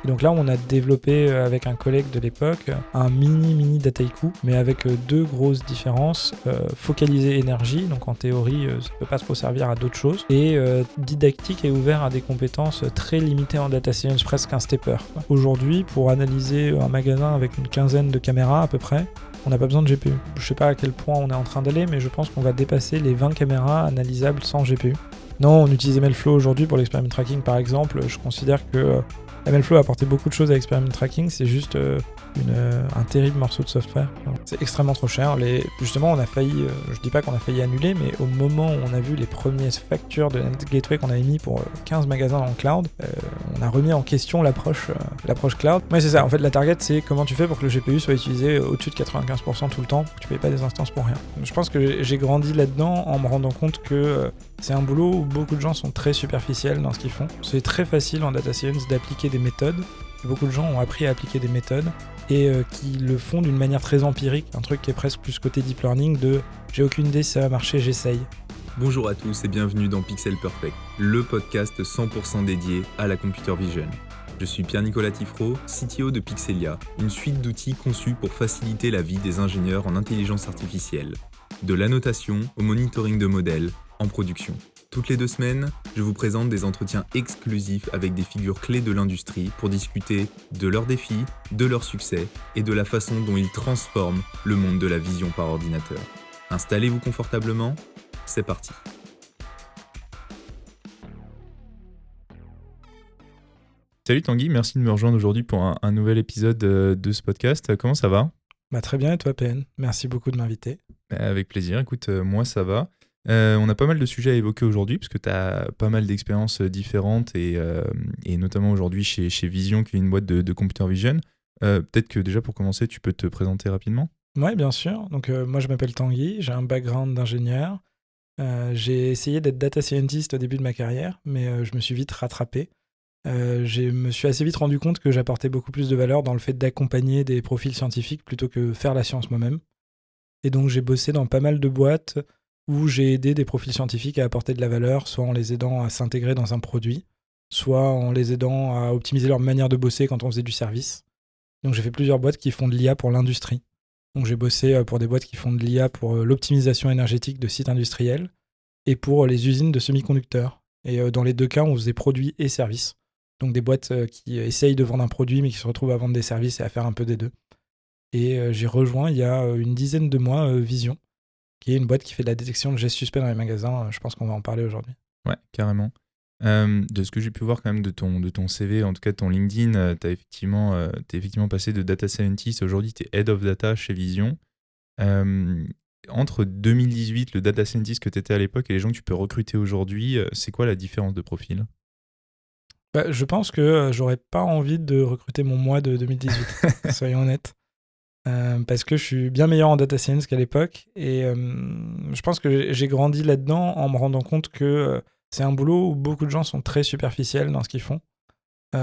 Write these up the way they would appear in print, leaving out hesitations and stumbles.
Et donc là, on a développé avec un collègue de l'époque un mini Dataiku, mais avec deux grosses différences. Focaliser énergie, donc en théorie, ça ne peut pas trop servir à d'autres choses. Et didactique et ouvert à des compétences très limitées en data science, presque un stepper. Aujourd'hui, pour analyser un magasin avec une quinzaine de caméras à peu près, on n'a pas besoin de GPU. Je ne sais pas à quel point on est en train d'aller, mais je pense qu'on va dépasser les 20 caméras analysables sans GPU. Non, on utilise MLflow aujourd'hui pour l'experiment tracking par exemple. Je considère que MLflow a apporté beaucoup de choses à l'experiment tracking, c'est juste un terrible morceau de software. C'est extrêmement trop cher. Justement, on a failli, je dis pas qu'on a failli annuler, mais au moment où on a vu les premières factures de Net Gateway qu'on avait mis pour 15 magasins en cloud, on a remis en question l'approche cloud. Ouais, c'est ça. En fait, la target, c'est comment tu fais pour que le GPU soit utilisé au-dessus de 95% tout le temps, pour que tu payes pas des instances pour rien. Je pense que j'ai grandi là-dedans en me rendant compte que c'est un boulot où beaucoup de gens sont très superficiels dans ce qu'ils font. C'est très facile en data science d'appliquer des méthodes. Beaucoup de gens ont appris à appliquer des méthodes et qui le font d'une manière très empirique, un truc qui est presque plus côté deep learning de j'ai aucune idée si ça va marcher, j'essaye. Bonjour à tous et bienvenue dans Pixel Perfect, le podcast 100% dédié à la computer vision. Je suis Pierre-Nicolas Tifro, CTO de Pixelia, une suite d'outils conçus pour faciliter la vie des ingénieurs en intelligence artificielle, de l'annotation au monitoring de modèles en production. Toutes les 2 semaines, je vous présente des entretiens exclusifs avec des figures clés de l'industrie pour discuter de leurs défis, de leurs succès et de la façon dont ils transforment le monde de la vision par ordinateur. Installez-vous confortablement, c'est parti. Salut Tanguy, merci de me rejoindre aujourd'hui pour un nouvel épisode de ce podcast. Comment ça va ? Très bien, et toi PN ? Merci beaucoup de m'inviter. Avec plaisir, écoute, moi ça va. On a pas mal de sujets à évoquer aujourd'hui parce que tu as pas mal d'expériences différentes et notamment aujourd'hui chez Vision qui est une boîte de computer vision. Peut-être que déjà pour commencer tu peux te présenter rapidement. Oui, bien sûr. Donc moi je m'appelle Tanguy, j'ai un background d'ingénieur. J'ai essayé d'être data scientist au début de ma carrière, mais je me suis vite rattrapé. Je me suis assez vite rendu compte que j'apportais beaucoup plus de valeur dans le fait d'accompagner des profils scientifiques plutôt que faire la science moi-même. Et donc j'ai bossé dans pas mal de boîtes où j'ai aidé des profils scientifiques à apporter de la valeur, soit en les aidant à s'intégrer dans un produit, soit en les aidant à optimiser leur manière de bosser quand on faisait du service. Donc j'ai fait plusieurs boîtes qui font de l'IA pour l'industrie. Donc j'ai bossé pour des boîtes qui font de l'IA pour l'optimisation énergétique de sites industriels et pour les usines de semi-conducteurs. Et dans les deux cas, on faisait produits et services. Donc des boîtes qui essayent de vendre un produit mais qui se retrouvent à vendre des services et à faire un peu des deux. Et j'ai rejoint il y a une dizaine de mois Vision, qui est une boîte qui fait de la détection de gestes suspects dans les magasins. Je pense qu'on va en parler aujourd'hui. Ouais, carrément. De ce que j'ai pu voir quand même de ton CV, en tout cas de ton LinkedIn, t'es effectivement passé de data scientist. Aujourd'hui, tu es head of data chez Vision. Entre 2018, le data scientist que tu étais à l'époque et les gens que tu peux recruter aujourd'hui, c'est quoi la différence de profil ? Je pense que j'aurais pas envie de recruter mon moi de 2018, soyons honnêtes. Parce que je suis bien meilleur en data science qu'à l'époque et je pense que j'ai grandi là-dedans en me rendant compte que c'est un boulot où beaucoup de gens sont très superficiels dans ce qu'ils font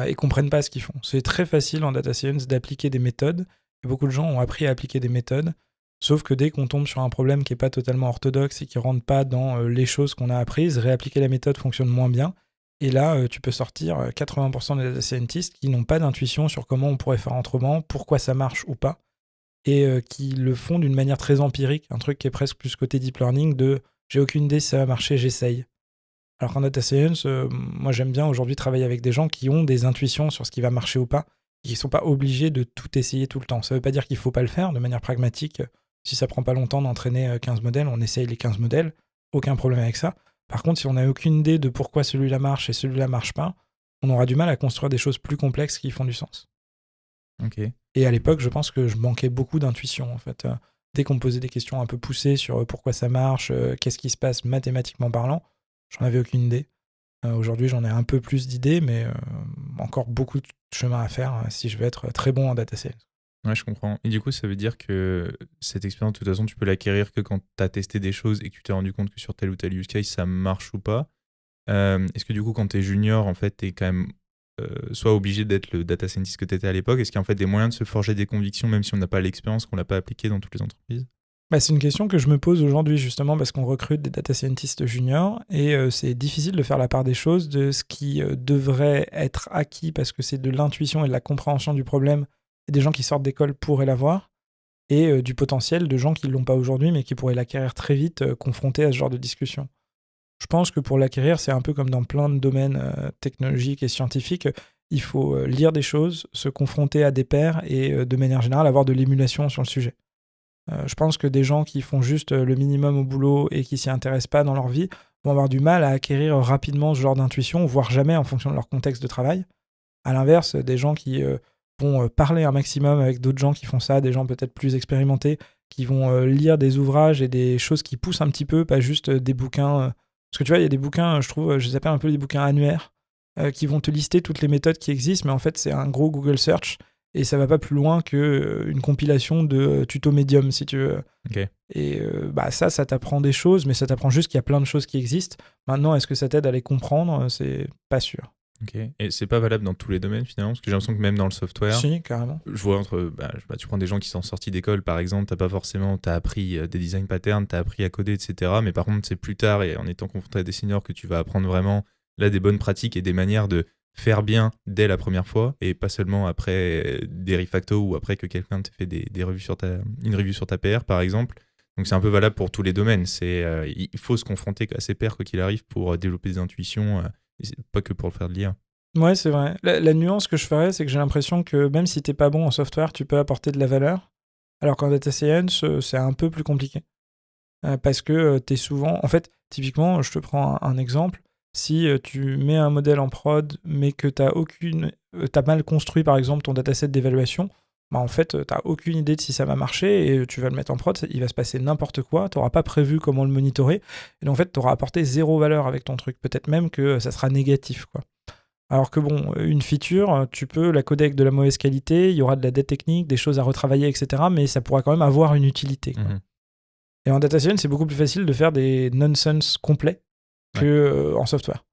et comprennent pas ce qu'ils font. C'est très facile en data science d'appliquer des méthodes et beaucoup de gens ont appris à appliquer des méthodes, sauf que dès qu'on tombe sur un problème qui est pas totalement orthodoxe et qui rentre pas dans les choses qu'on a apprises, réappliquer la méthode fonctionne moins bien. Et là, tu peux sortir 80% des data scientists qui n'ont pas d'intuition sur comment on pourrait faire autrement, pourquoi ça marche ou pas. Et qui le font d'une manière très empirique, un truc qui est presque plus côté deep learning de j'ai aucune idée si ça va marcher, j'essaye. Alors qu'en data science, moi j'aime bien aujourd'hui travailler avec des gens qui ont des intuitions sur ce qui va marcher ou pas, et qui ne sont pas obligés de tout essayer tout le temps. Ça ne veut pas dire qu'il ne faut pas le faire de manière pragmatique. Si ça prend pas longtemps d'entraîner 15 modèles, on essaye les 15 modèles, aucun problème avec ça. Par contre, si on n'a aucune idée de pourquoi celui-là marche et celui-là marche pas, on aura du mal à construire des choses plus complexes qui font du sens. Ok. Et à l'époque, je pense que je manquais beaucoup d'intuition, en fait. Dès qu'on me posait des questions un peu poussées sur pourquoi ça marche, qu'est-ce qui se passe mathématiquement parlant, j'en avais aucune idée. Aujourd'hui, j'en ai un peu plus d'idées, mais encore beaucoup de chemin à faire si je veux être très bon en data science. Ouais, je comprends. Et du coup, ça veut dire que cette expérience, de toute façon, tu peux l'acquérir que quand tu as testé des choses et que tu t'es rendu compte que sur tel ou tel use case, ça marche ou pas. Est-ce que du coup, quand tu es junior, en fait, tu es quand même soit obligé d'être le data scientist que tu étais à l'époque? Est-ce qu'il y a en fait des moyens de se forger des convictions, même si on n'a pas l'expérience, qu'on ne l'a pas appliqué dans toutes les entreprises? C'est une question que je me pose aujourd'hui justement parce qu'on recrute des data scientists juniors et c'est difficile de faire la part des choses de ce qui devrait être acquis parce que c'est de l'intuition et de la compréhension du problème et des gens qui sortent d'école pourraient l'avoir et du potentiel de gens qui ne l'ont pas aujourd'hui mais qui pourraient l'acquérir très vite confrontés à ce genre de discussion. Je pense que pour l'acquérir, c'est un peu comme dans plein de domaines technologiques et scientifiques. Il faut lire des choses, se confronter à des pairs et de manière générale avoir de l'émulation sur le sujet. Je pense que des gens qui font juste le minimum au boulot et qui s'y intéressent pas dans leur vie vont avoir du mal à acquérir rapidement ce genre d'intuition, voire jamais en fonction de leur contexte de travail. À l'inverse, des gens qui vont parler un maximum avec d'autres gens qui font ça, des gens peut-être plus expérimentés, qui vont lire des ouvrages et des choses qui poussent un petit peu, pas juste des bouquins. Parce que tu vois, il y a des bouquins, je trouve, je les appelle un peu des bouquins annuaires, qui vont te lister toutes les méthodes qui existent, mais en fait, c'est un gros Google Search. Et ça va pas plus loin qu'une compilation de tutos médium, si tu veux. Ok. Et ça t'apprend des choses, mais ça t'apprend juste qu'il y a plein de choses qui existent. Maintenant, est-ce que ça t'aide à les comprendre ? C'est pas sûr. Ok. Et c'est pas valable dans tous les domaines finalement, parce que j'ai l'impression que même dans le software, Si, carrément. je vois tu prends des gens qui sont sortis d'école par exemple, t'as appris des design patterns, t'as appris à coder, etc. Mais par contre, c'est plus tard et en étant confronté à des seniors que tu vas apprendre vraiment là des bonnes pratiques et des manières de faire bien dès la première fois et pas seulement après des refactos ou après que quelqu'un te fait des revues une review sur ta PR par exemple. Donc c'est un peu valable pour tous les domaines. Il faut se confronter à ses pairs quoi qu'il arrive pour développer des intuitions, et c'est pas que pour le faire de l'IA. Ouais, c'est vrai. La nuance que je ferais, c'est que j'ai l'impression que même si t'es pas bon en software, tu peux apporter de la valeur. Alors qu'en data science, c'est un peu plus compliqué. Parce que t'es souvent... En fait, typiquement, je te prends un exemple. Si tu mets un modèle en prod, mais que t'as mal construit, par exemple, ton dataset d'évaluation, en fait, t'as aucune idée de si ça va marcher et tu vas le mettre en prod, il va se passer n'importe quoi, t'auras pas prévu comment le monitorer, et donc en fait, t'auras apporté zéro valeur avec ton truc. Peut-être même que ça sera négatif, quoi. Alors que bon, une feature, tu peux la coder avec de la mauvaise qualité, il y aura de la dette technique, des choses à retravailler, etc., mais ça pourra quand même avoir une utilité, quoi. Et en data science, c'est beaucoup plus facile de faire des nonsense complets que en software.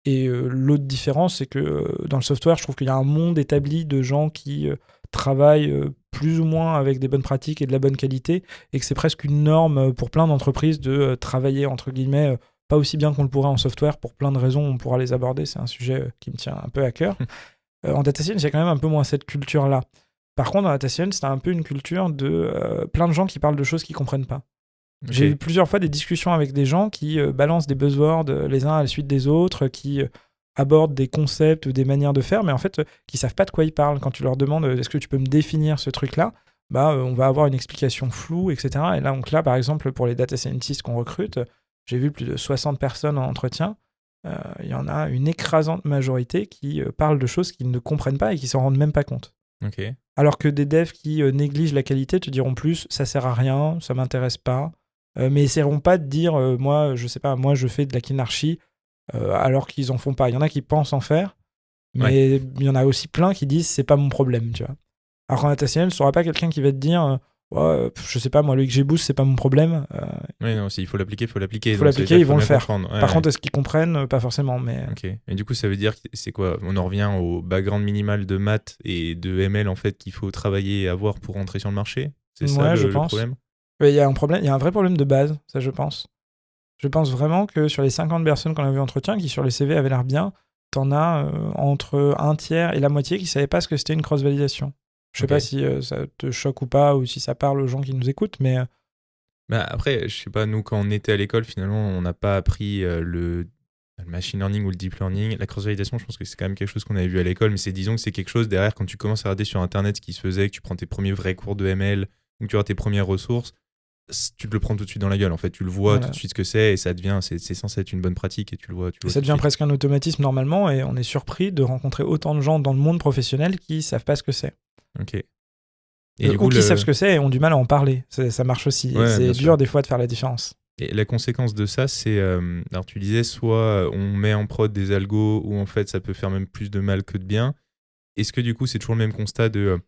Et l'autre différence, c'est que dans le software, je trouve qu'il y a un monde établi de gens qui travaillent plus ou moins avec des bonnes pratiques et de la bonne qualité, et que c'est presque une norme pour plein d'entreprises de travailler, entre guillemets, pas aussi bien qu'on le pourrait en software, pour plein de raisons, on pourra les aborder, c'est un sujet qui me tient un peu à cœur. En data science, il y a quand même un peu moins cette culture-là. Par contre, dans data science, t'as un peu une culture de plein de gens qui parlent de choses qu'ils comprennent pas. Okay. J'ai eu plusieurs fois des discussions avec des gens qui balancent des buzzwords les uns à la suite des autres, qui abordent des concepts ou des manières de faire, mais en fait, qui savent pas de quoi ils parlent. Quand tu leur demandes est-ce que tu peux me définir ce truc-là, on va avoir une explication floue, etc. Et là, donc là, par exemple, pour les data scientists qu'on recrute, j'ai vu plus de 60 personnes en entretien. Il y en a une écrasante majorité qui parlent de choses qu'ils ne comprennent pas et qui s'en rendent même pas compte. Okay. Alors que des devs qui négligent la qualité te diront plus ça sert à rien, ça m'intéresse pas. Mais essaieront pas de dire moi je fais de la kinarchie alors qu'ils en font pas. Il y en a qui pensent en faire, mais il y en a aussi plein qui disent c'est pas mon problème, tu vois. Alors qu'en data science, tu n'auras pas quelqu'un qui va te dire je sais pas moi, le XGBoost c'est pas mon problème. Oui, non, s'il faut l'appliquer, ils vont le faire. Par contre, est-ce qu'ils comprennent? Pas forcément, mais... Ok. Et du coup, ça veut dire que c'est quoi? On en revient au background minimal de maths et de ML en fait qu'il faut travailler et avoir pour rentrer sur le marché? C'est ça le problème? Il y a un vrai problème de base, ça je pense. Je pense vraiment que sur les 50 personnes qu'on a vu entretien, qui sur les CV avaient l'air bien, t'en as entre un tiers et la moitié qui savaient pas ce que c'était une cross-validation. Je sais pas si ça te choque ou pas, ou si ça parle aux gens qui nous écoutent, mais... Après, je sais pas, nous quand on était à l'école, finalement, on n'a pas appris le machine learning ou le deep learning. La cross-validation, je pense que c'est quand même quelque chose qu'on avait vu à l'école, mais disons que c'est quelque chose derrière, quand tu commences à regarder sur Internet ce qui se faisait, que tu prends tes premiers vrais cours de ML, ou que tu as tes premières ressources, tu te le prends tout de suite dans la gueule, en fait. Tu le vois tout de suite ce que c'est, et ça devient, c'est censé être une bonne pratique, et tu le vois. Et ça devient presque un automatisme normalement, et on est surpris de rencontrer autant de gens dans le monde professionnel qui savent pas ce que c'est. Ok. Et du coup, qui savent ce que c'est et ont du mal à en parler. Ça marche aussi. C'est dur des fois de faire la différence. Et la conséquence de ça, c'est, alors tu disais, soit on met en prod des algos où en fait ça peut faire même plus de mal que de bien. Est-ce que du coup c'est toujours le même constat de,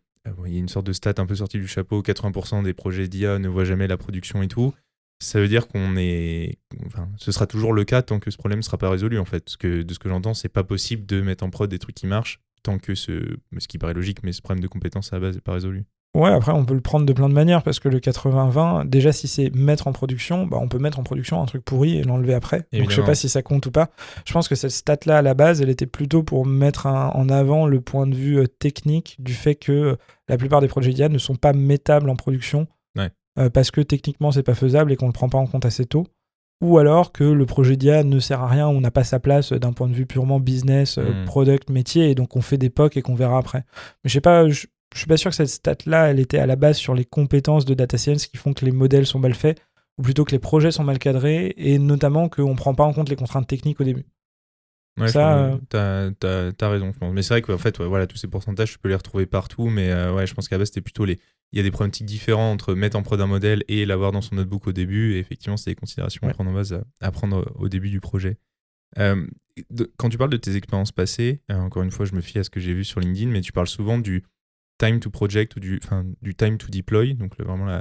il y a une sorte de stat un peu sortie du chapeau, 80% des projets d'IA ne voient jamais la production et tout. Ça veut dire ce sera toujours le cas tant que ce problème ne sera pas résolu en fait. Parce que de ce que j'entends, c'est pas possible de mettre en prod des trucs qui marchent tant que ce qui paraît logique, mais ce problème de compétence à la base n'est pas résolu. Ouais, après, on peut le prendre de plein de manières parce que le 80-20, déjà, si c'est mettre en production, on peut mettre en production un truc pourri et l'enlever après. Évidemment. Donc, je sais pas si ça compte ou pas. Je pense que cette stat-là, à la base, elle était plutôt pour mettre en avant le point de vue technique du fait que la plupart des projets d'IA ne sont pas mettables en production parce que techniquement, c'est pas faisable et qu'on le prend pas en compte assez tôt. Ou alors que le projet d'IA ne sert à rien ou n'a pas sa place d'un point de vue purement business, product, métier, et donc on fait des POC et qu'on verra après. Mais je sais pas, je suis pas sûr que cette stat-là, elle était à la base sur les compétences de data science qui font que les modèles sont mal faits, ou plutôt que les projets sont mal cadrés, et notamment qu'on prend pas en compte les contraintes techniques au début. Ouais, ça, t'as raison, je pense. Mais c'est vrai qu'en fait, voilà, tous ces pourcentages, tu peux les retrouver partout, mais ouais, je pense qu'à la base, c'était plutôt il y a des problématiques différentes entre mettre en prod un modèle et l'avoir dans son notebook au début, et effectivement, c'est des considérations à prendre en base, à prendre au début du projet. Quand tu parles de tes expériences passées, encore une fois, je me fie à ce que j'ai vu sur LinkedIn, mais tu parles souvent du time to project ou du time to deploy, donc vraiment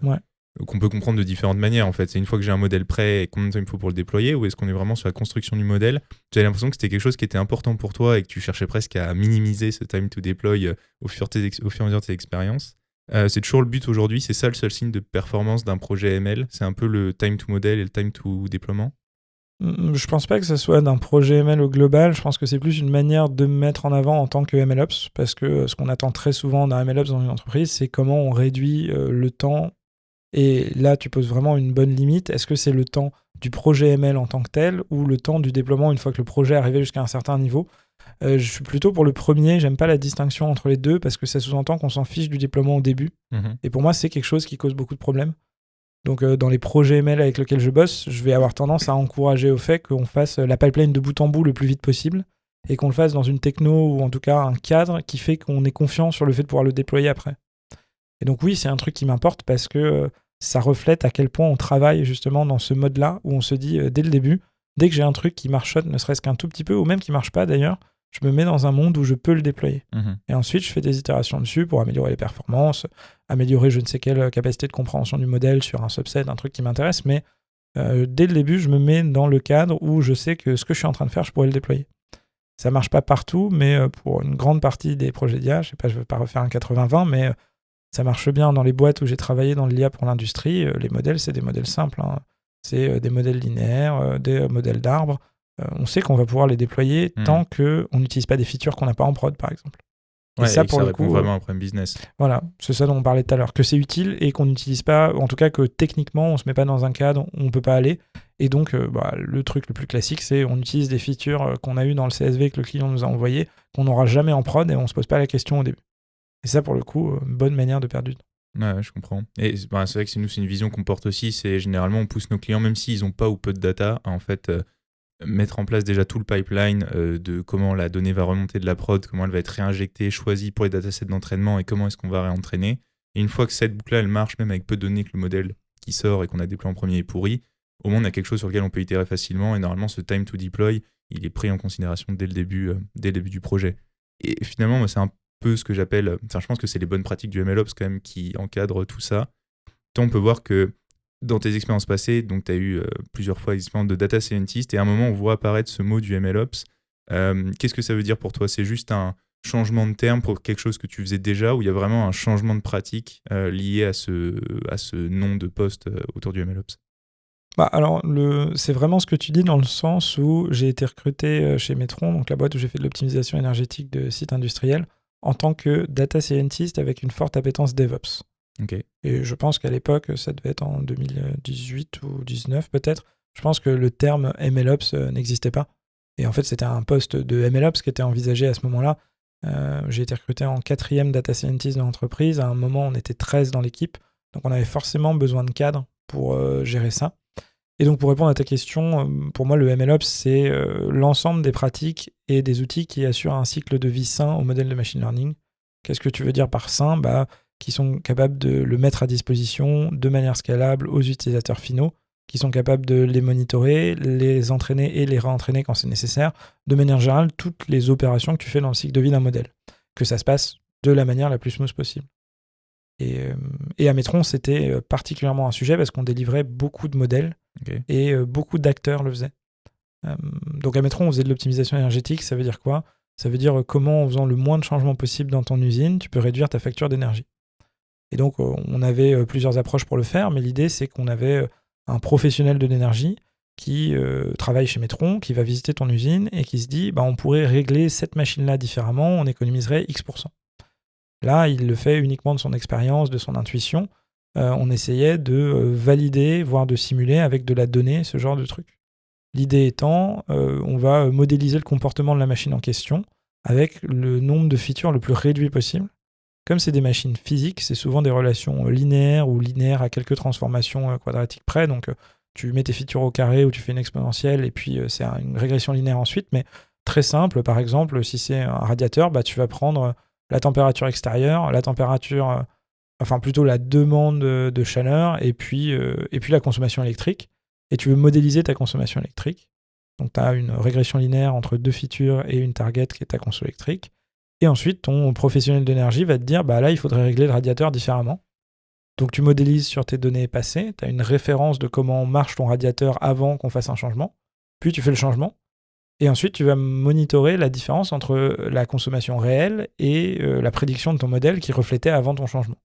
qu'on peut comprendre de différentes manières en fait. C'est une fois que j'ai un modèle prêt, combien de temps il me faut pour le déployer, ou est-ce qu'on est vraiment sur la construction du modèle? J'avais l'impression que c'était quelque chose qui était important pour toi et que tu cherchais presque à minimiser ce time to deploy au fur et à mesure de tes expériences. C'est toujours le but aujourd'hui, c'est ça le seul signe de performance d'un projet ML, c'est un peu le time to model et le time to déploiement? Je pense pas que ce soit d'un projet ML au global, je pense que c'est plus une manière de me mettre en avant en tant que MLOps, parce que ce qu'on attend très souvent d'un MLOps dans une entreprise, c'est comment on réduit le temps. Et là, tu poses vraiment une bonne limite. Est-ce que c'est le temps du projet ML en tant que tel ou le temps du déploiement une fois que le projet est arrivé jusqu'à un certain niveau? Je suis plutôt pour le premier. J'aime pas la distinction entre les deux parce que ça sous-entend qu'on s'en fiche du déploiement au début. Et pour moi, c'est quelque chose qui cause beaucoup de problèmes. Donc, dans les projets ML avec lesquels je bosse, je vais avoir tendance à encourager au fait qu'on fasse la pipeline de bout en bout le plus vite possible et qu'on le fasse dans une techno ou en tout cas un cadre qui fait qu'on est confiant sur le fait de pouvoir le déployer après. Et donc oui, c'est un truc qui m'importe parce que ça reflète à quel point on travaille justement dans ce mode-là où on se dit dès le début, dès que j'ai un truc qui marchote, ne serait-ce qu'un tout petit peu, ou même qui marche pas d'ailleurs, je me mets dans un monde où je peux le déployer. Et ensuite, je fais des itérations dessus pour améliorer les performances, améliorer je ne sais quelle capacité de compréhension du modèle sur un subset, un truc qui m'intéresse, mais dès le début, je me mets dans le cadre où je sais que ce que je suis en train de faire, je pourrais le déployer. Ça marche pas partout, mais pour une grande partie des projets d'IA, je sais pas, je veux pas refaire un 80-20, mais ça marche bien dans les boîtes où j'ai travaillé dans l'IA pour l'industrie. Les modèles, c'est des modèles simples. C'est des modèles linéaires, des modèles d'arbres. On sait qu'on va pouvoir les déployer tant qu'on n'utilise pas des features qu'on n'a pas en prod, par exemple. Ouais, et ça, et pour ça le répond coup, vraiment à un problème business. Voilà, c'est ça dont on parlait tout à l'heure. Que c'est utile et qu'on n'utilise pas, en tout cas que techniquement, on ne se met pas dans un cadre où on ne peut pas aller. Et donc, le truc le plus classique, c'est on utilise des features qu'on a eues dans le CSV que le client nous a envoyé, qu'on n'aura jamais en prod et on ne se pose pas la question au début. Et ça, pour le coup, bonne manière de perdre du temps. Ouais, je comprends. Et c'est vrai que nous, c'est une vision qu'on porte aussi. C'est généralement, on pousse nos clients, même s'ils n'ont pas ou peu de data, à en fait mettre en place déjà tout le pipeline de comment la donnée va remonter de la prod, comment elle va être réinjectée, choisie pour les datasets d'entraînement et comment est-ce qu'on va réentraîner. Et une fois que cette boucle-là, elle marche, même avec peu de données, que le modèle qui sort et qu'on a déployé en premier est pourri, au moins on a quelque chose sur lequel on peut itérer facilement. Et normalement, ce time to deploy, il est pris en considération dès le début du projet. Et finalement, moi, c'est un peu ce que j'appelle, je pense que c'est les bonnes pratiques du MLOps quand même qui encadrent tout ça. Tant on peut voir que dans tes expériences passées, donc tu as eu plusieurs fois l'expérience de data scientist et à un moment on voit apparaître ce mot du MLOps. Qu'est-ce que ça veut dire pour toi? C'est juste un changement de terme pour quelque chose que tu faisais déjà ou il y a vraiment un changement de pratique lié à ce nom de poste autour du MLOps? Alors, c'est vraiment ce que tu dis dans le sens où j'ai été recruté chez Metron, donc la boîte où j'ai fait de l'optimisation énergétique de sites industriels, en tant que data scientist avec une forte appétence DevOps. Okay. Et je pense qu'à l'époque, ça devait être en 2018 ou 2019 peut-être, je pense que le terme MLOps n'existait pas. Et en fait, c'était un poste de MLOps qui était envisagé à ce moment-là. J'ai été recruté en 4e data scientist dans l'entreprise. À un moment, on était 13 dans l'équipe. Donc, on avait forcément besoin de cadres pour gérer ça. Et donc, pour répondre à ta question, pour moi, le MLOps, c'est l'ensemble des pratiques et des outils qui assurent un cycle de vie sain au modèle de machine learning. Qu'est-ce que tu veux dire par sain? Qui sont capables de le mettre à disposition de manière scalable aux utilisateurs finaux, qui sont capables de les monitorer, les entraîner et les réentraîner quand c'est nécessaire. De manière générale, toutes les opérations que tu fais dans le cycle de vie d'un modèle. Que ça se passe de la manière la plus smooth possible. Et à Metron, c'était particulièrement un sujet parce qu'on délivrait beaucoup de modèles et beaucoup d'acteurs le faisaient. Donc à Metron, on faisait de l'optimisation énergétique. Ça veut dire quoi? Ça veut dire comment, en faisant le moins de changements possible dans ton usine, tu peux réduire ta facture d'énergie. Et donc, on avait plusieurs approches pour le faire, mais l'idée, c'est qu'on avait un professionnel de l'énergie qui travaille chez Metron, qui va visiter ton usine et qui se dit on pourrait régler cette machine-là différemment, on économiserait X%. Là, il le fait uniquement de son expérience, de son intuition. On essayait de valider, voire de simuler avec de la donnée, ce genre de truc. L'idée étant, on va modéliser le comportement de la machine en question avec le nombre de features le plus réduit possible. Comme c'est des machines physiques, c'est souvent des relations linéaires ou linéaires à quelques transformations quadratiques près. Donc, tu mets tes features au carré ou tu fais une exponentielle et puis c'est une régression linéaire ensuite. Mais très simple, par exemple, si c'est un radiateur, tu vas prendre la température extérieure, la température, enfin plutôt la demande de chaleur et puis la consommation électrique. Et tu veux modéliser ta consommation électrique. Donc, tu as une régression linéaire entre deux features et une target qui est ta conso électrique. Et ensuite, ton professionnel d'énergie va te dire, là, il faudrait régler le radiateur différemment. Donc, tu modélises sur tes données passées, tu as une référence de comment marche ton radiateur avant qu'on fasse un changement, puis tu fais le changement, et ensuite, tu vas monitorer la différence entre la consommation réelle et la prédiction de ton modèle qui reflétait avant ton changement.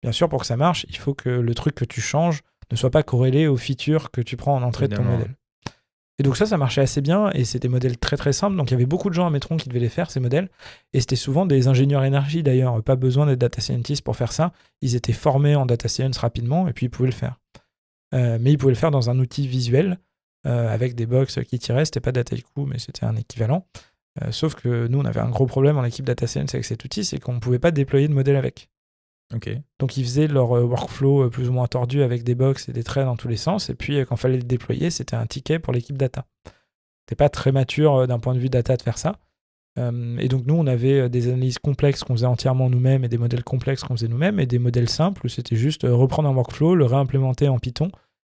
Bien sûr, pour que ça marche, il faut que le truc que tu changes ne soit pas corrélé aux features que tu prends en entrée de ton modèle. Et donc ça marchait assez bien, et c'était des modèles très très simples, donc il y avait beaucoup de gens à Metron qui devaient les faire, ces modèles, et c'était souvent des ingénieurs énergie d'ailleurs, pas besoin d'être data scientist pour faire ça, ils étaient formés en data science rapidement, et puis ils pouvaient le faire. Mais ils pouvaient le faire dans un outil visuel, avec des box qui tiraient, c'était pas Dataiku, mais c'était un équivalent, sauf que nous on avait un gros problème en équipe data science avec cet outil, c'est qu'on ne pouvait pas déployer de modèle avec. Okay. Donc ils faisaient leur workflow plus ou moins tordu avec des box et des traits dans tous les sens, et puis quand il fallait le déployer, c'était un ticket pour l'équipe data. C'était pas très mature d'un point de vue data de faire ça. Et donc nous, on avait des analyses complexes qu'on faisait entièrement nous-mêmes et des modèles complexes qu'on faisait nous-mêmes et des modèles simples où c'était juste reprendre un workflow, le réimplémenter en Python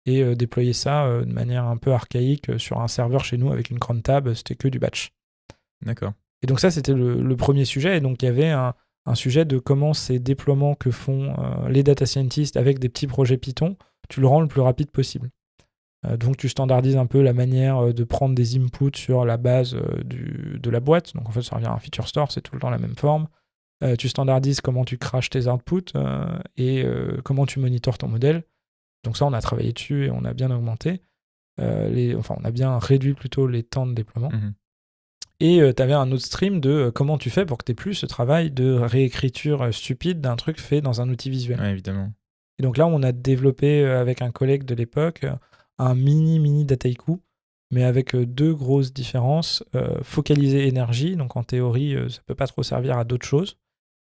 et déployer ça de manière un peu archaïque sur un serveur chez nous avec une grande table, c'était que du batch. D'accord. Et donc ça, c'était le premier sujet, et donc il y avait un sujet de comment ces déploiements que font les data scientists avec des petits projets Python, tu le rends le plus rapide possible. Donc tu standardises un peu la manière de prendre des inputs sur la base de la boîte. Donc en fait, ça revient à un feature store, c'est tout le temps la même forme. Tu standardises comment tu crashes tes outputs et comment tu monitores ton modèle. Donc ça, on a travaillé dessus et on a bien augmenté. On a bien réduit plutôt les temps de déploiement. Mmh. Et tu avais un autre stream de comment tu fais pour que tu n'aies plus ce travail de réécriture stupide d'un truc fait dans un outil visuel. Ouais, évidemment. Et donc là, on a développé avec un collègue de l'époque un mini Dataiku, mais avec deux grosses différences. Focaliser énergie, donc en théorie, ça peut pas trop servir à d'autres choses.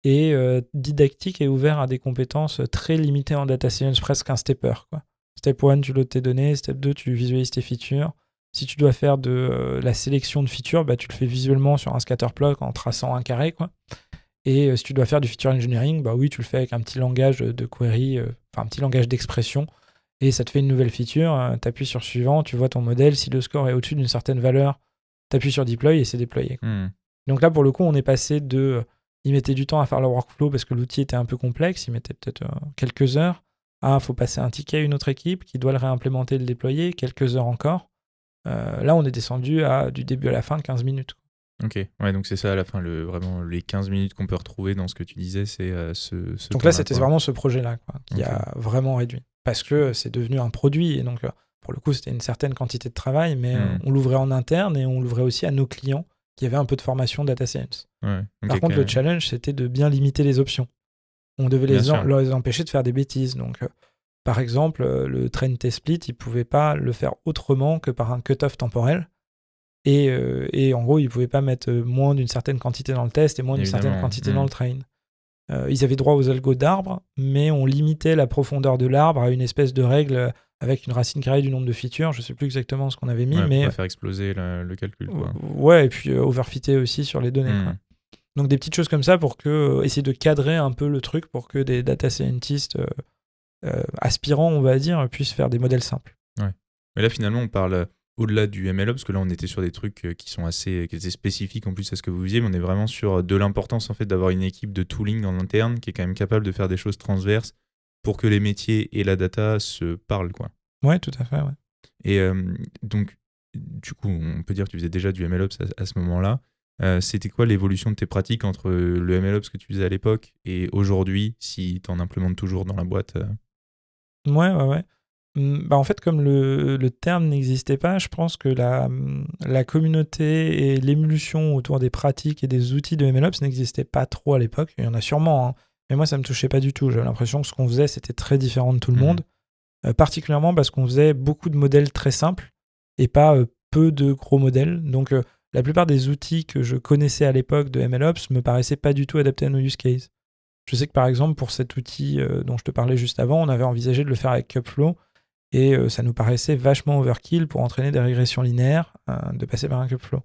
Et didactique et ouvert à des compétences très limitées en data science, presque un stepper, quoi. Step 1, tu loads tes données. Step 2, tu visualises tes features. Si tu dois faire de la sélection de features, tu le fais visuellement sur un scatterplot en traçant un carré, quoi. Et si tu dois faire du feature engineering, oui, tu le fais avec un petit langage de query, un petit langage d'expression, et ça te fait une nouvelle feature, tu appuies sur suivant, tu vois ton modèle, si le score est au-dessus d'une certaine valeur, tu appuies sur deploy et c'est déployé. Donc là, pour le coup, on est passé de... Ils mettaient du temps à faire leur workflow parce que l'outil était un peu complexe, ils mettaient peut-être quelques heures. Il faut passer un ticket à une autre équipe qui doit le réimplémenter et le déployer, quelques heures encore. Là, on est descendu du début à la fin, 15 minutes. Ok, ouais, donc c'est ça à la fin, vraiment les 15 minutes qu'on peut retrouver dans ce que tu disais, c'est ce donc là, c'était vraiment ce projet-là qui a vraiment réduit. Parce que c'est devenu un produit, et donc pour le coup, c'était une certaine quantité de travail, mais on l'ouvrait en interne et on l'ouvrait aussi à nos clients qui avaient un peu de formation data science. Ouais, okay, Par contre, le challenge, c'était de bien limiter les options. On devait les empêcher de faire des bêtises. Donc, par exemple, le train test split, ils ne pouvaient pas le faire autrement que par un cut-off temporel. Et en gros, ils ne pouvaient pas mettre moins d'une certaine quantité dans le test et moins d'une certaine quantité dans le train. Ils avaient droit aux algos d'arbres, mais on limitait la profondeur de l'arbre à une espèce de règle avec une racine carrée du nombre de features. Je ne sais plus exactement ce qu'on avait mis, mais... Pour faire exploser le calcul, quoi. Ouais, et puis overfitter aussi sur les données, quoi. Donc des petites choses comme ça pour essayer de cadrer un peu le truc pour que des data scientists aspirants, on va dire, puissent faire des modèles simples. Ouais. Mais là, finalement, on parle au-delà du MLOps, parce que là, on était sur des trucs qui étaient spécifiques en plus à ce que vous faisiez, mais on est vraiment sur de l'importance en fait d'avoir une équipe de tooling en interne qui est quand même capable de faire des choses transverses pour que les métiers et la data se parlent, quoi. Ouais, tout à fait, ouais. Et donc, du coup, on peut dire que tu faisais déjà du MLOps à ce moment-là. C'était quoi l'évolution de tes pratiques entre le MLOps que tu faisais à l'époque et aujourd'hui, si tu en implémentes toujours dans la boîte Ouais. En fait, comme le terme n'existait pas, je pense que la communauté et l'émulsion autour des pratiques et des outils de MLOps n'existaient pas trop à l'époque. Il y en a sûrement, hein, mais moi, ça me touchait pas du tout. J'avais l'impression que ce qu'on faisait, c'était très différent de tout le monde, particulièrement parce qu'on faisait beaucoup de modèles très simples et pas peu de gros modèles. Donc, la plupart des outils que je connaissais à l'époque de MLOps me paraissaient pas du tout adaptés à nos use cases. Je sais que par exemple, pour cet outil dont je te parlais juste avant, on avait envisagé de le faire avec Kubeflow et ça nous paraissait vachement overkill pour entraîner des régressions linéaires de passer par un Kubeflow.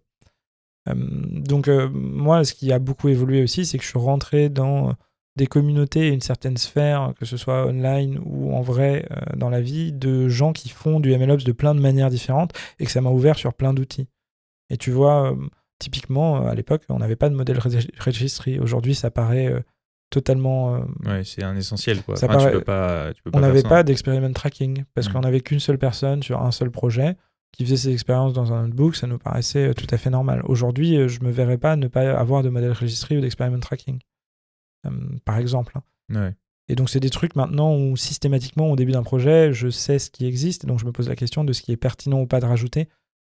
Donc moi, ce qui a beaucoup évolué aussi, c'est que je suis rentré dans des communautés et une certaine sphère, que ce soit online ou en vrai dans la vie, de gens qui font du MLOps de plein de manières différentes et que ça m'a ouvert sur plein d'outils. Et tu vois, typiquement, à l'époque, on n'avait pas de modèle registry. Aujourd'hui, ça paraît totalement... Ouais, c'est un essentiel, quoi. ça Enfin, paraît- tu peux pas on n'avait faire ça. pas d'experiment tracking parce qu'on n'avait qu'une seule personne sur un seul projet qui faisait ses expériences dans un notebook. Ça nous paraissait tout à fait normal. Aujourd'hui, je me verrais pas ne pas avoir de modèle registry ou d'experiment tracking, par exemple. Ouais. Et donc, c'est des trucs maintenant où systématiquement, au début d'un projet, je sais ce qui existe. Et donc, je me pose la question de ce qui est pertinent ou pas de rajouter.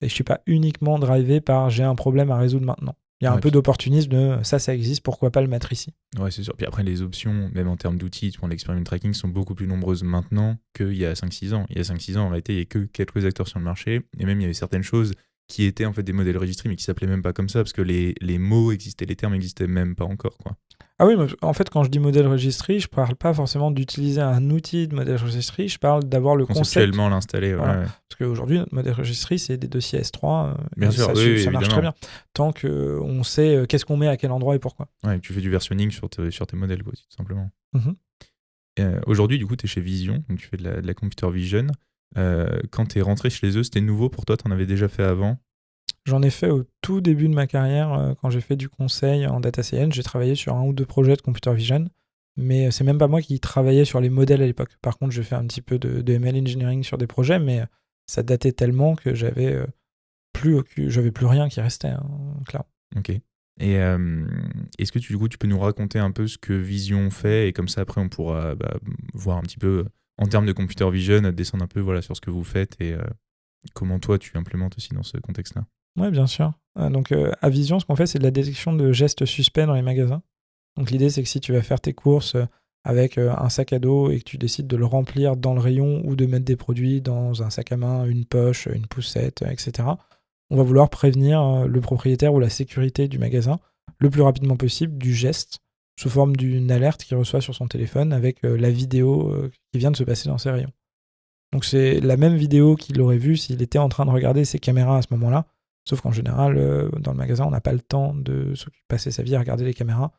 Et je suis pas uniquement drivé par j'ai un problème à résoudre maintenant. Il y a un peu d'opportunisme de ça existe, pourquoi pas le mettre ici. Ouais, c'est sûr. Puis après, les options, même en termes d'outils, tu prends l'experiment tracking, sont beaucoup plus nombreuses maintenant qu'il y a 5-6 ans. Il y a 5-6 ans, en réalité, il n'y avait que quelques acteurs sur le marché. Et même, il y avait certaines choses qui étaient en fait des modèles registry, mais qui s'appelaient même pas comme ça, parce que les mots existaient, les termes existaient même pas encore, quoi. Ah oui, mais en fait, quand je dis modèle registry, je parle pas forcément d'utiliser un outil de modèle registry, je parle d'avoir le concept. Conceptuellement l'installer, Voilà. ouais. Parce qu'aujourd'hui, notre modèle registry, c'est des dossiers S3. Bien et sûr, ça, oui, ça marche évidemment. très bien. Tant qu'on sait qu'est-ce qu'on met à quel endroit et pourquoi. Ouais, tu fais du versionning sur tes modèles, quoi, tout simplement. Mhm. Aujourd'hui, du coup, tu es chez Vision, donc tu fais de la computer vision. Quand tu es rentré chez eux, c'était nouveau pour toi? Tu en avais déjà fait avant? J'en ai fait au tout début de ma carrière, quand j'ai fait du conseil en data science. J'ai travaillé sur un ou deux projets de computer vision, mais c'est même pas moi qui travaillais sur les modèles à l'époque. Par contre, j'ai fait un petit peu de ML engineering sur des projets, mais ça datait tellement que j'avais plus rien qui restait, hein, clairement. Ok. Et est-ce que du coup, tu peux nous raconter un peu ce que Vision fait, et comme ça, après, on pourra voir un petit peu, en termes de computer vision, descendre un peu sur ce que vous faites et comment toi, tu implémentes aussi dans ce contexte-là. Oui, bien sûr. Donc, à Vision, ce qu'on fait, c'est de la détection de gestes suspects dans les magasins. Donc, l'idée, c'est que si tu vas faire tes courses avec un sac à dos et que tu décides de le remplir dans le rayon ou de mettre des produits dans un sac à main, une poche, une poussette, etc., on va vouloir prévenir le propriétaire ou la sécurité du magasin le plus rapidement possible du geste sous forme d'une alerte qu'il reçoit sur son téléphone avec la vidéo qui vient de se passer dans ses rayons. Donc, c'est la même vidéo qu'il aurait vue s'il était en train de regarder ses caméras à ce moment-là. Sauf qu'en général, dans le magasin, on n'a pas le temps de passer sa vie à regarder les caméras.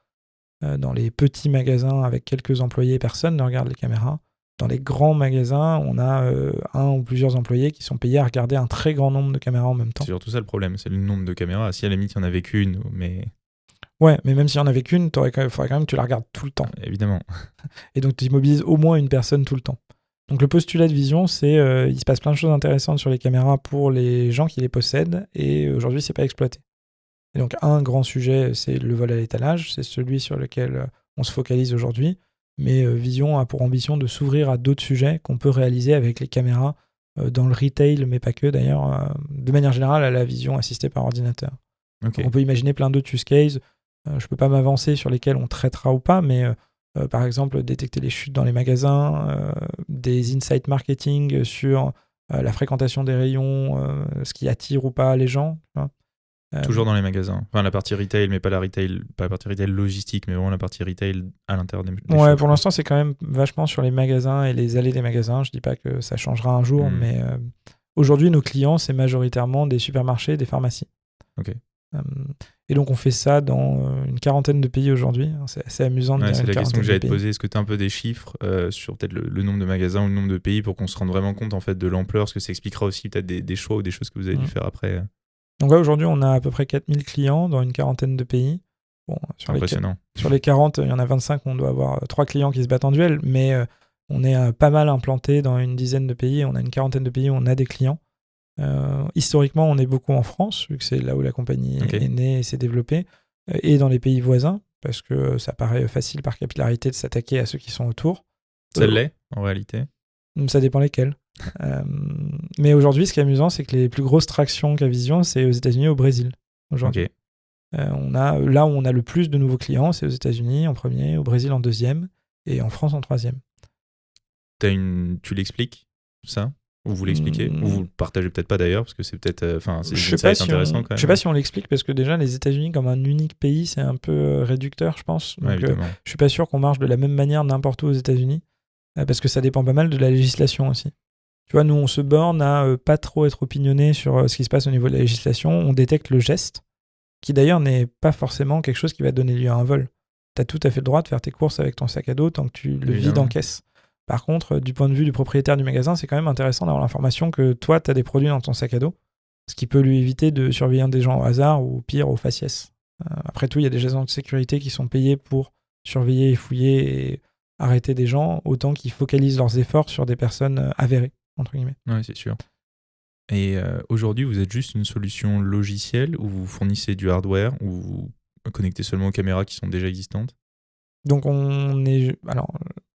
Dans les petits magasins avec quelques employés, personne ne regarde les caméras. Dans les grands magasins, on a un ou plusieurs employés qui sont payés à regarder un très grand nombre de caméras en même temps. C'est surtout ça le problème, c'est le nombre de caméras. Si à la limite, il y en avait qu'une, mais... Ouais, mais même s'il y en avait qu'une, il faudrait quand même que tu la regardes tout le temps. Évidemment. Et donc, tu immobilises au moins une personne tout le temps. Donc le postulat de Vision, c'est il se passe plein de choses intéressantes sur les caméras pour les gens qui les possèdent, et aujourd'hui, c'est pas exploité. Et donc un grand sujet, c'est le vol à l'étalage, c'est celui sur lequel on se focalise aujourd'hui, mais Vision a pour ambition de s'ouvrir à d'autres sujets qu'on peut réaliser avec les caméras dans le retail, mais pas que d'ailleurs, de manière générale à la vision assistée par ordinateur. Okay. On peut imaginer plein d'autres use cases, je peux pas m'avancer sur lesquels on traitera ou pas, mais par exemple détecter les chutes dans les magasins, des insights marketing sur la fréquentation des rayons, ce qui attire ou pas les gens. Toujours dans les magasins. Enfin, la partie retail, mais pas la partie retail logistique, mais vraiment la partie retail à l'intérieur des ouais, shops, pour l'instant, c'est quand même vachement sur les magasins et les allées des magasins. Je dis pas que ça changera un jour, mais aujourd'hui, nos clients, c'est majoritairement des supermarchés, des pharmacies. Ok. Et donc, on fait ça dans une quarantaine de pays aujourd'hui. C'est assez amusant de dire c'est une la question que j'allais te pays. poser. Est-ce que tu as un peu des chiffres sur peut-être le nombre de magasins ou le nombre de pays pour qu'on se rende vraiment compte en fait, de l'ampleur? Parce que ça expliquera aussi peut-être des choix ou des choses que vous avez dû faire après. Donc là, aujourd'hui, on a à peu près 4000 clients dans une quarantaine de pays. Bon, impressionnant. Sur les 40, il y en a 25, on doit avoir 3 clients qui se battent en duel, mais on est pas mal implanté dans une dizaine de pays. On a une quarantaine de pays où on a des clients. Historiquement, on est beaucoup en France, vu que c'est là où la compagnie Ok. est née et s'est développée, et dans les pays voisins, parce que ça paraît facile par capillarité de s'attaquer à ceux qui sont autour. Ça l'est, en réalité. Ça dépend lesquels. Mais aujourd'hui, ce qui est amusant, c'est que les plus grosses tractions qu'a Vision, c'est aux États-Unis et au Brésil. Aujourd'hui. Ok. Là où on a le plus de nouveaux clients, c'est aux États-Unis en premier, au Brésil en deuxième, et en France en troisième. Tu l'expliques, ça? Ou vous l'expliquez? Ou vous le partagez peut-être pas d'ailleurs, parce que c'est peut-être... c'est Je des sais pas insights intéressants quand même. je sais pas si on l'explique, parce que déjà, les États-Unis, comme un unique pays, c'est un peu réducteur, je pense. Ouais, Donc, évidemment. je suis pas sûr qu'on marche de la même manière n'importe où aux États-Unis, parce que ça dépend pas mal de la législation aussi. Tu vois, nous, on se borne à pas trop être opinionné sur ce qui se passe au niveau de la législation. On détecte le geste, qui d'ailleurs n'est pas forcément quelque chose qui va donner lieu à un vol. Tu as tout à fait le droit de faire tes courses avec ton sac à dos tant que tu le vides en caisse. Par contre, du point de vue du propriétaire du magasin, c'est quand même intéressant d'avoir l'information que toi, tu as des produits dans ton sac à dos, ce qui peut lui éviter de surveiller des gens au hasard ou pire, au faciès. Après tout, il y a des agents de sécurité qui sont payés pour surveiller et fouiller et arrêter des gens, autant qu'ils focalisent leurs efforts sur des personnes avérées, entre guillemets. Ouais, c'est sûr. Et aujourd'hui, vous êtes juste une solution logicielle où vous fournissez du hardware, ou vous connectez seulement aux caméras qui sont déjà existantes? Donc on est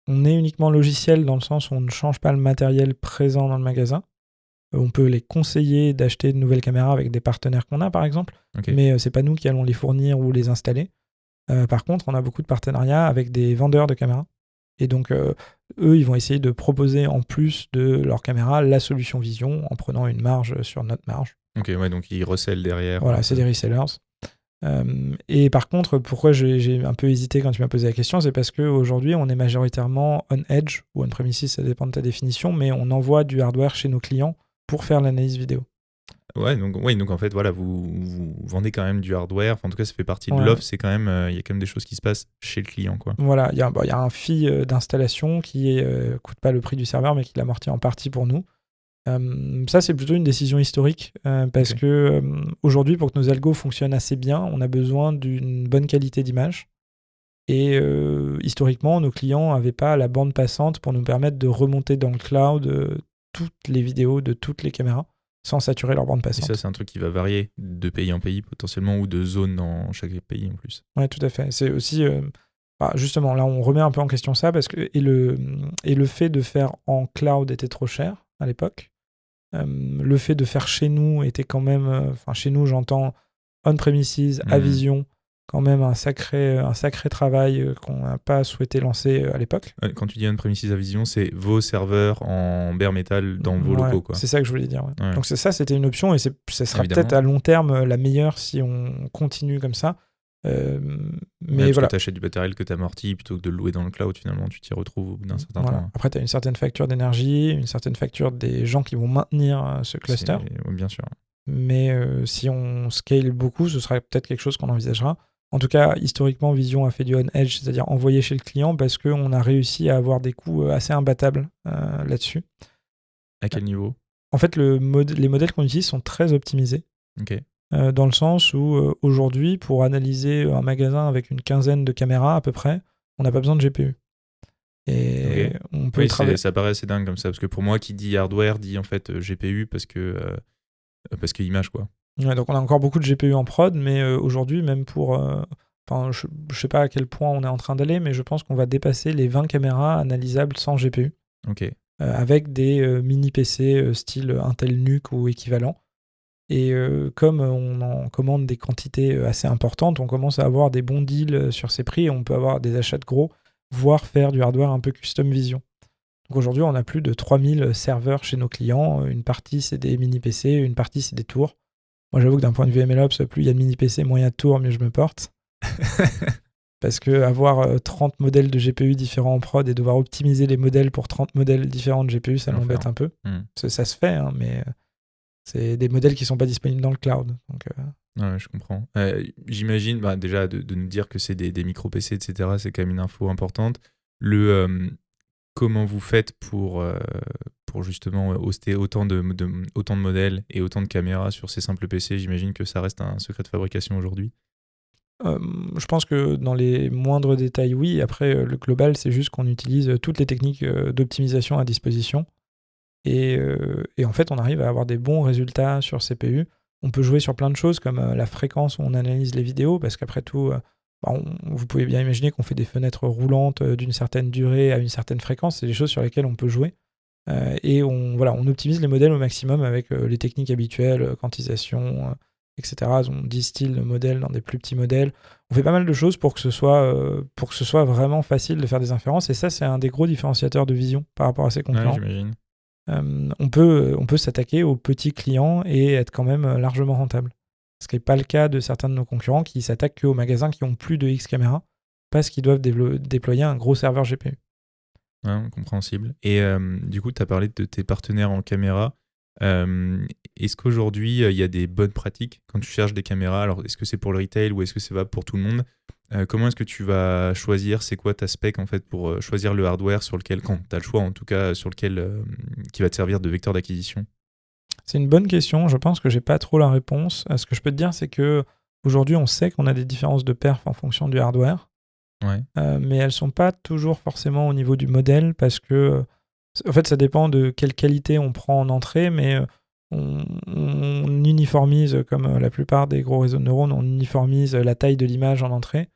uniquement logiciel dans le sens où on ne change pas le matériel présent dans le magasin. On peut les conseiller d'acheter de nouvelles caméras avec des partenaires qu'on a, par exemple, Okay. mais c'est pas nous qui allons les fournir ou les installer. Par contre, on a beaucoup de partenariats avec des vendeurs de caméras. Et donc, eux, ils vont essayer de proposer en plus de leur caméra la solution Vision en prenant une marge sur notre marge. Ok, ouais, donc ils recèlent derrière. Voilà, c'est des resellers. Et par contre, pourquoi j'ai un peu hésité quand tu m'as posé la question, c'est parce qu'aujourd'hui, on est majoritairement on-edge ou on-premises, ça dépend de ta définition, mais on envoie du hardware chez nos clients pour faire l'analyse vidéo. Ouais, donc en fait, voilà, vous vendez quand même du hardware. Enfin, en tout cas, ça fait partie de Ouais. l'offre. C'est quand même, il y a quand même des choses qui se passent chez le client, quoi. Voilà, il y a un fee d'installation qui coûte pas le prix du serveur, mais qui l'amortit en partie pour nous. Ça, c'est plutôt une décision historique, parce que aujourd'hui, pour que nos algos fonctionnent assez bien, on a besoin d'une bonne qualité d'image. Et historiquement, nos clients n'avaient pas la bande passante pour nous permettre de remonter dans le cloud toutes les vidéos de toutes les caméras sans saturer leur bande Et passante. ça, c'est un truc qui va varier de pays en pays potentiellement, ou de zone dans chaque pays en plus. Oui, tout à fait. C'est aussi... justement, là, on remet un peu en question ça, parce que et le fait de faire en cloud était trop cher à l'époque. Le fait de faire chez nous était quand même... chez nous, j'entends on-premises, à Vision, quand même un sacré travail qu'on n'a pas souhaité lancer à l'époque. Quand tu dis on-premises à Vision, c'est vos serveurs en bare metal dans vos locaux, quoi. C'est ça que je voulais dire. Ouais. Ouais. Donc ça, c'était une option, et ça sera Évidemment. peut-être à long terme la meilleure si on continue comme ça. Mais parce voilà. que tu achètes du matériel que tu amortis plutôt que de le louer dans le cloud, finalement, tu t'y retrouves au bout d'un certain temps. Après, tu as une certaine facture d'énergie, une certaine facture des gens qui vont maintenir ce cluster. Oui, bien sûr. Mais si on scale beaucoup, ce sera peut-être quelque chose qu'on envisagera. En tout cas, historiquement, Vision a fait du on-edge, c'est-à-dire envoyer chez le client, parce qu'on a réussi à avoir des coûts assez imbattables là-dessus. À quel niveau ? En fait, les modèles qu'on utilise sont très optimisés. Ok. Dans le sens où, aujourd'hui, pour analyser un magasin avec une quinzaine de caméras à peu près, on n'a pas besoin de GPU. Et on peut travailler. Ça paraît assez dingue comme ça, parce que pour moi, qui dit hardware dit en fait GPU parce que image, quoi. Ouais, donc on a encore beaucoup de GPU en prod, mais aujourd'hui, même pour... je sais pas à quel point on est en train d'aller, mais je pense qu'on va dépasser les 20 caméras analysables sans GPU. Ok. Avec des mini PC style Intel NUC ou équivalent. Et comme on en commande des quantités assez importantes, on commence à avoir des bons deals sur ces prix, et on peut avoir des achats de gros, voire faire du hardware un peu custom Vision. Donc aujourd'hui, on a plus de 3000 serveurs chez nos clients. Une partie, c'est des mini PC, une partie, c'est des tours. Moi, j'avoue que d'un point de vue MLOps, plus il y a de mini PC, moins il y a de tours, mieux je me porte. Parce que avoir 30 modèles de GPU différents en prod et devoir optimiser les modèles pour 30 modèles différents de GPU, ça m'embête un peu. Ça se fait, hein, mais c'est des modèles qui ne sont pas disponibles dans le cloud. Donc, Ouais, je comprends. J'imagine, déjà, de nous dire que c'est des micro-PC, etc., c'est quand même une info importante. Comment vous faites pour justement hoster autant de modèles et autant de caméras sur ces simples PC? J'imagine que ça reste un secret de fabrication aujourd'hui. Je pense que dans les moindres détails, oui. Après, le global, c'est juste qu'on utilise toutes les techniques d'optimisation à disposition. Et en fait, on arrive à avoir des bons résultats sur CPU. On peut jouer sur plein de choses comme la fréquence où on analyse les vidéos, parce qu'après tout, vous pouvez bien imaginer qu'on fait des fenêtres roulantes d'une certaine durée à une certaine fréquence. C'est des choses sur lesquelles on peut jouer. Et on optimise les modèles au maximum avec les techniques habituelles, quantisation, etc. On distille le modèle dans des plus petits modèles. On fait pas mal de choses pour que ce soit vraiment facile de faire des inférences. Et ça, c'est un des gros différenciateurs de Vision par rapport à ses concurrents. Ouais, j'imagine. On peut s'attaquer aux petits clients et être quand même largement rentable. Ce qui n'est pas le cas de certains de nos concurrents qui s'attaquent qu'aux magasins qui ont plus de X caméras parce qu'ils doivent déployer un gros serveur GPU. Ouais, compréhensible. Et du coup, tu as parlé de tes partenaires en caméra. Est-ce qu'aujourd'hui, il y a des bonnes pratiques quand tu cherches des caméras? Alors, est-ce que c'est pour le retail ou est-ce que c'est valable pour tout le monde? Comment est-ce que tu vas choisir? C'est quoi ta spec en fait pour choisir le hardware sur lequel, quand tu as le choix en tout cas, sur lequel qui va te servir de vecteur d'acquisition? C'est une bonne question. Je pense que j'ai pas trop la réponse. Ce que je peux te dire, c'est que aujourd'hui, on sait qu'on a des différences de perf en fonction du hardware. Ouais. Mais elles sont pas toujours forcément au niveau du modèle parce que en fait ça dépend de quelle qualité on prend en entrée, mais on uniformise, comme la plupart des gros réseaux de neurones, on uniformise la taille de l'image en entrée,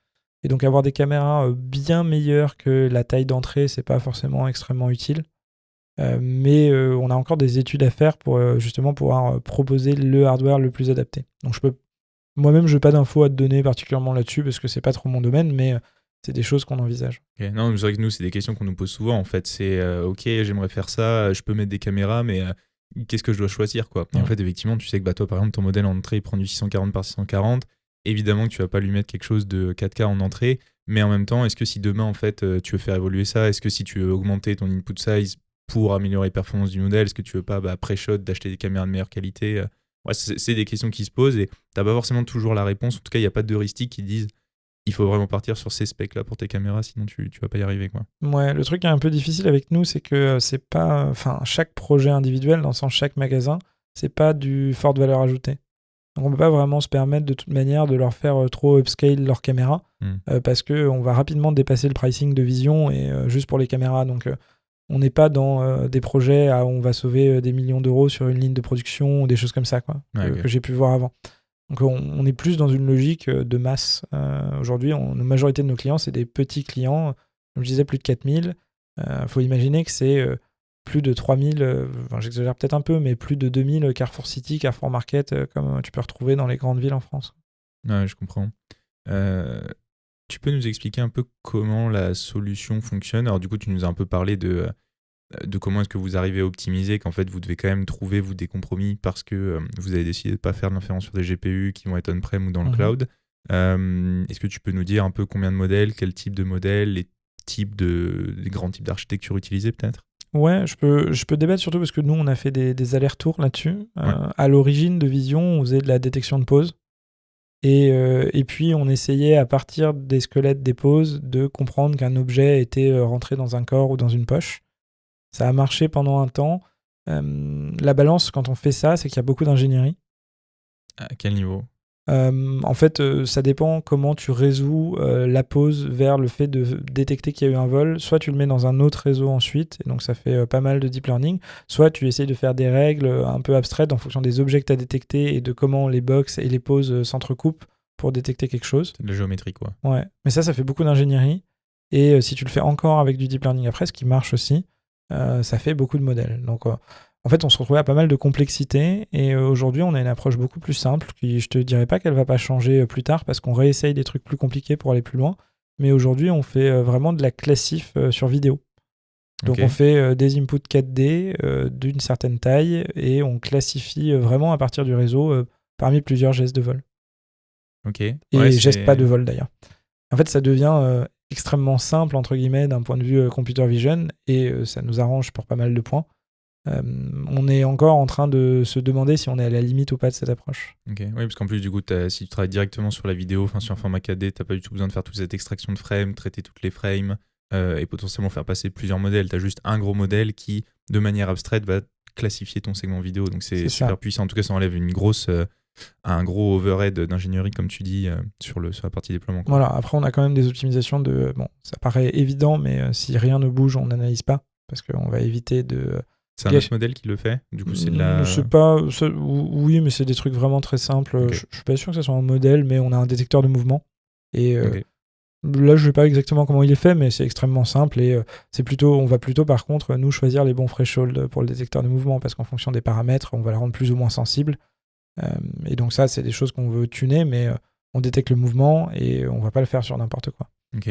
et donc avoir des caméras bien meilleures que la taille d'entrée, c'est pas forcément extrêmement utile. Mais on a encore des études à faire pour justement pouvoir proposer le hardware le plus adapté. Donc moi-même je n'ai pas d'infos à te donner particulièrement là-dessus parce que c'est pas trop mon domaine, mais c'est des choses qu'on envisage. Okay. Non, c'est vrai que nous, c'est des questions qu'on nous pose souvent. En fait, c'est OK, j'aimerais faire ça, je peux mettre des caméras, mais qu'est-ce que je dois choisir, quoi? Et en fait, effectivement, tu sais que toi, par exemple, ton modèle en entrée, il prend du 640 par 640. Évidemment que tu vas pas lui mettre quelque chose de 4K en entrée, mais en même temps, est-ce que si demain, en fait, tu veux faire évoluer ça, est-ce que si tu veux augmenter ton input size pour améliorer les performances du modèle, est-ce que tu veux pas pré-shot d'acheter des caméras de meilleure qualité? Ouais, c'est des questions qui se posent et t'as pas forcément toujours la réponse. En tout cas, il n'y a pas de heuristiques qui disent il faut vraiment partir sur ces specs là pour tes caméras, sinon tu vas pas y arriver, quoi. Ouais, le truc qui est un peu difficile avec nous, c'est que c'est pas, chaque projet individuel, dans le sens chaque magasin, c'est pas du fort de valeur ajoutée. Donc on peut pas vraiment se permettre de toute manière de leur faire trop upscale leur caméra parce que on va rapidement dépasser le pricing de Vision et juste pour les caméras. Donc on n'est pas dans des projets où on va sauver des millions d'euros sur une ligne de production ou des choses comme ça, quoi, que j'ai pu voir avant. Donc on est plus dans une logique de masse. Aujourd'hui, la majorité de nos clients, c'est des petits clients. Comme je disais, plus de 4000. Faut imaginer que c'est plus de 3000, j'exagère peut-être un peu, mais plus de 2000 Carrefour City, Carrefour Market, comme tu peux retrouver dans les grandes villes en France. Ouais, je comprends. Tu peux nous expliquer un peu comment la solution fonctionne? Alors du coup, tu nous as un peu parlé de comment est-ce que vous arrivez à optimiser, qu'en fait vous devez quand même trouver des compromis parce que vous avez décidé de ne pas faire de l'inférence sur des GPU qui vont être on-prem ou dans le cloud. Est-ce que tu peux nous dire un peu combien de modèles, quel type de modèles, les grands types d'architecture utilisés peut-être? Ouais, je peux débattre surtout parce que nous on a fait des allers-retours là-dessus. À l'origine de Vision, on faisait de la détection de pause. Et puis on essayait à partir des squelettes des poses de comprendre qu'un objet était rentré dans un corps ou dans une poche. Ça a marché pendant un temps. La balance, quand on fait ça, c'est qu'il y a beaucoup d'ingénierie. À quel niveau? En fait, ça dépend comment tu résous la pose vers le fait de détecter qu'il y a eu un vol. Soit tu le mets dans un autre réseau ensuite, et donc ça fait pas mal de deep learning. Soit tu essayes de faire des règles un peu abstraites en fonction des objets que tu as détectés et de comment les box et les poses s'entrecoupent pour détecter quelque chose. C'est de la géométrie, quoi. Ouais, mais ça fait beaucoup d'ingénierie. Et si tu le fais encore avec du deep learning après, ce qui marche aussi, ça fait beaucoup de modèles. Donc en fait on se retrouvait à pas mal de complexité et aujourd'hui on a une approche beaucoup plus simple qui, je te dirais pas qu'elle va pas changer plus tard parce qu'on réessaye des trucs plus compliqués pour aller plus loin, mais aujourd'hui on fait vraiment de la classif sur vidéo. Donc on fait des inputs 4D d'une certaine taille et on classifie vraiment à partir du réseau parmi plusieurs gestes de vol. Et gestes pas de vol d'ailleurs. En fait ça devient extrêmement simple entre guillemets d'un point de vue computer vision et ça nous arrange pour pas mal de points. On est encore en train de se demander si on est à la limite ou pas de cette approche. Ok, oui, parce qu'en plus du coup si tu travailles directement sur la vidéo, sur un format 4D, t'as pas du tout besoin de faire toute cette extraction de frames, traiter toutes les frames et potentiellement faire passer plusieurs modèles. T'as juste un gros modèle qui de manière abstraite va classifier ton segment vidéo, donc c'est super puissant. En tout cas ça enlève un gros overhead d'ingénierie, comme tu dis, sur la partie déploiement, quoi. Voilà, après on a quand même des optimisations ça paraît évident, mais si rien ne bouge, on n'analyse pas, parce qu'on va éviter de C'est un autre modèle qui le fait? Du coup, c'est de la... Oui, mais c'est des trucs vraiment très simples. Ok. Je suis pas sûr que ce soit un modèle, mais on a un détecteur de mouvement. Et Ok. là, je sais pas exactement comment il est fait, mais c'est extrêmement simple. Et on va plutôt, par contre, nous choisir les bons thresholds pour le détecteur de mouvement, parce qu'en fonction des paramètres, on va le rendre plus ou moins sensible. Et donc ça, c'est des choses qu'on veut tuner, mais on détecte le mouvement et on va pas le faire sur n'importe quoi. Ok.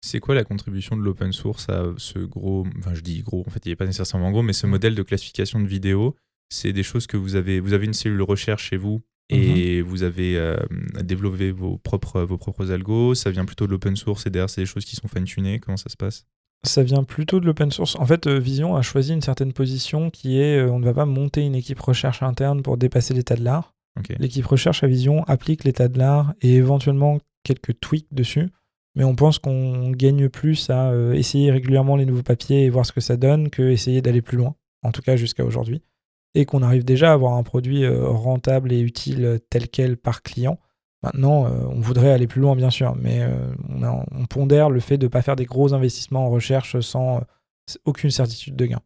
C'est quoi la contribution de l'open source à ce gros, enfin je dis gros, en fait il n'est pas nécessairement gros, mais ce modèle de classification de vidéos, c'est des choses que vous avez une cellule recherche chez vous et vous avez développé vos propres algos, ça vient plutôt de l'open source et derrière c'est des choses qui sont fine-tunées, comment ça se passe? Ça vient plutôt de l'open source. En fait, Vision a choisi une certaine position qui est on ne va pas monter une équipe recherche interne pour dépasser l'état de l'art. Ok. L'équipe recherche à Vision applique l'état de l'art et éventuellement quelques tweaks dessus. Mais on pense qu'on gagne plus à essayer régulièrement les nouveaux papiers et voir ce que ça donne que essayer d'aller plus loin, en tout cas jusqu'à aujourd'hui. Et qu'on arrive déjà à avoir un produit rentable et utile tel quel par client. Maintenant, on voudrait aller plus loin, bien sûr, mais on pondère le fait de ne pas faire des gros investissements en recherche sans aucune certitude de gain.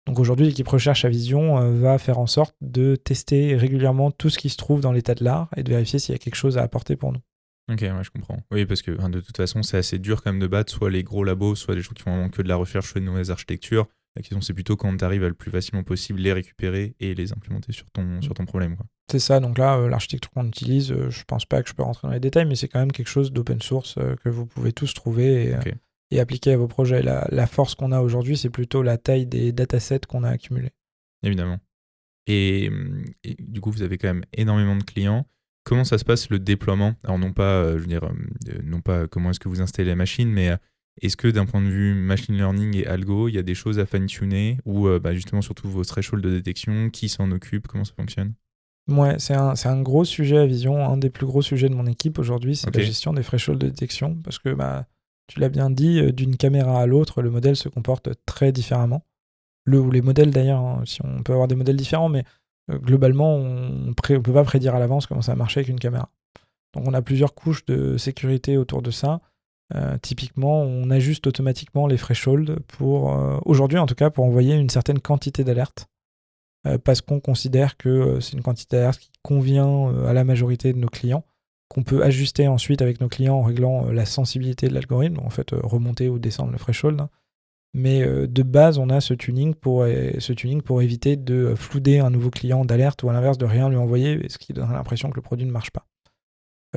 Donc aujourd'hui, l'équipe recherche à Vision va faire en sorte de tester régulièrement tout ce qui se trouve dans l'état de l'art et de vérifier s'il y a quelque chose à apporter pour nous. Ok, ouais, je comprends. Oui, parce que de toute façon, c'est assez dur quand même de battre soit les gros labos, soit des gens qui font vraiment que de la recherche, soit de nouvelles architectures. La question, c'est plutôt quand tu arrives à le plus facilement possible les récupérer et les implémenter sur ton problème, quoi. C'est ça, donc là, l'architecture qu'on utilise, je pense pas que je peux rentrer dans les détails, mais c'est quand même quelque chose d'open source que vous pouvez tous trouver et appliquer à vos projets. La force qu'on a aujourd'hui, c'est plutôt la taille des datasets qu'on a accumulés. Évidemment. Et du coup, vous avez quand même énormément de clients. Comment ça se passe le déploiement? Alors non pas, non pas comment est-ce que vous installez la machine, mais est-ce que d'un point de vue machine learning et algo, il y a des choses à fine-tuner ou justement surtout vos thresholds de détection, qui s'en occupe, comment ça fonctionne? Ouais, c'est un gros sujet à Vision. Un des plus gros sujets de mon équipe aujourd'hui, c'est Ok. la gestion des thresholds de détection. Parce que, tu l'as bien dit, d'une caméra à l'autre, le modèle se comporte très différemment. Ou les modèles d'ailleurs, hein, si on peut avoir des modèles différents, mais globalement, on ne peut pas prédire à l'avance comment ça va marcher avec une caméra. Donc on a plusieurs couches de sécurité autour de ça. Typiquement, on ajuste automatiquement les thresholds pour, aujourd'hui en tout cas, pour envoyer une certaine quantité d'alertes. Parce qu'on considère que c'est une quantité d'alerte qui convient à la majorité de nos clients, qu'on peut ajuster ensuite avec nos clients en réglant la sensibilité de l'algorithme, en fait remonter ou descendre le threshold. Mais de base, on a ce tuning pour éviter de flouder un nouveau client d'alerte ou à l'inverse de rien lui envoyer, ce qui donnerait l'impression que le produit ne marche pas.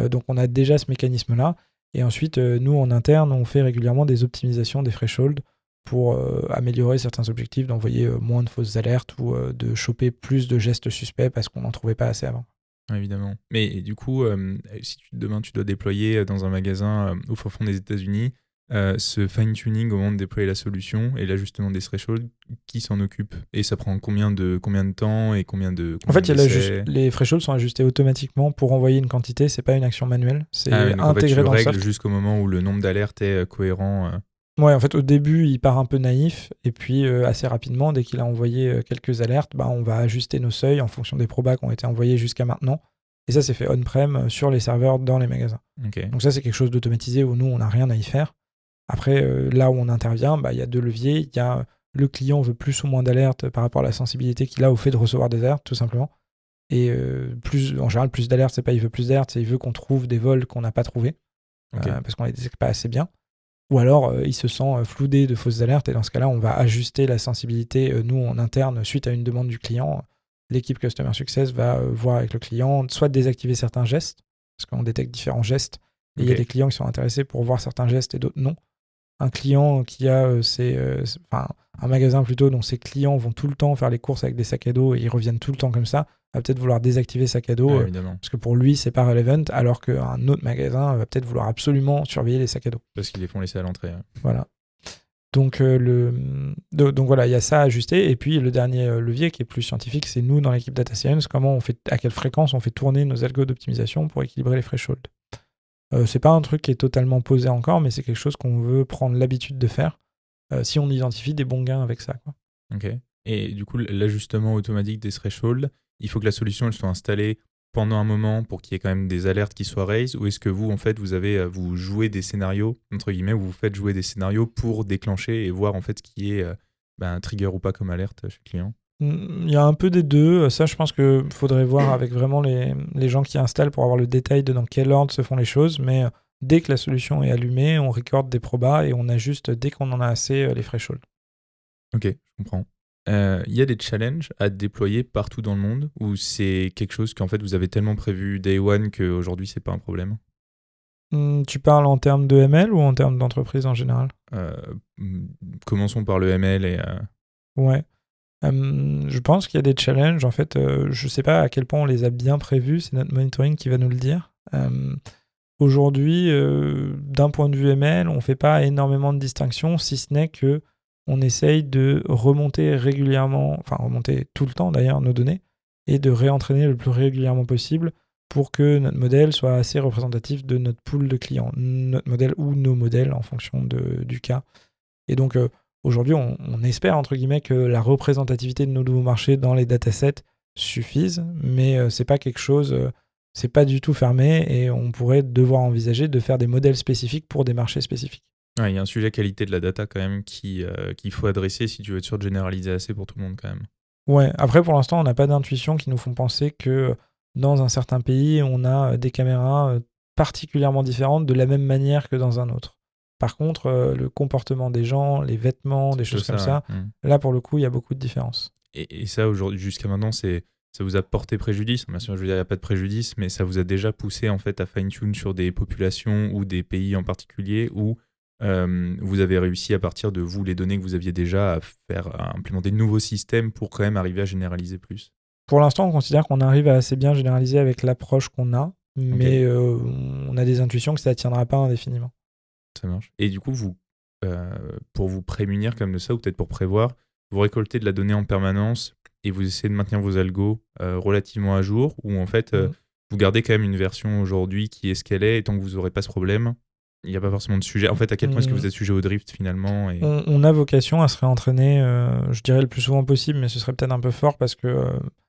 Donc on a déjà ce mécanisme-là. Et ensuite, nous, en interne, on fait régulièrement des optimisations des thresholds pour améliorer certains objectifs, d'envoyer moins de fausses alertes ou de choper plus de gestes suspects parce qu'on n'en trouvait pas assez avant. Évidemment. Mais du coup, si demain tu dois déployer dans un magasin au fin fond des États-Unis, ce fine-tuning au moment de déployer la solution et l'ajustement des thresholds, qui s'en occupe? Et ça prend combien de temps et combien En fait, d'essais? les thresholds sont ajustés automatiquement pour envoyer une quantité, c'est pas une action manuelle, c'est Ah oui, donc en fait, tu intégré le dans le règles soft. jusqu'au moment où le nombre d'alertes est cohérent. Ouais, en fait, au début, il part un peu naïf, et puis assez rapidement, dès qu'il a envoyé quelques alertes, on va ajuster nos seuils en fonction des probas qui ont été envoyés jusqu'à maintenant. Et ça, c'est fait on-prem sur les serveurs dans les magasins. Ok. Donc ça, c'est quelque chose d'automatisé où nous, on n'a rien à y faire. Après, là où on intervient, il y a deux leviers. Il y a le client veut plus ou moins d'alertes par rapport à la sensibilité qu'il a au fait de recevoir des alertes, tout simplement. Et en général, plus d'alertes, c'est pas il veut plus d'alertes, c'est il veut qu'on trouve des vols qu'on n'a pas trouvés, parce qu'on les détecte pas assez bien. Ou alors, il se sent floudé de fausses alertes, et dans ce cas-là, on va ajuster la sensibilité, nous, en interne, suite à une demande du client. L'équipe Customer Success va voir avec le client, soit désactiver certains gestes, parce qu'on détecte différents gestes, et il y a des clients qui sont intéressés pour voir certains gestes et d'autres non. Un client qui a un magasin plutôt dont ses clients vont tout le temps faire les courses avec des sacs à dos et ils reviennent tout le temps comme ça, va peut-être vouloir désactiver sac à dos parce que pour lui c'est pas relevant, alors qu'un autre magasin va peut-être vouloir absolument surveiller les sacs à dos. Parce qu'ils les font laisser à l'entrée. Voilà. Donc voilà, il y a ça à ajuster. Et puis le dernier levier qui est plus scientifique, c'est nous dans l'équipe Data Science, à quelle fréquence on fait tourner nos algos d'optimisation pour équilibrer les thresholds. C'est pas un truc qui est totalement posé encore, mais c'est quelque chose qu'on veut prendre l'habitude de faire si on identifie des bons gains avec ça, quoi. Ok. Et du coup, l'ajustement automatique des thresholds, il faut que la solution elle soit installée pendant un moment pour qu'il y ait quand même des alertes qui soient raised, ou est-ce que vous, en fait, vous jouez des scénarios, entre guillemets, ou vous faites jouer des scénarios pour déclencher et voir en fait ce qui est trigger ou pas comme alerte chez le client? Il y a un peu des deux. Ça, je pense qu'il faudrait voir avec vraiment les gens qui installent pour avoir le détail de dans quel ordre se font les choses. Mais dès que la solution est allumée, on recorde des probas et on ajuste dès qu'on en a assez les thresholds. Ok, je comprends. Il y a des challenges à déployer partout dans le monde ou c'est quelque chose qu'en fait vous avez tellement prévu day one qu'aujourd'hui c'est pas un problème? Tu parles en termes de ML ou en termes d'entreprise en général? Commençons par le ML et... Ouais. Je pense qu'il y a des challenges. En fait, je sais pas à quel point on les a bien prévus. C'est notre monitoring qui va nous le dire. Aujourd'hui, d'un point de vue ML, on fait pas énormément de distinctions, si ce n'est que on essaye de remonter régulièrement, enfin remonter tout le temps d'ailleurs nos données, et de réentraîner le plus régulièrement possible pour que notre modèle soit assez représentatif de notre pool de clients, notre modèle ou nos modèles en fonction du cas. Et donc aujourd'hui, on espère entre guillemets que la représentativité de nos nouveaux marchés dans les datasets suffise, mais c'est pas quelque chose, c'est pas du tout fermé et on pourrait devoir envisager de faire des modèles spécifiques pour des marchés spécifiques. Ouais, il y a un sujet qualité de la data quand même qu'il faut adresser si tu veux être sûr de généraliser assez pour tout le monde quand même. Ouais, après pour l'instant, on n'a pas d'intuition qui nous font penser que dans un certain pays, on a des caméras particulièrement différentes de la même manière que dans un autre. Par contre, le comportement des gens, les vêtements, des choses comme ça, là pour le coup, il y a beaucoup de différences. Et ça, aujourd'hui, jusqu'à maintenant, ça vous a porté préjudice? Bien sûr, je veux dire, il n'y a pas de préjudice, mais ça vous a déjà poussé en fait à fine-tune sur des populations ou des pays en particulier où vous avez réussi à partir de vous, les données que vous aviez déjà, à implémenter de nouveaux systèmes pour quand même arriver à généraliser plus? Pour l'instant, on considère qu'on arrive à assez bien généraliser avec l'approche qu'on a, mais on a des intuitions que ça ne tiendra pas indéfiniment. Ça marche. Et du coup, pour vous prémunir comme de ça, ou peut-être pour prévoir, vous récoltez de la donnée en permanence et vous essayez de maintenir vos algos relativement à jour, ou en fait, vous gardez quand même une version aujourd'hui qui est ce qu'elle est, et tant que vous n'aurez pas ce problème, il n'y a pas forcément de sujet. En fait, à quel point est-ce que vous êtes sujet au drift finalement on a vocation à se réentraîner, je dirais le plus souvent possible, mais ce serait peut-être un peu fort parce que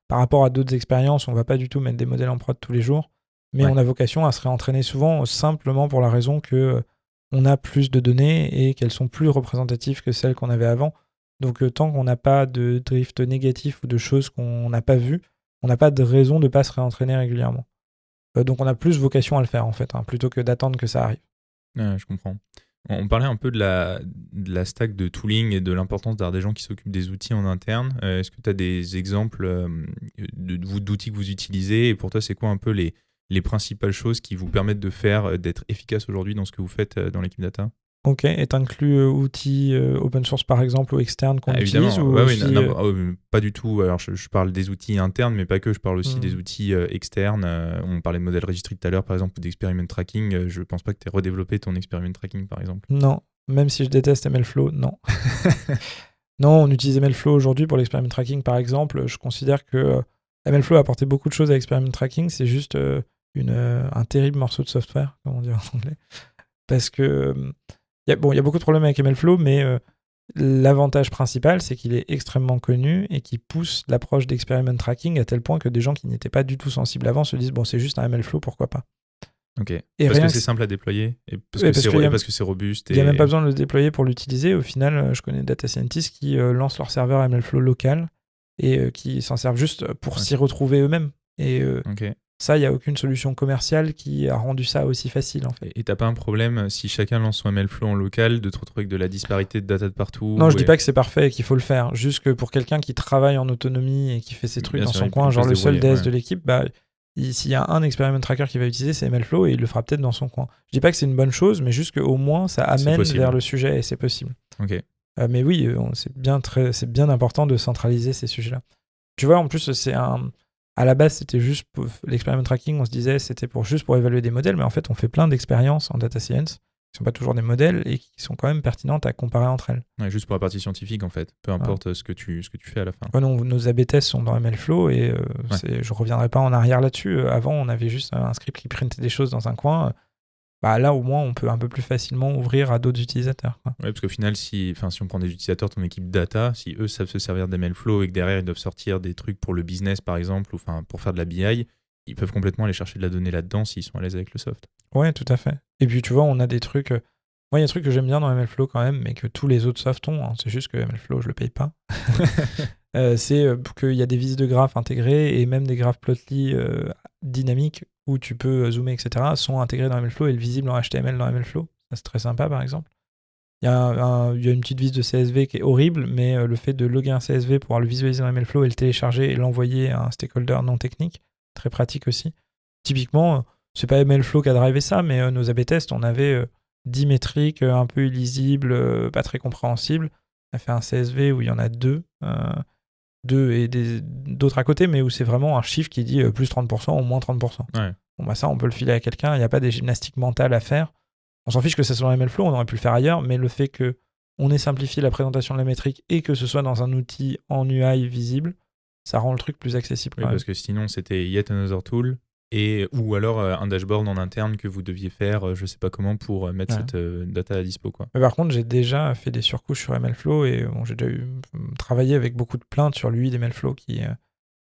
par rapport à d'autres expériences, on ne va pas du tout mettre des modèles en prod tous les jours, mais on a vocation à se réentraîner souvent simplement pour la raison que on a plus de données et qu'elles sont plus représentatives que celles qu'on avait avant. Donc tant qu'on n'a pas de drift négatif ou de choses qu'on n'a pas vues, on n'a pas de raison de ne pas se réentraîner régulièrement. Donc on a plus vocation à le faire en fait, plutôt que d'attendre que ça arrive. Je comprends. On parlait un peu de la stack de tooling et de l'importance d'avoir des gens qui s'occupent des outils en interne. Est-ce que tu as des exemples d'outils que vous utilisez? Et pour toi, c'est quoi un peu les principales choses qui vous permettent d'être efficace aujourd'hui dans ce que vous faites dans l'équipe data? Ok, et t'inclus outils open source par exemple ou externes qu'on utilise ou aussi, pas du tout. Alors je parle des outils internes, mais pas que. Je parle aussi des outils externes. On parlait de modèle registré tout à l'heure, par exemple, ou d'experiment tracking. Je pense pas que tu aies redéveloppé ton experiment tracking, par exemple. Non, même si je déteste MLflow, non. Non, on utilise MLflow aujourd'hui pour l'experiment tracking, par exemple. Je considère que MLflow a apporté beaucoup de choses à l'experiment tracking. C'est juste un terrible morceau de software, comme on dit en anglais. Parce que il y a beaucoup de problèmes avec MLflow, mais l'avantage principal, c'est qu'il est extrêmement connu et qu'il pousse l'approche d'experiment tracking à tel point que des gens qui n'étaient pas du tout sensibles avant se disent bon, c'est juste un MLflow, pourquoi pas. Ok. Parce que c'est simple à déployer et parce que c'est robuste. Il n'y a même pas besoin de le déployer pour l'utiliser. Au final, je connais des data scientists qui lancent leur serveur MLflow local et qui s'en servent juste pour s'y retrouver eux-mêmes. Et ça, il n'y a aucune solution commerciale qui a rendu ça aussi facile. En fait. Et tu n'as pas un problème, si chacun lance son MLflow en local, de te retrouver avec de la disparité de data de partout? Non, je dis pas que c'est parfait et qu'il faut le faire. Juste que pour quelqu'un qui travaille en autonomie et qui fait ses trucs dans son coin, genre le seul DS de l'équipe, s'il y a un experiment tracker qui va utiliser, c'est MLflow et il le fera peut-être dans son coin. Je dis pas que c'est une bonne chose, mais juste qu'au moins, ça amène vers le sujet et c'est possible. Ok. Mais oui, c'est bien important de centraliser ces sujets-là. Tu vois, en plus, à la base, c'était juste pour l'experiment tracking, on se disait c'était juste pour évaluer des modèles, mais en fait, on fait plein d'expériences en data science qui ne sont pas toujours des modèles et qui sont quand même pertinentes à comparer entre elles. Ouais, juste pour la partie scientifique, en fait, peu importe ce que tu fais à la fin. Ouais, non, nos A/B tests sont dans MLflow et je ne reviendrai pas en arrière là-dessus. Avant, on avait juste un script qui printait des choses dans un coin. Là, au moins, on peut un peu plus facilement ouvrir à d'autres utilisateurs. Oui, parce qu'au final, si on prend des utilisateurs, ton équipe data, si eux savent se servir d'MLflow et que derrière, ils doivent sortir des trucs pour le business, par exemple, ou pour faire de la BI, ils peuvent complètement aller chercher de la donnée là-dedans s'ils sont à l'aise avec le soft. Oui, tout à fait. Et puis, tu vois, on a des trucs... Moi, il y a un truc que j'aime bien dans MLflow quand même, mais que tous les autres softs ont, hein, c'est juste que MLflow, je le paye pas. C'est qu'il y a des vis de graphes intégrées et même des graphes Plotly dynamiques où tu peux zoomer, etc., sont intégrés dans MLflow et visibles en HTML dans MLflow. Ça, c'est très sympa, par exemple. Il y a une petite vis de CSV qui est horrible, mais le fait de loguer un CSV pour pouvoir le visualiser dans MLflow et le télécharger et l'envoyer à un stakeholder non technique, très pratique aussi. Typiquement, c'est pas MLflow qui a drivé ça, mais nos A/B tests, on avait 10 métriques un peu illisibles, pas très compréhensibles. On a fait un CSV où il y en a deux et d'autres à côté, mais où c'est vraiment un chiffre qui dit plus 30% ou moins 30%. Ouais. Bon, bah ça, on peut le filer à quelqu'un, il n'y a pas des gymnastiques mentales à faire. On s'en fiche que ça soit dans MLflow, on aurait pu le faire ailleurs, mais le fait qu'on ait simplifié la présentation de la métrique et que ce soit dans un outil en UI visible, ça rend le truc plus accessible. Oui, parce que sinon, c'était yet another tool, ou alors un dashboard en interne que vous deviez faire, je sais pas comment, pour mettre cette data à dispo, quoi. Mais par contre, j'ai déjà fait des surcouches sur MLflow et j'ai déjà travaillé avec beaucoup de plaintes sur l'UI d'MLflow qui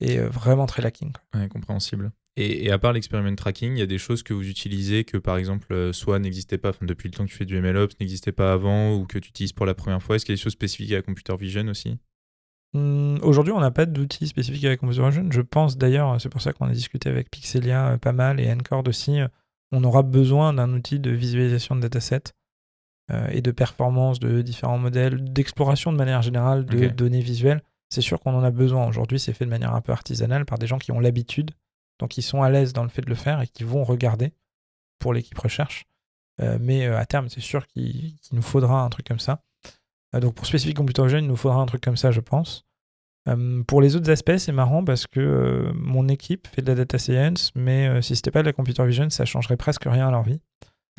est vraiment très lacking, quoi. Ouais, compréhensible. Et à part l'experiment tracking, il y a des choses que vous utilisez que, par exemple, soit n'existaient pas, depuis le temps que tu fais du MLOps, n'existaient pas avant, ou que tu utilises pour la première fois. Est-ce qu'il y a des choses spécifiques à Computer Vision aussi ? Aujourd'hui, on n'a pas d'outils spécifiques avec Computer Vision. Je pense d'ailleurs, c'est pour ça qu'on a discuté avec Pixelia pas mal et Ncord aussi, on aura besoin d'un outil de visualisation de datasets et de performance de différents modèles, d'exploration de manière générale de données visuelles. C'est sûr qu'on en a besoin. Aujourd'hui, c'est fait de manière un peu artisanale par des gens qui ont l'habitude, donc ils sont à l'aise dans le fait de le faire et qui vont regarder pour l'équipe recherche. Mais à terme, c'est sûr qu'il nous faudra un truc comme ça. Donc pour Specific Computer Vision, il nous faudra un truc comme ça, je pense. Pour les autres aspects, c'est marrant parce que mon équipe fait de la data science, mais si c'était pas de la computer vision, ça changerait presque rien à leur vie.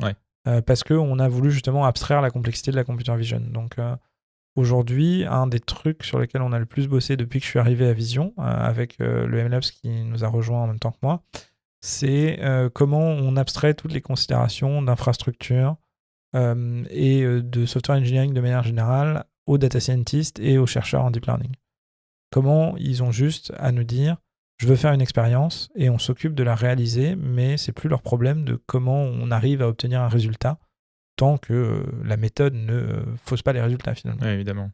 Ouais. Parce qu'on a voulu justement abstraire la complexité de la computer vision. Donc aujourd'hui, un des trucs sur lesquels on a le plus bossé depuis que je suis arrivé à Vision, avec le MLOps qui nous a rejoint en même temps que moi, c'est comment on abstrait toutes les considérations d'infrastructure et de software engineering de manière générale aux data scientists et aux chercheurs en deep learning. Comment ils ont juste à nous dire je veux faire une expérience et on s'occupe de la réaliser, mais c'est plus leur problème de comment on arrive à obtenir un résultat tant que la méthode ne fausse pas les résultats finalement. Oui, évidemment.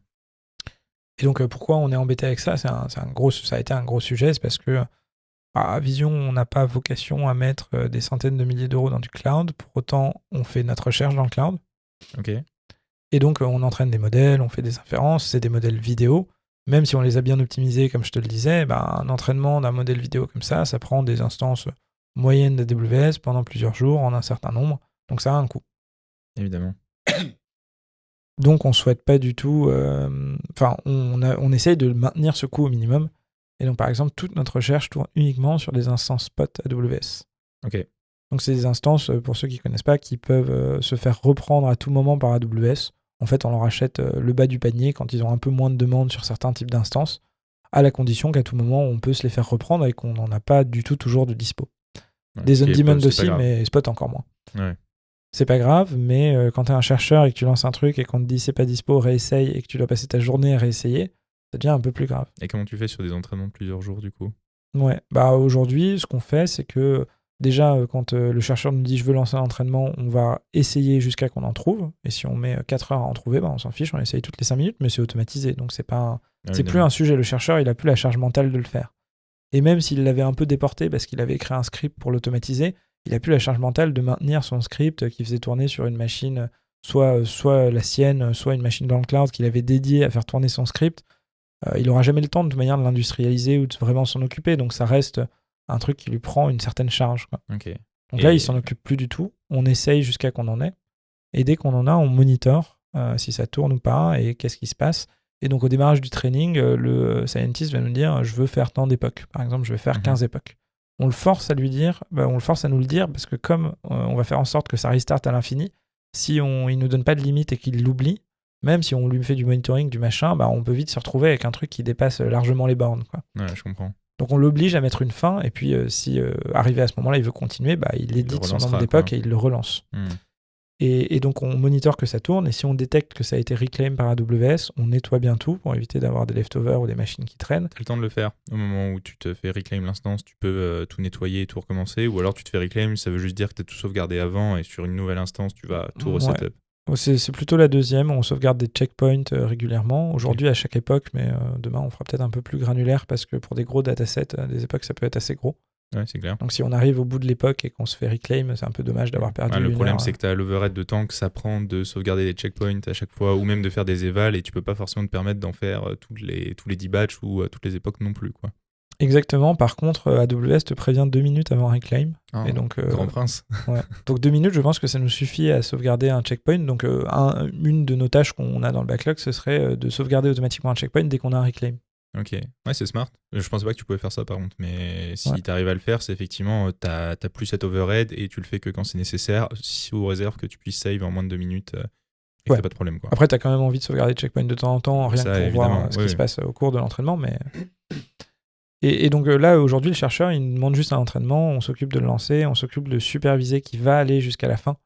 Et donc pourquoi on est embêté avec ça, ça a été un gros sujet, c'est parce que à Vision, on n'a pas vocation à mettre des centaines de milliers d'euros dans du cloud, pour autant on fait notre recherche dans le cloud. Ok. Et donc on entraîne des modèles, on fait des inférences, c'est des modèles vidéo. Même si on les a bien optimisés, comme je te le disais, un entraînement d'un modèle vidéo comme ça prend des instances moyennes d'AWS pendant plusieurs jours en un certain nombre. Donc ça a un coût. Évidemment. Donc on ne souhaite pas du tout... on essaye de maintenir ce coût au minimum. Et donc par exemple, toute notre recherche tourne uniquement sur des instances spot AWS. Ok. Donc c'est des instances, pour ceux qui ne connaissent pas, qui peuvent se faire reprendre à tout moment par AWS. En fait, on leur achète le bas du panier quand ils ont un peu moins de demandes sur certains types d'instances, à la condition qu'à tout moment, on peut se les faire reprendre et qu'on n'en a pas du tout toujours de dispo. Ouais, des on-demand aussi, mais spot encore moins. Ouais. C'est pas grave, mais quand tu es un chercheur et que tu lances un truc et qu'on te dit c'est pas dispo, réessaye, et que tu dois passer ta journée à réessayer, ça devient un peu plus grave. Et comment tu fais sur des entraînements de plusieurs jours, du coup ? Ouais, aujourd'hui, ce qu'on fait, c'est que déjà, quand le chercheur nous dit je veux lancer un entraînement, on va essayer jusqu'à qu'on en trouve. Et si on met 4 heures à en trouver, on s'en fiche, on essaye toutes les 5 minutes, mais c'est automatisé. Donc c'est plus un sujet. Le chercheur, il a plus la charge mentale de le faire. Et même s'il l'avait un peu déporté parce qu'il avait écrit un script pour l'automatiser, il a plus la charge mentale de maintenir son script qui faisait tourner sur une machine, soit la sienne, soit une machine dans le cloud qu'il avait dédiée à faire tourner son script. Il n'aura jamais le temps de toute manière de l'industrialiser ou de vraiment s'en occuper. Donc ça reste un truc qui lui prend une certaine charge, quoi. Okay. Donc là, il s'en occupe plus du tout. On essaye jusqu'à qu'on en ait. Et dès qu'on en a, on monitore si ça tourne ou pas et qu'est-ce qui se passe. Et donc au démarrage du training, le scientist va nous dire je veux faire tant d'époques. Par exemple, je vais faire 15 époques. On le force à lui dire, on le force à nous le dire parce que comme on va faire en sorte que ça restart à l'infini, si il nous donne pas de limite et qu'il l'oublie, même si on lui fait du monitoring, du machin, on peut vite se retrouver avec un truc qui dépasse largement les bornes, quoi. Ouais, je comprends. Donc on l'oblige à mettre une fin, et puis si arrivé à ce moment-là, il veut continuer, il édite son nombre d'époques et il le relance. Et donc on monitore que ça tourne, et si on détecte que ça a été reclaim par AWS, on nettoie bien tout pour éviter d'avoir des leftovers ou des machines qui traînent. Tu as le temps de le faire. Au moment où tu te fais reclaim l'instance, tu peux tout nettoyer et tout recommencer, ou alors tu te fais reclaim, ça veut juste dire que tu as tout sauvegardé avant, et sur une nouvelle instance, tu vas tout resetup. C'est plutôt la deuxième. On sauvegarde des checkpoints régulièrement. Aujourd'hui, à chaque époque, mais demain, on fera peut-être un peu plus granulaire parce que pour des gros datasets, des époques, ça peut être assez gros. Ouais, c'est clair. Donc si on arrive au bout de l'époque et qu'on se fait reclaim, c'est un peu dommage d'avoir perdu Le une problème, heure. c'est que tu as l'overhead de temps que ça prend de sauvegarder des checkpoints à chaque fois ou même de faire des évals et tu peux pas forcément te permettre d'en faire tous les 10 batchs ou à toutes les époques non plus, quoi. Exactement. Par contre, AWS te prévient 2 minutes avant reclaim. Et donc, Grand prince. Ouais. Donc 2 minutes, je pense que ça nous suffit à sauvegarder un checkpoint. Donc une de nos tâches qu'on a dans le backlog, ce serait de sauvegarder automatiquement un checkpoint dès qu'on a un reclaim. Ok, ouais, c'est smart. Je pensais pas que tu pouvais faire ça par contre, mais si Ouais. tu arrives à le faire, c'est effectivement, t'as plus cet overhead et tu le fais que quand c'est nécessaire, sous réserve que tu puisses save en moins de 2 minutes et que Ouais. t'as pas de problème, quoi. Après, tu as quand même envie de sauvegarder le checkpoint de temps en temps, rien Ça, que pour évidemment, voir ce oui, qui se oui. passe au cours de l'entraînement. Mais... Et donc là, aujourd'hui, le chercheur, il nous demande juste un entraînement, on s'occupe de le lancer, on s'occupe de superviser qui va aller jusqu'à la fin,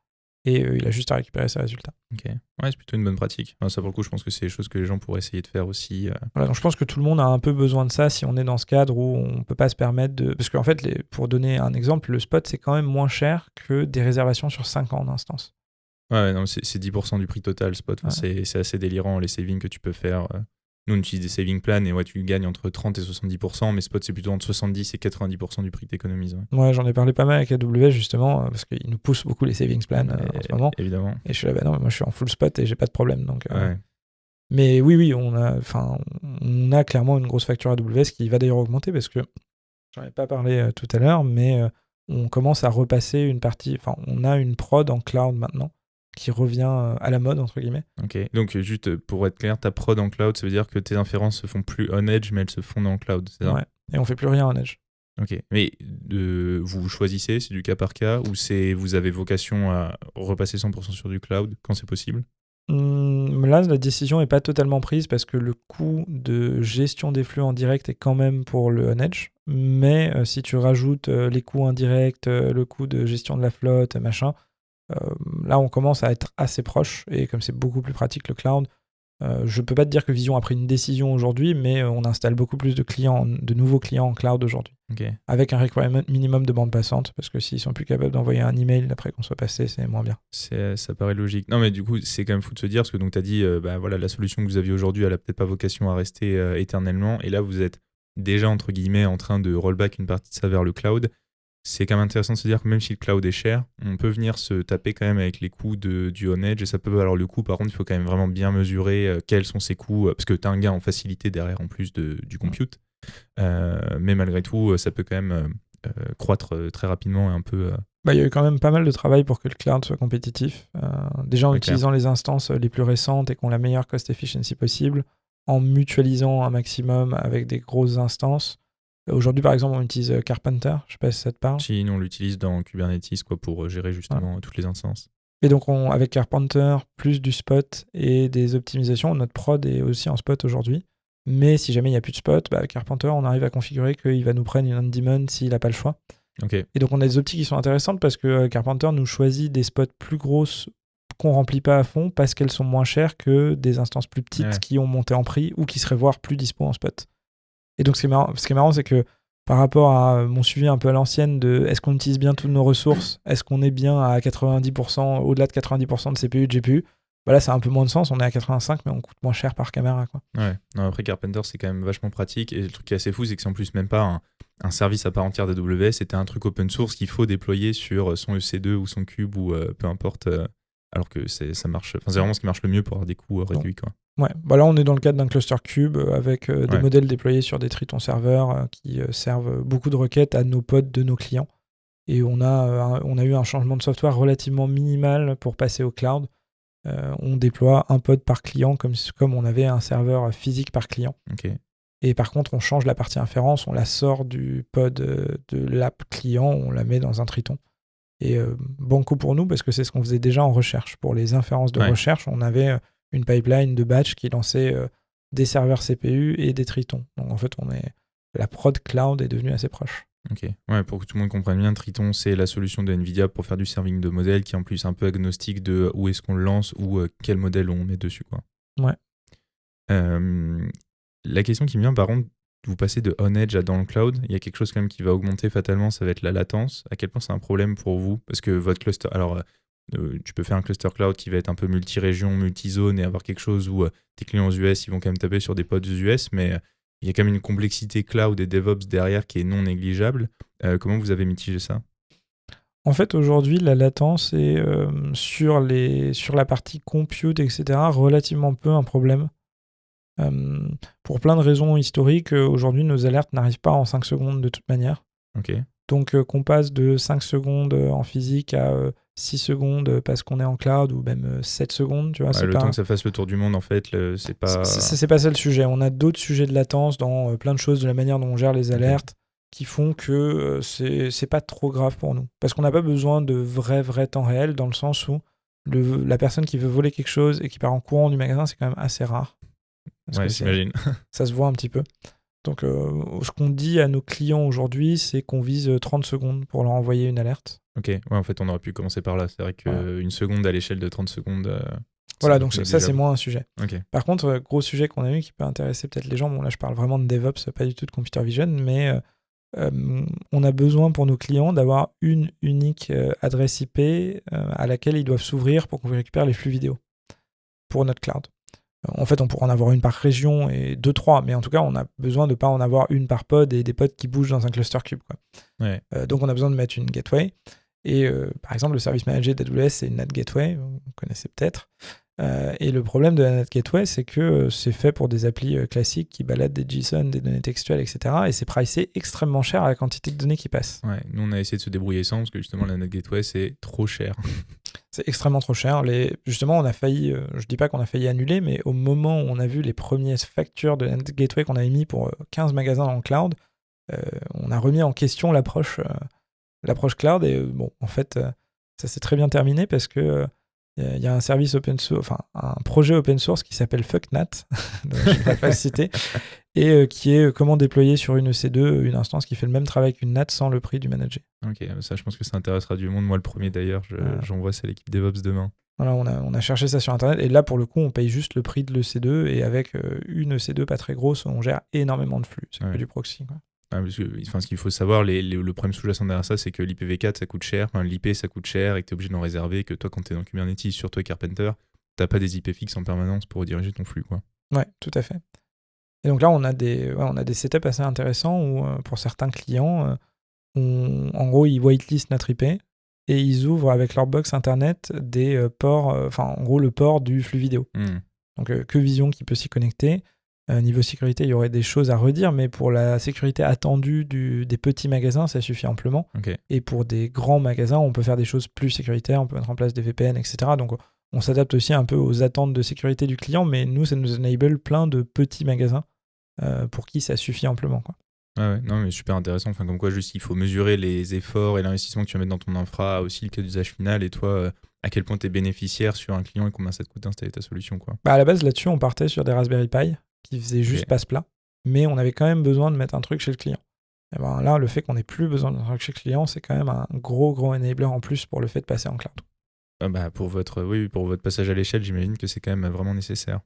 et il a juste à récupérer ses résultats. Ok, ouais, c'est plutôt une bonne pratique. Enfin, ça, pour le coup, je pense que c'est des choses que les gens pourraient essayer de faire aussi. Voilà, donc je pense que tout le monde a un peu besoin de ça si on est dans ce cadre où on peut pas se permettre de... Parce qu'en fait, pour donner un exemple, le spot, c'est quand même moins cher que des réservations sur 5 ans d'instance. Ouais, non, c'est 10% du prix total, spot. Enfin, Ouais. c'est assez délirant, les savings que tu peux faire. Nous, on utilise des saving plans et ouais, tu gagnes entre 30 et 70%, mais spot, c'est plutôt entre 70 et 90% du prix que tu économises. Ouais. Ouais, j'en ai parlé pas mal avec AWS justement, parce qu'ils nous poussent beaucoup les savings plans en ce moment. Évidemment. Et je suis là, bah non, mais moi je suis en full spot et j'ai pas de problème. Donc, Ouais. Mais oui, on a clairement une grosse facture AWS qui va d'ailleurs augmenter parce que, j'en ai pas parlé tout à l'heure, mais on commence à repasser une partie, enfin on a une prod en cloud maintenant qui revient à la mode, entre guillemets. Ok, donc juste pour être clair, ta prod en cloud, ça veut dire que tes inférences se font plus on edge, mais elles se font en cloud, c'est ça? Ouais. Et on fait plus rien en edge. Ok, mais vous choisissez, c'est du cas par cas, ou vous avez vocation à repasser 100% sur du cloud quand c'est possible? Là, la décision n'est pas totalement prise parce que le coût de gestion des flux en direct est quand même pour le on-edge. Mais si tu rajoutes les coûts indirects, le coût de gestion de la flotte, machin, là, on commence à être assez proche. Et comme c'est beaucoup plus pratique le cloud, je peux pas te dire que Vision a pris une décision aujourd'hui, mais on installe beaucoup plus de nouveaux clients en cloud aujourd'hui. Ok. Avec un requirement minimum de bande passante, parce que s'ils sont plus capables d'envoyer un email après qu'on soit passé, c'est moins bien. Ça paraît logique. Non, mais du coup, c'est quand même fou de se dire, parce que tu as dit, voilà, la solution que vous aviez aujourd'hui, elle a peut-être pas vocation à rester éternellement. Et là, vous êtes déjà, entre guillemets, en train de rollback une partie de ça vers le cloud. C'est quand même intéressant de se dire que même si le cloud est cher, on peut venir se taper quand même avec les coûts du on-edge et ça peut valoir le coup. Par contre, il faut quand même vraiment bien mesurer quels sont ces coûts, parce que tu as un gain en facilité derrière en plus du compute. Mais malgré tout, ça peut quand même croître très rapidement et un peu... Il y a eu quand même pas mal de travail pour que le cloud soit compétitif. Déjà en utilisant les instances les plus récentes et qui ont la meilleure cost efficiency possible, en mutualisant un maximum avec des grosses instances. Aujourd'hui, par exemple, on utilise Carpenter, je sais pas si ça te parle. Si, nous on l'utilise dans Kubernetes pour gérer justement toutes les instances. Et donc, avec Carpenter, plus du spot et des optimisations, notre prod est aussi en spot aujourd'hui. Mais si jamais il n'y a plus de spot, avec Carpenter, on arrive à configurer qu'il va nous prendre une on-demand s'il n'a pas le choix. Okay. Et donc, on a des optiques qui sont intéressantes parce que Carpenter nous choisit des spots plus grosses qu'on remplit pas à fond parce qu'elles sont moins chères que des instances plus petites qui ont monté en prix ou qui seraient voire plus dispo en spot. Et donc, ce qui est marrant, c'est que par rapport à mon suivi un peu à l'ancienne de est-ce qu'on utilise bien toutes nos ressources, est-ce qu'on est bien à 90%, au-delà de 90% de CPU, de GPU, là, ça a un peu moins de sens. On est à 85, mais on coûte moins cher par caméra, quoi. Ouais. Non, après, Carpenter, c'est quand même vachement pratique. Et le truc qui est assez fou, c'est que c'est en plus même pas un service à part entière d'AWS, c'était un truc open source qu'il faut déployer sur son EC2 ou son cube ou peu importe. Alors que ça marche. Enfin, c'est vraiment ce qui marche le mieux pour avoir des coûts réduits, quoi. Ouais, là on est dans le cadre d'un cluster cube avec des modèles déployés sur des Triton serveurs qui servent beaucoup de requêtes à nos pods de nos clients. Et on a eu un changement de software relativement minimal pour passer au cloud. On déploie un pod par client comme on avait un serveur physique par client. Okay. Et par contre, on change la partie inférence, on la sort du pod de l'app client, on la met dans un Triton. Et banco pour nous, parce que c'est ce qu'on faisait déjà en recherche. Pour les inférences de recherche, on avait une pipeline de batch qui lançait des serveurs CPU et des Tritons. Donc en fait, la prod cloud est devenue assez proche. Ok. Ouais, pour que tout le monde comprenne bien, Triton, c'est la solution de NVIDIA pour faire du serving de modèles qui est en plus un peu agnostique de où est-ce qu'on le lance ou quel modèle on met dessus, quoi. Ouais. La question qui me vient, par contre, vous passez de on-edge à dans le cloud, il y a quelque chose quand même qui va augmenter fatalement, ça va être la latence. À quel point c'est un problème pour vous? Parce que votre cluster... Alors, tu peux faire un cluster cloud qui va être un peu multi-région, multi-zone et avoir quelque chose où tes clients aux US, ils vont quand même taper sur des pods US, mais il y a quand même une complexité cloud et DevOps derrière qui est non négligeable. Comment vous avez mitigé ça ? En fait, aujourd'hui, la latence est sur la partie compute, etc., relativement peu un problème. Pour plein de raisons historiques, aujourd'hui, nos alertes n'arrivent pas en 5 secondes de toute manière. Ok. Donc, qu'on passe de 5 secondes en physique à 6 secondes parce qu'on est en cloud ou même 7 secondes, tu vois. Le temps que ça fasse le tour du monde, en fait, c'est pas... C'est pas ça le sujet. On a d'autres sujets de latence dans plein de choses, de la manière dont on gère les alertes, qui font que c'est pas trop grave pour nous. Parce qu'on n'a pas besoin de vrai temps réel, dans le sens où la personne qui veut voler quelque chose et qui part en courant du magasin, c'est quand même assez rare. Ouais, j'imagine. Ça se voit un petit peu. Donc, ce qu'on dit à nos clients aujourd'hui, c'est qu'on vise 30 secondes pour leur envoyer une alerte. Ok, ouais, en fait, on aurait pu commencer par là. C'est vrai qu'une seconde à l'échelle de 30 secondes... Voilà, donc ça, c'est moins un sujet. Okay. Par contre, gros sujet qu'on a eu qui peut intéresser peut-être les gens, bon là, je parle vraiment de DevOps, pas du tout de computer vision, mais on a besoin pour nos clients d'avoir une unique adresse IP à laquelle ils doivent s'ouvrir pour qu'on récupère les flux vidéo pour notre cloud. En fait, on pourrait en avoir une par région et 2-3, mais en tout cas, on a besoin de ne pas en avoir une par pod et des pods qui bougent dans un cluster cube, quoi. Ouais. Donc, on a besoin de mettre une gateway. Et par exemple, le service manager d'AWS, c'est une NAT gateway, vous connaissez peut-être. Et le problème de la NAT gateway, c'est que c'est fait pour des applis classiques qui baladent des JSON, des données textuelles, etc. Et c'est pricé extrêmement cher à la quantité de données qui passent. Ouais, nous, on a essayé de se débrouiller sans, parce que justement, la NAT gateway, c'est trop cher. C'est extrêmement trop cher. Justement, on a failli, je dis pas qu'on a failli annuler, mais au moment où on a vu les premières factures de la NAT gateway qu'on avait mis pour 15 magasins en cloud, on a remis en question l'approche cloud. Et bon, en fait, ça s'est très bien terminé parce que il y a un service open source, enfin un projet open source qui s'appelle FuckNAT, donc je ne vais pas le citer, et qui est comment déployer sur une EC2 une instance qui fait le même travail qu'une NAT sans le prix du manager. Ok, ça je pense que ça intéressera du monde. Moi le premier d'ailleurs, j'envoie ça à l'équipe DevOps demain. Voilà, on a cherché ça sur internet et là pour le coup on paye juste le prix de l'EC2 et avec une EC2 pas très grosse on gère énormément de flux, c'est que du proxy, quoi. Parce que, ce qu'il faut savoir, le problème sous-jacent derrière ça, c'est que l'IPv4 ça coûte cher, l'IP ça coûte cher et que tu es obligé d'en réserver, que toi quand tu es dans Kubernetes, surtout Carpenter, t'as pas des IP fixes en permanence pour rediriger ton flux, quoi. Ouais, tout à fait. Et donc là on a des setups assez intéressants où pour certains clients, en gros ils whitelist notre IP et ils ouvrent avec leur box internet des ports, en gros le port du flux vidéo. Donc que Vision qui peut s'y connecter. Niveau sécurité, il y aurait des choses à redire, mais pour la sécurité attendue des petits magasins, ça suffit amplement. Okay. Et pour des grands magasins, on peut faire des choses plus sécuritaires, on peut mettre en place des VPN, etc. Donc on s'adapte aussi un peu aux attentes de sécurité du client, mais nous, ça nous enable plein de petits magasins pour qui ça suffit amplement, quoi. Ah ouais, non mais super intéressant, comme quoi juste il faut mesurer les efforts et l'investissement que tu vas mettre dans ton infra, aussi le cas d'usage final, et toi à quel point tu es bénéficiaire sur un client et combien ça te coûte d'installer ta solution, quoi. À la base là-dessus on partait sur des Raspberry Pi qui faisaient juste passe-plat, mais on avait quand même besoin de mettre un truc chez le client. Et ben là le fait qu'on n'ait plus besoin d'un truc chez le client, c'est quand même un gros enabler en plus pour le fait de passer en cloud. Pour votre passage à l'échelle, j'imagine que c'est quand même vraiment nécessaire.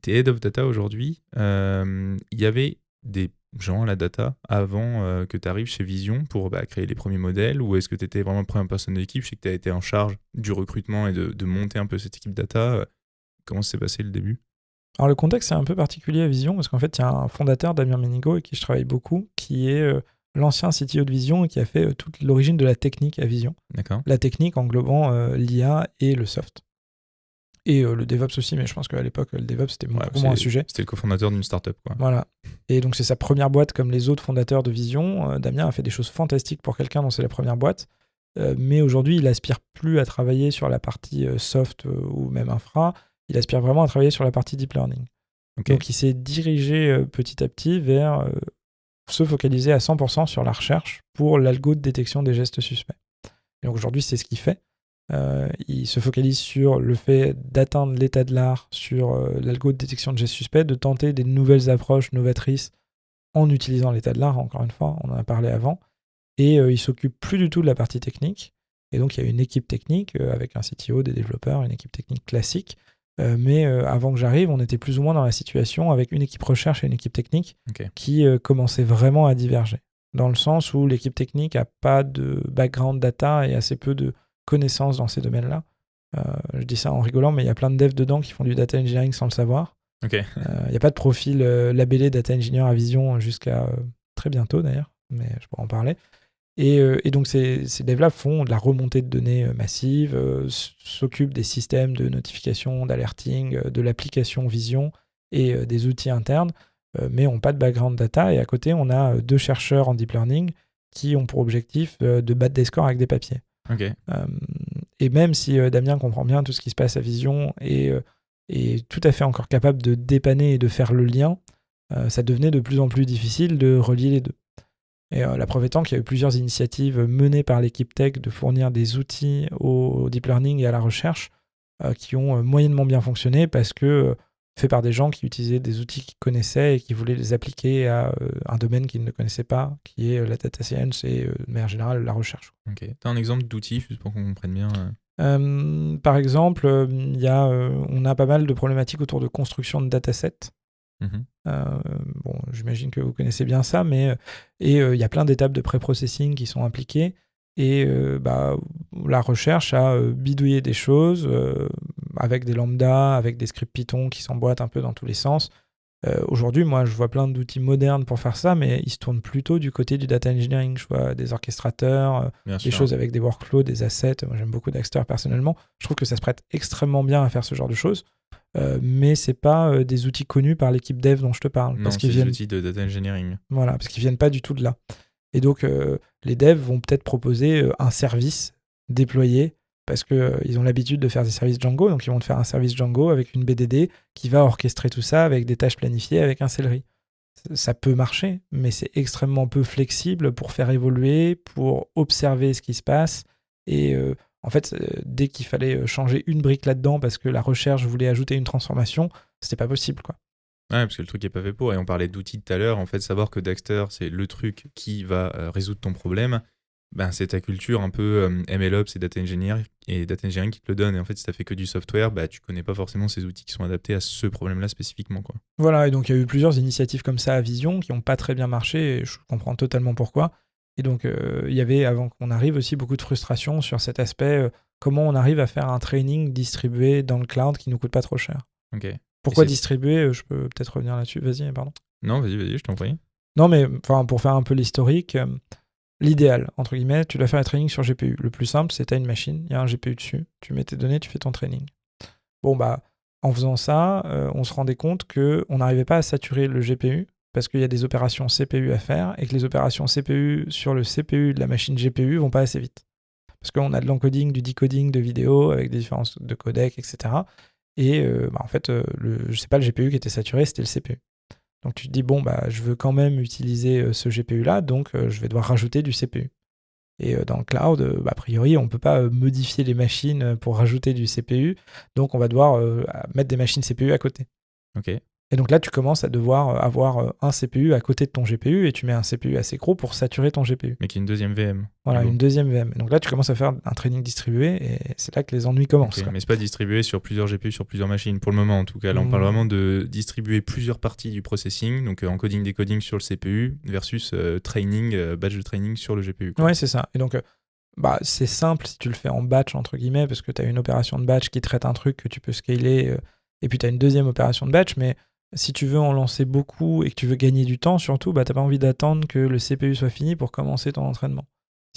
T'es Head of Data aujourd'hui, il y avait des gens à la data avant que tu arrives chez Vision pour créer les premiers modèles, ou est-ce que tu étais vraiment la première personne de l'équipe? Je sais que tu as été en charge du recrutement et de monter un peu cette équipe data. Comment s'est passé le début? Alors le contexte est un peu particulier à Vision parce qu'en fait il y a un fondateur, Damien Ménigaud, avec qui je travaille beaucoup, qui est l'ancien CTO de Vision et qui a fait toute l'origine de la technique à Vision. D'accord. La technique englobant l'IA et le soft. Et le DevOps aussi, mais je pense qu'à l'époque, le DevOps, c'était beaucoup moins un sujet. C'était le cofondateur d'une startup, quoi. Voilà. Et donc, c'est sa première boîte comme les autres fondateurs de Vision. Damien a fait des choses fantastiques pour quelqu'un dont c'est la première boîte. Mais aujourd'hui, il aspire plus à travailler sur la partie soft ou même infra. Il aspire vraiment à travailler sur la partie deep learning. Okay. Donc, il s'est dirigé petit à petit vers se focaliser à 100% sur la recherche pour l'algo de détection des gestes suspects. Et donc, aujourd'hui, c'est ce qu'il fait. Il se focalise sur le fait d'atteindre l'état de l'art, sur l'algo de détection de gestes suspects, de tenter des nouvelles approches novatrices en utilisant l'état de l'art, encore une fois, on en a parlé avant, et il s'occupe plus du tout de la partie technique, et donc il y a une équipe technique avec un CTO, des développeurs, une équipe technique classique, mais avant que j'arrive, on était plus ou moins dans la situation avec une équipe recherche et une équipe technique qui commençait vraiment à diverger. dans le sens où l'équipe technique n'a pas de background data et assez peu de connaissances dans ces domaines-là. Je dis ça en rigolant, mais il y a plein de devs dedans qui font du data engineering sans le savoir. Ok. Il n'y a pas de profil labellé data engineer à Vision jusqu'à très bientôt d'ailleurs, mais je pourrais en parler. Et donc ces devs-là font de la remontée de données massive, s'occupent des systèmes de notification, d'alerting, de l'application Vision et des outils internes, mais n'ont pas de background data. Et à côté, on a 2 chercheurs en deep learning qui ont pour objectif de battre des scores avec des papiers. Ok. Et même si Damien comprend bien tout ce qui se passe à Vision et est tout à fait encore capable de dépanner et de faire le lien, ça devenait de plus en plus difficile de relier les deux. Et la preuve étant qu'il y a eu plusieurs initiatives menées par l'équipe tech de fournir des outils au deep learning et à la recherche qui ont moyennement bien fonctionné parce que fait par des gens qui utilisaient des outils qu'ils connaissaient et qui voulaient les appliquer à un domaine qu'ils ne connaissaient pas, qui est la data science et de manière générale la recherche. Ok. T'as un exemple d'outil, juste pour qu'on comprenne bien Par exemple, on a pas mal de problématiques autour de construction de datasets. Bon, j'imagine que vous connaissez bien ça, mais il y a plein d'étapes de pré-processing qui sont impliquées et la recherche a bidouillé des choses avec des lambdas, avec des scripts Python qui s'emboîtent un peu dans tous les sens. Aujourd'hui, moi, je vois plein d'outils modernes pour faire ça, mais ils se tournent plutôt du côté du data engineering. Je vois des orchestrateurs, des choses avec des workflows, des assets. Moi, j'aime beaucoup Daxter personnellement. Je trouve que ça se prête extrêmement bien à faire ce genre de choses. Mais c'est pas des outils connus par l'équipe dev dont je te parle. Non, parce c'est qu'ils des viennent... outils de data engineering. Voilà, parce qu'ils viennent pas du tout de là. Et donc, les devs vont peut-être proposer un service déployé parce qu'ils ont l'habitude de faire des services Django, donc ils vont te faire un service Django avec une BDD qui va orchestrer tout ça avec des tâches planifiées avec un Celery. Ça peut marcher, mais c'est extrêmement peu flexible pour faire évoluer, pour observer ce qui se passe. Et en fait, dès qu'il fallait changer une brique là-dedans parce que la recherche voulait ajouter une transformation, c'était pas possible, quoi. Ouais, parce que le truc est pas fait pour. Et on parlait d'outils tout à l'heure. En fait, savoir que Daxter, c'est le truc qui va résoudre ton problème, ben, c'est ta culture un peu MLOps et data engineering qui te le donne. Et en fait, si t'as fait que du software, bah, tu connais pas forcément ces outils qui sont adaptés à ce problème-là spécifiquement, quoi. Voilà, et donc il y a eu plusieurs initiatives comme ça à Vision qui n'ont pas très bien marché, et je comprends totalement pourquoi. Et donc il y avait, avant qu'on arrive, aussi beaucoup de frustration sur cet aspect, comment on arrive à faire un training distribué dans le cloud qui ne nous coûte pas trop cher. Ok. Pourquoi distribuer? Je peux peut-être revenir là-dessus. Vas-y, pardon. Non, vas-y, je t'en prie. Non, mais pour faire un peu l'historique, l'idéal, entre guillemets, tu dois faire un training sur GPU. Le plus simple, c'est tu as une machine, il y a un GPU dessus, tu mets tes données, tu fais ton training. Bon, en faisant ça, on se rendait compte qu'on n'arrivait pas à saturer le GPU parce qu'il y a des opérations CPU à faire et que les opérations CPU sur le CPU de la machine GPU vont pas assez vite. Parce qu'on a de l'encoding, du decoding de vidéos avec des différences de codec, etc. Et en fait, c'est pas le GPU qui était saturé, c'était le CPU. Donc tu te dis, je veux quand même utiliser ce GPU-là, donc je vais devoir rajouter du CPU. Et dans le cloud, a priori, on ne peut pas modifier les machines pour rajouter du CPU, donc on va devoir mettre des machines CPU à côté. Ok. Et donc là, tu commences à devoir avoir un CPU à côté de ton GPU, et tu mets un CPU assez gros pour saturer ton GPU. Mais qui est une deuxième VM. Voilà, une deuxième VM. Donc là, tu commences à faire un training distribué, et c'est là que les ennuis commencent. Okay, mais c'est pas distribué sur plusieurs GPU, sur plusieurs machines, pour le moment en tout cas. Là, on parle vraiment de distribuer plusieurs parties du processing, donc encoding, decoding sur le CPU, versus training, batch de training sur le GPU. Ouais, c'est ça. Et donc, c'est simple si tu le fais en batch, entre guillemets, parce que tu as une opération de batch qui traite un truc que tu peux scaler, et puis tu as une deuxième opération de batch, mais si tu veux en lancer beaucoup et que tu veux gagner du temps, surtout, t'as pas envie d'attendre que le CPU soit fini pour commencer ton entraînement.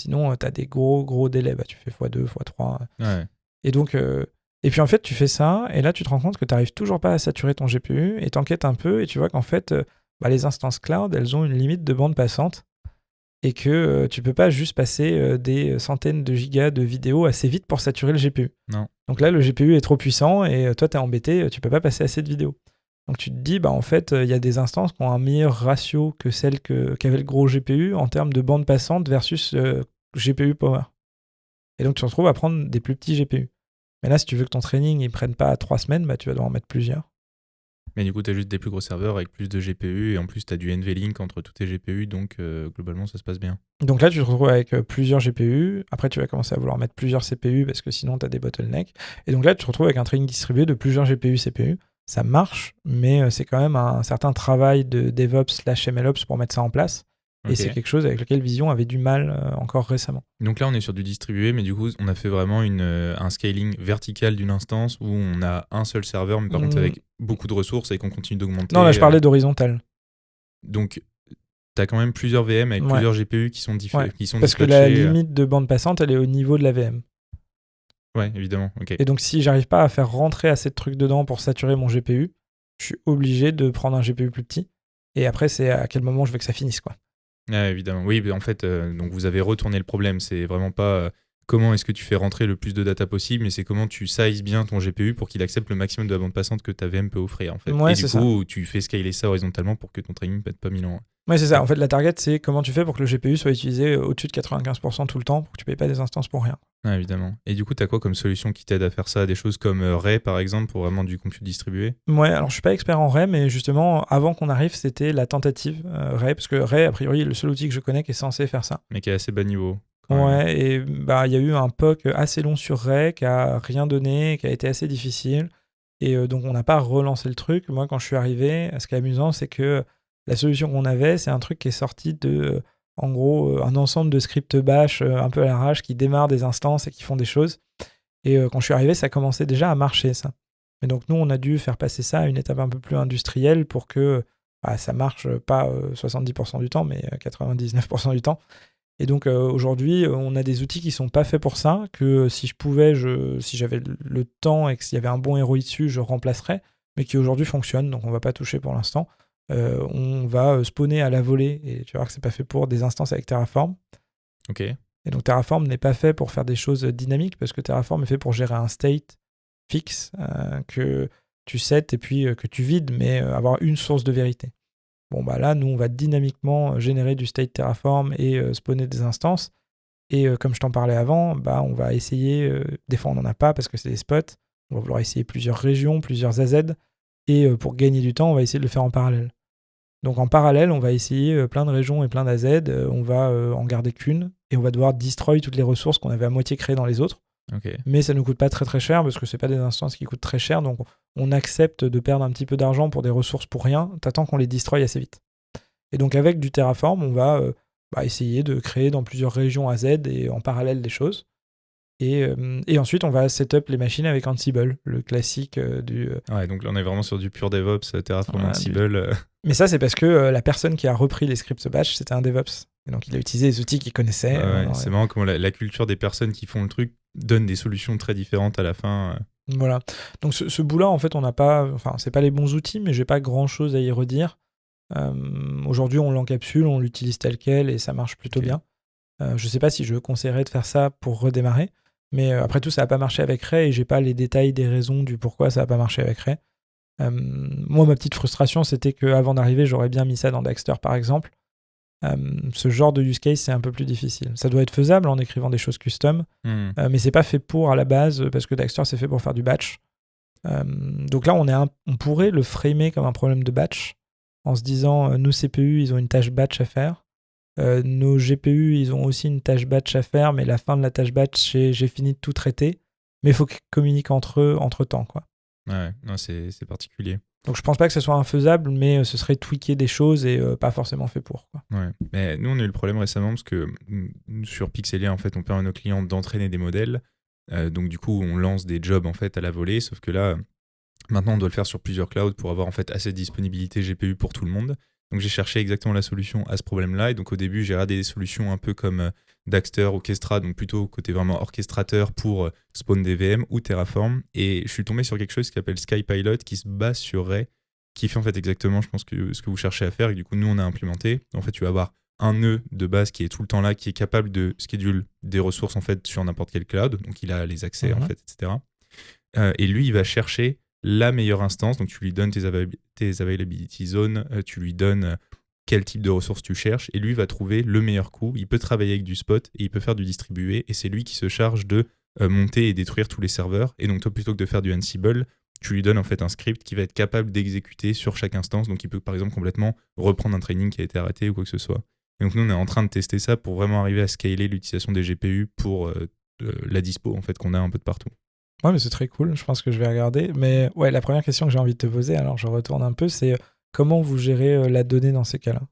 Sinon, t'as des gros délais. Tu fais x2, x3. Ouais. Et donc, et puis en fait, tu fais ça, et là, tu te rends compte que t'arrives toujours pas à saturer ton GPU, et t'enquêtes un peu, et tu vois qu'en fait, les instances cloud, elles ont une limite de bande passante, et que tu peux pas juste passer des centaines de gigas de vidéos assez vite pour saturer le GPU. Non. Donc là, le GPU est trop puissant, et toi, t'es embêté, tu peux pas passer assez de vidéos. Donc tu te dis, en fait, il y a des instances qui ont un meilleur ratio que celles qu'avait le gros GPU en termes de bande passante versus GPU power. Et donc tu te retrouves à prendre des plus petits GPU. Mais là, si tu veux que ton training ne prenne pas 3 semaines, tu vas devoir en mettre plusieurs. Mais du coup, tu as juste des plus gros serveurs avec plus de GPU, et en plus, tu as du NVLink entre tous tes GPU, donc globalement, ça se passe bien. Donc là, tu te retrouves avec plusieurs GPU. Après, tu vas commencer à vouloir mettre plusieurs CPU parce que sinon, tu as des bottlenecks. Et donc là, tu te retrouves avec un training distribué de plusieurs GPU, CPU. Ça marche, mais c'est quand même un certain travail de DevOps/MLOps pour mettre ça en place. Et c'est quelque chose avec lequel Vision avait du mal encore récemment. Donc là, on est sur du distribué, mais du coup, on a fait vraiment un scaling vertical d'une instance où on a un seul serveur, mais par contre avec beaucoup de ressources et qu'on continue d'augmenter. Non, là, je parlais d'horizontal. Donc, tu as quand même plusieurs VM avec plusieurs GPU qui sont différents. Parce que la limite de bande passante, elle est au niveau de la VM. Ouais, évidemment. Okay. Et donc, si j'arrive pas à faire rentrer assez de trucs dedans pour saturer mon GPU, je suis obligé de prendre un GPU plus petit. Et après, c'est à quel moment je veux que ça finisse, quoi. Ah, évidemment. Oui, mais en fait, donc vous avez retourné le problème. C'est vraiment pas comment est-ce que tu fais rentrer le plus de data possible, mais c'est comment tu sizes bien ton GPU pour qu'il accepte le maximum de la bande passante que ta VM peut offrir, en fait. Ouais, et du coup, tu fais scaler ça horizontalement pour que ton training ne pète pas 1000 ans. Ouais, c'est ça. En fait, la target, c'est comment tu fais pour que le GPU soit utilisé au-dessus de 95% tout le temps, pour que tu payes pas des instances pour rien. Ah, évidemment. Et du coup, tu as quoi comme solution qui t'aide à faire ça? Des choses comme Ray, par exemple, pour vraiment du compute distribué? Ouais, alors je suis pas expert en Ray, mais justement, avant qu'on arrive, c'était la tentative Ray, parce que Ray, a priori, est le seul outil que je connais qui est censé faire ça. Mais qui est assez bas niveau. Ouais, et bah il y a eu un POC assez long sur Ray qui a rien donné, qui a été assez difficile. Et donc, on n'a pas relancé le truc. Moi, quand je suis arrivé, ce qui est amusant, c'est que la solution qu'on avait, c'est un truc qui est sorti de... en gros, un ensemble de scripts bash un peu à l'arrache qui démarrent des instances et qui font des choses. Et quand je suis arrivé, ça commençait déjà à marcher, ça. Et donc, nous, on a dû faire passer ça à une étape un peu plus industrielle pour que ça marche pas 70% du temps, mais 99% du temps. Et donc, aujourd'hui, on a des outils qui sont pas faits pour ça, que si je pouvais, si j'avais le temps et que s'il y avait un bon ROI dessus, je remplacerais, mais qui aujourd'hui fonctionnent, donc on va pas toucher pour l'instant. On va spawner à la volée, et tu vas voir que c'est pas fait pour des instances avec Terraform. Ok. Et donc Terraform n'est pas fait pour faire des choses dynamiques, parce que Terraform est fait pour gérer un state fixe que tu sets et puis que tu vides, mais avoir une source de vérité. Bon, bah là, nous, on va dynamiquement générer du state Terraform et spawner des instances. Et comme je t'en parlais avant, bah, on va essayer, des fois on n'en a pas parce que c'est des spots, on va vouloir essayer plusieurs régions, plusieurs AZ, et pour gagner du temps, on va essayer de le faire en parallèle. Donc en parallèle, on va essayer plein de régions et plein d'AZ, on va en garder qu'une, et on va devoir destroy toutes les ressources qu'on avait à moitié créées dans les autres. Okay. Mais ça ne nous coûte pas très très cher, parce que c'est pas des instances qui coûtent très cher, donc on accepte de perdre un petit peu d'argent pour des ressources pour rien, t'attends qu'on les destroy assez vite. Et donc avec du Terraform, on va essayer de créer dans plusieurs régions AZ et en parallèle des choses. Et ensuite, on va setup les machines avec Ansible, le classique du... Ouais, donc là, on est vraiment sur du pur DevOps, Terraform, Ansible. Mais ça, c'est parce que la personne qui a repris les scripts bash, c'était un DevOps. Et donc, il a utilisé les outils qu'il connaissait. C'est marrant comment la culture des personnes qui font le truc donne des solutions très différentes à la fin. Voilà. Donc, ce bout-là, en fait, on n'a pas... Enfin, c'est pas les bons outils, mais j'ai pas grand-chose à y redire. Aujourd'hui, on l'encapsule, on l'utilise tel quel, et ça marche plutôt bien. Je sais pas si je conseillerais de faire ça pour redémarrer. Mais après tout, ça n'a pas marché avec Ray et j'ai pas les détails des raisons du pourquoi ça n'a pas marché avec Ray. Moi, ma petite frustration, c'était qu'avant d'arriver, j'aurais bien mis ça dans Daxter, par exemple. Ce genre de use case, c'est un peu plus difficile. Ça doit être faisable en écrivant des choses custom, mais c'est pas fait pour à la base, parce que Daxter, c'est fait pour faire du batch. Donc là, on pourrait le framer comme un problème de batch, en se disant, nos CPU, ils ont une tâche batch à faire. Nos GPU, ils ont aussi une tâche batch à faire, mais la fin de la tâche batch, j'ai fini de tout traiter. Mais il faut qu'ils communiquent entre eux entre-temps, quoi. Ouais, non, c'est particulier. Donc je pense pas que ce soit infaisable, mais ce serait tweaker des choses et pas forcément fait pour, quoi. Ouais, mais nous, on a eu le problème récemment parce que sur Pixelia, en fait, on permet à nos clients d'entraîner des modèles. Donc du coup, on lance des jobs en fait à la volée, sauf que là, maintenant, on doit le faire sur plusieurs clouds pour avoir en fait assez de disponibilité GPU pour tout le monde. Donc j'ai cherché exactement la solution à ce problème-là. Et donc au début, j'ai regardé des solutions un peu comme Daxter, Orchestra, donc plutôt côté vraiment orchestrateur pour spawn des VM ou Terraform. Et je suis tombé sur quelque chose qui s'appelle SkyPilot, qui se base sur Ray, qui fait en fait exactement, je pense, ce que vous cherchez à faire. Et du coup, nous, on a implémenté. En fait, tu vas avoir un nœud de base qui est tout le temps là, qui est capable de schedule des ressources en fait sur n'importe quel cloud. Donc il a les accès en fait, etc. Et lui, il va chercher la meilleure instance, donc tu lui donnes tes availability zones, tu lui donnes quel type de ressources tu cherches, et lui va trouver le meilleur coût. Il peut travailler avec du spot, et il peut faire du distribué, et c'est lui qui se charge de monter et détruire tous les serveurs. Et donc toi, plutôt que de faire du Ansible, tu lui donnes en fait un script qui va être capable d'exécuter sur chaque instance, donc il peut par exemple complètement reprendre un training qui a été arrêté ou quoi que ce soit. Et donc nous, on est en train de tester ça pour vraiment arriver à scaler l'utilisation des GPU pour la dispo en fait qu'on a un peu de partout. Ouais, mais c'est très cool, je pense que je vais regarder. Mais ouais, la première question que j'ai envie de te poser, alors je retourne un peu, c'est comment vous gérez la donnée dans ces cas-là?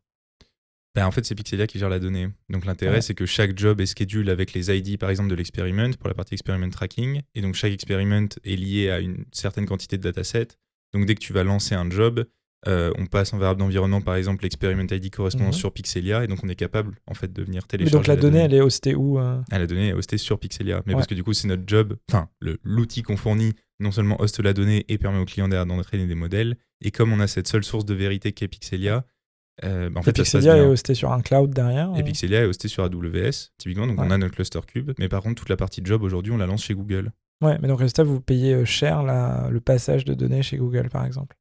En fait, c'est Pixelia qui gère la donnée. Donc l'intérêt, c'est que chaque job est schedule avec les ID, par exemple, de l'experiment pour la partie experiment tracking. Et donc chaque experiment est lié à une certaine quantité de datasets. Donc dès que tu vas lancer un job, on passe en variable d'environnement, par exemple, l'experiment ID correspondant sur Pixelia. Et donc on est capable, en fait, de venir télécharger. Mais donc la donnée, elle est hostée où La donnée est hostée sur Pixelia. Mais parce que du coup, c'est notre job. Enfin, l'outil qu'on fournit non seulement hoste la donnée et permet au client derrière d'entraîner des modèles. Et comme on a cette seule source de vérité qui est Pixelia, en fait, Pixelia est hosté sur un cloud derrière. Et Pixelia est hosté sur AWS, typiquement. Donc on a notre cluster cube. Mais par contre, toute la partie job, aujourd'hui, on la lance chez Google. Ouais, mais donc résultat, vous payez cher le passage de données chez Google, par exemple.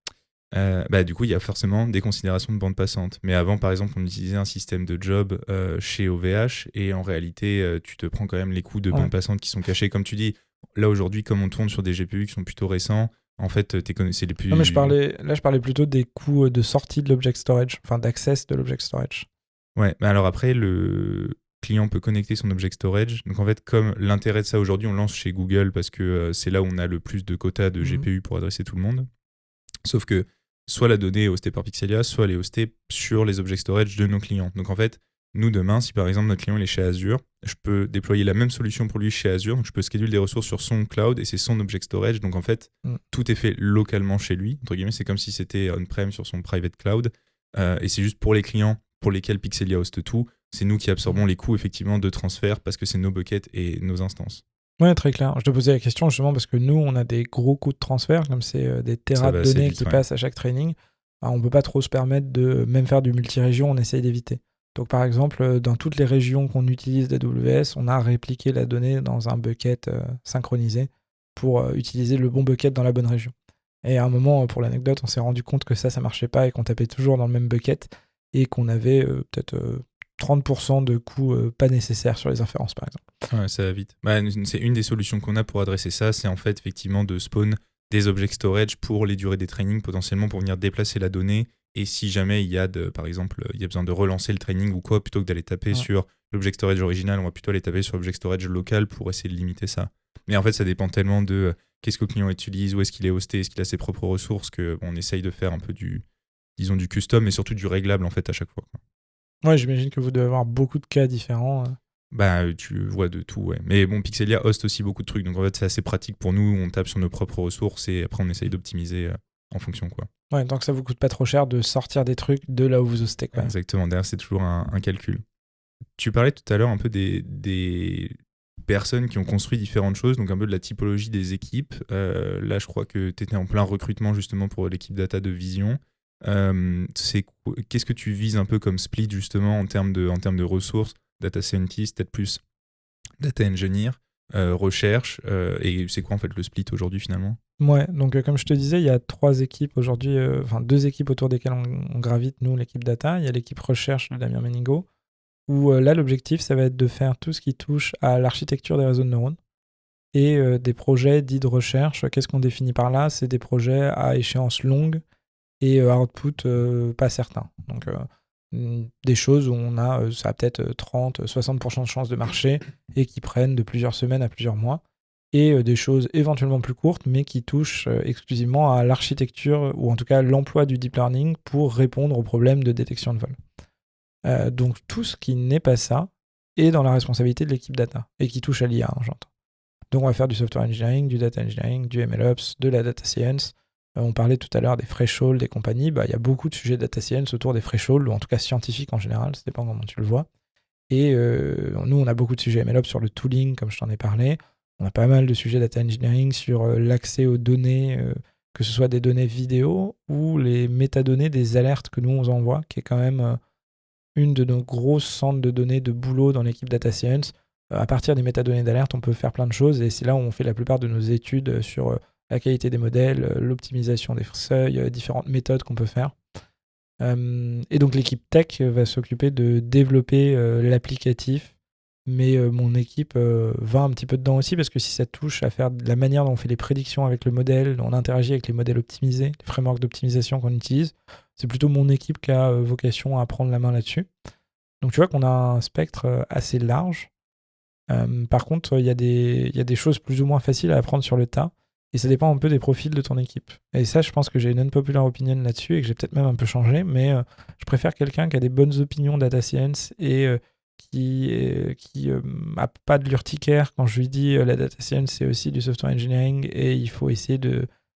Du coup, il y a forcément des considérations de bande passante. Mais avant, par exemple, on utilisait un système de job chez OVH. Et en réalité, tu te prends quand même les coûts de bande passante qui sont cachés. Comme tu dis, là, aujourd'hui, comme on tourne sur des GPU qui sont plutôt récents, en fait, c'est les plus... Non, mais je parlais plutôt des coûts de sortie de l'object storage, enfin d'access de l'object storage. Ouais, mais alors après, le client peut connecter son object storage. Donc en fait, comme l'intérêt de ça aujourd'hui, on lance chez Google parce que c'est là où on a le plus de quotas de GPU pour adresser tout le monde. Sauf que soit la donnée est hostée par Pixelia, soit elle est hostée sur les object storage de nos clients. Donc en fait, nous demain, si par exemple notre client il est chez Azure, je peux déployer la même solution pour lui chez Azure. Donc je peux scheduler des ressources sur son cloud et c'est son object storage. Donc en fait, tout est fait localement chez lui. Entre guillemets, c'est comme si c'était on-prem sur son private cloud. Et c'est juste pour les clients pour lesquels Pixelia hoste tout. C'est nous qui absorbons les coûts effectivement de transfert parce que c'est nos buckets et nos instances. Ouais, très clair. Je te posais la question justement parce que nous, on a des gros coûts de transfert, comme c'est des terras de données qui passent à chaque training. On ne peut pas trop se permettre de même faire du multi-région, on essaye d'éviter. Donc par exemple, dans toutes les régions qu'on utilise d'AWS, on a répliqué la donnée dans un bucket synchronisé pour utiliser le bon bucket dans la bonne région. Et à un moment, pour l'anecdote, on s'est rendu compte que ça marchait pas et qu'on tapait toujours dans le même bucket et qu'on avait peut-être 30% de coûts pas nécessaires sur les inférences, par exemple. Ouais, ça va vite. C'est une des solutions qu'on a pour adresser ça, c'est en fait effectivement de spawn des object storage pour les durées des trainings, potentiellement pour venir déplacer la donnée. Et si jamais il y a par exemple, il y a besoin de relancer le training ou quoi, plutôt que d'aller taper sur l'object storage original, on va plutôt aller taper sur l'object storage local pour essayer de limiter ça. Mais en fait, ça dépend tellement de qu'est-ce que le client utilise, où est-ce qu'il est hosté, est-ce qu'il a ses propres ressources, qu'on essaye de faire un peu du custom, mais surtout du réglable en fait à chaque fois. Ouais, j'imagine que vous devez avoir beaucoup de cas différents. Tu vois de tout, ouais. Mais bon, Pixelia hoste aussi beaucoup de trucs, donc en fait, c'est assez pratique pour nous. On tape sur nos propres ressources et après, on essaye d'optimiser en fonction, quoi. Ouais, tant que ça vous coûte pas trop cher de sortir des trucs de là où vous hostez, quoi. Exactement, derrière, c'est toujours un calcul. Tu parlais tout à l'heure un peu des personnes qui ont construit différentes choses, donc un peu de la typologie des équipes. Là, je crois que tu étais en plein recrutement justement pour l'équipe data de Vision. Qu'est-ce que tu vises un peu comme split justement en termes de ressources, data scientist, peut-être plus data engineer, recherche, et c'est quoi en fait le split aujourd'hui finalement? Ouais, donc comme je te disais, il y a 3 équipes aujourd'hui, enfin 2 équipes autour desquelles on gravite, nous, l'équipe data. Il y a l'équipe recherche de Damien Meningo, où là, l'objectif, ça va être de faire tout ce qui touche à l'architecture des réseaux de neurones et des projets dits de recherche. Qu'est-ce qu'on définit par là? C'est des projets à échéance longue et output pas certain. Donc des choses où on a ça a peut-être 30-60% de chances de marcher et qui prennent de plusieurs semaines à plusieurs mois, et des choses éventuellement plus courtes mais qui touchent exclusivement à l'architecture ou en tout cas l'emploi du deep learning pour répondre aux problèmes de détection de vol. Donc tout ce qui n'est pas ça est dans la responsabilité de l'équipe data et qui touche à l'IA, j'entends. Donc on va faire du software engineering, du data engineering, du MLOps, de la data science. On parlait tout à l'heure des thresholds, des compagnies. Il y a beaucoup de sujets de data science autour des thresholds, ou en tout cas scientifiques en général, ça dépend comment tu le vois. Et nous, on a beaucoup de sujets MLOps sur le tooling, comme je t'en ai parlé. On a pas mal de sujets data engineering sur l'accès aux données, que ce soit des données vidéo ou les métadonnées des alertes que nous, on envoie, qui est quand même une de nos grosses centres de données de boulot dans l'équipe data science. À partir des métadonnées d'alerte, on peut faire plein de choses, et c'est là où on fait la plupart de nos études sur la qualité des modèles, l'optimisation des seuils, différentes méthodes qu'on peut faire. Et donc l'équipe tech va s'occuper de développer l'applicatif, mais mon équipe va un petit peu dedans aussi, parce que si ça touche à faire de la manière dont on fait les prédictions avec le modèle, on interagit avec les modèles optimisés, les frameworks d'optimisation qu'on utilise, c'est plutôt mon équipe qui a vocation à prendre la main là-dessus. Donc tu vois qu'on a un spectre assez large. Par contre, il y a des choses plus ou moins faciles à apprendre sur le tas. Et ça dépend un peu des profils de ton équipe. Et ça, je pense que j'ai une unpopular opinion là-dessus et que j'ai peut-être même un peu changé, mais je préfère quelqu'un qui a des bonnes opinions data science et qui a pas de l'urticaire quand je lui dis la data science, c'est aussi du software engineering et il faut essayer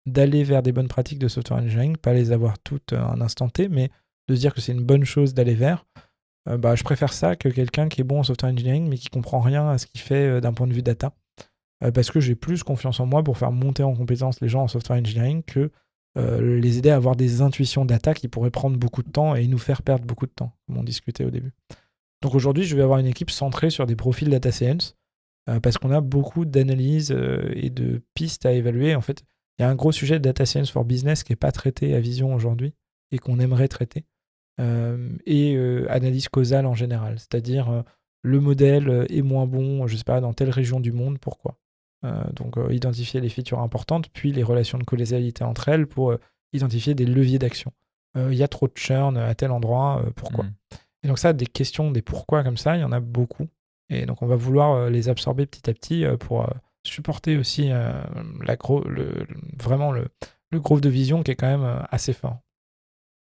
d'aller vers des bonnes pratiques de software engineering, pas les avoir toutes à un instant T, mais de se dire que c'est une bonne chose d'aller vers. Je préfère ça que quelqu'un qui est bon en software engineering mais qui comprend rien à ce qu'il fait d'un point de vue data. Parce que j'ai plus confiance en moi pour faire monter en compétence les gens en software engineering que les aider à avoir des intuitions data qui pourraient prendre beaucoup de temps et nous faire perdre beaucoup de temps, comme on discutait au début. Donc aujourd'hui, je vais avoir une équipe centrée sur des profils data science parce qu'on a beaucoup d'analyses et de pistes à évaluer. En fait, il y a un gros sujet de data science for business qui n'est pas traité à Vision aujourd'hui et qu'on aimerait traiter. Et analyse causale en général, c'est-à-dire le modèle est moins bon, je sais pas, dans telle région du monde, pourquoi. Donc identifier les features importantes, puis les relations de causalité entre elles pour identifier des leviers d'action. Il y a trop de churn à tel endroit, pourquoi. Et donc ça, des questions, des pourquoi comme ça, il y en a beaucoup. Et donc on va vouloir les absorber petit à petit pour supporter aussi vraiment le groupe de vision qui est quand même assez fort.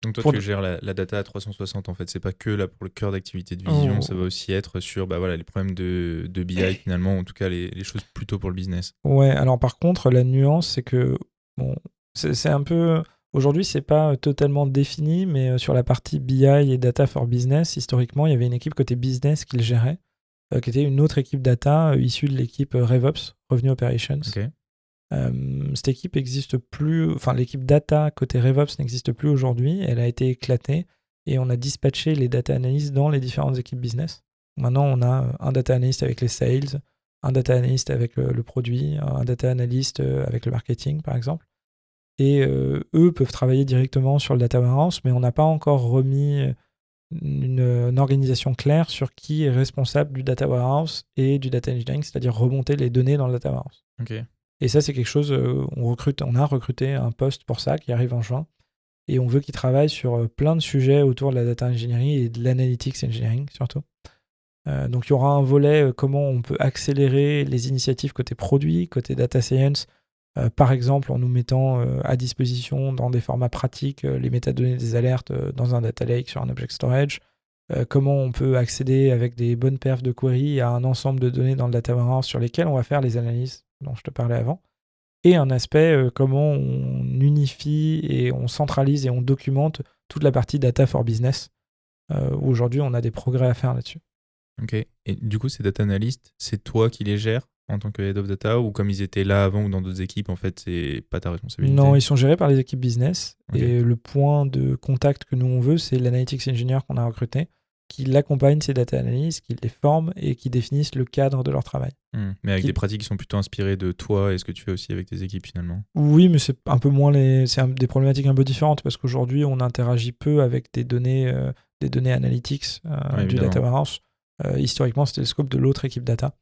Donc toi, tu gères la data à 360 en fait. C'est pas que là pour le cœur d'activité de Vision, ça va aussi être sur les problèmes de BI finalement, en tout cas les choses plutôt pour le business. Ouais, alors par contre, la nuance, c'est que c'est un peu... Aujourd'hui, c'est pas totalement défini, mais sur la partie BI et data for business, historiquement, il y avait une équipe côté business qui le gérait, qui était une autre équipe data issue de l'équipe RevOps, Revenue Operations. Okay. Cette équipe n'existe plus, enfin l'équipe data côté RevOps n'existe plus aujourd'hui, elle a été éclatée et on a dispatché les data analysts dans les différentes équipes business. Maintenant, on a un data analyst avec les sales, un data analyst avec le produit, un data analyst avec le marketing par exemple. Et eux peuvent travailler directement sur le data warehouse, mais on n'a pas encore remis une organisation claire sur qui est responsable du data warehouse et du data engineering, c'est-à-dire remonter les données dans le data warehouse. Okay. Et ça, c'est quelque chose, on a recruté un poste pour ça qui arrive en juin. Et on veut qu'il travaille sur plein de sujets autour de la data engineering et de l'analytics engineering surtout. Donc il y aura un volet comment on peut accélérer les initiatives côté produit, côté data science, par exemple en nous mettant à disposition dans des formats pratiques les métadonnées des alertes dans un data lake sur un object storage. Comment on peut accéder avec des bonnes perfs de query à un ensemble de données dans le data warehouse sur lesquelles on va faire les analyses dont je te parlais avant, et un aspect comment on unifie et on centralise et on documente toute la partie data for business, où aujourd'hui on a des progrès à faire là-dessus. Ok, et du coup ces data analysts, c'est toi qui les gères en tant que head of data, ou comme ils étaient là avant ou dans d'autres équipes, en fait c'est pas ta responsabilité? Non, ils sont gérés par les équipes business, et le point de contact que nous on veut, c'est l'analytics engineer qu'on a recruté, qui accompagne ces data analysts, qui les forme et qui définissent le cadre de leur travail. Mais avec des pratiques qui sont plutôt inspirées de toi et ce que tu fais aussi avec tes équipes finalement. Oui, mais c'est un peu moins des problématiques un peu différentes parce qu'aujourd'hui on interagit peu avec des données analytics du data warehouse. Historiquement, c'était le scope de l'autre équipe data.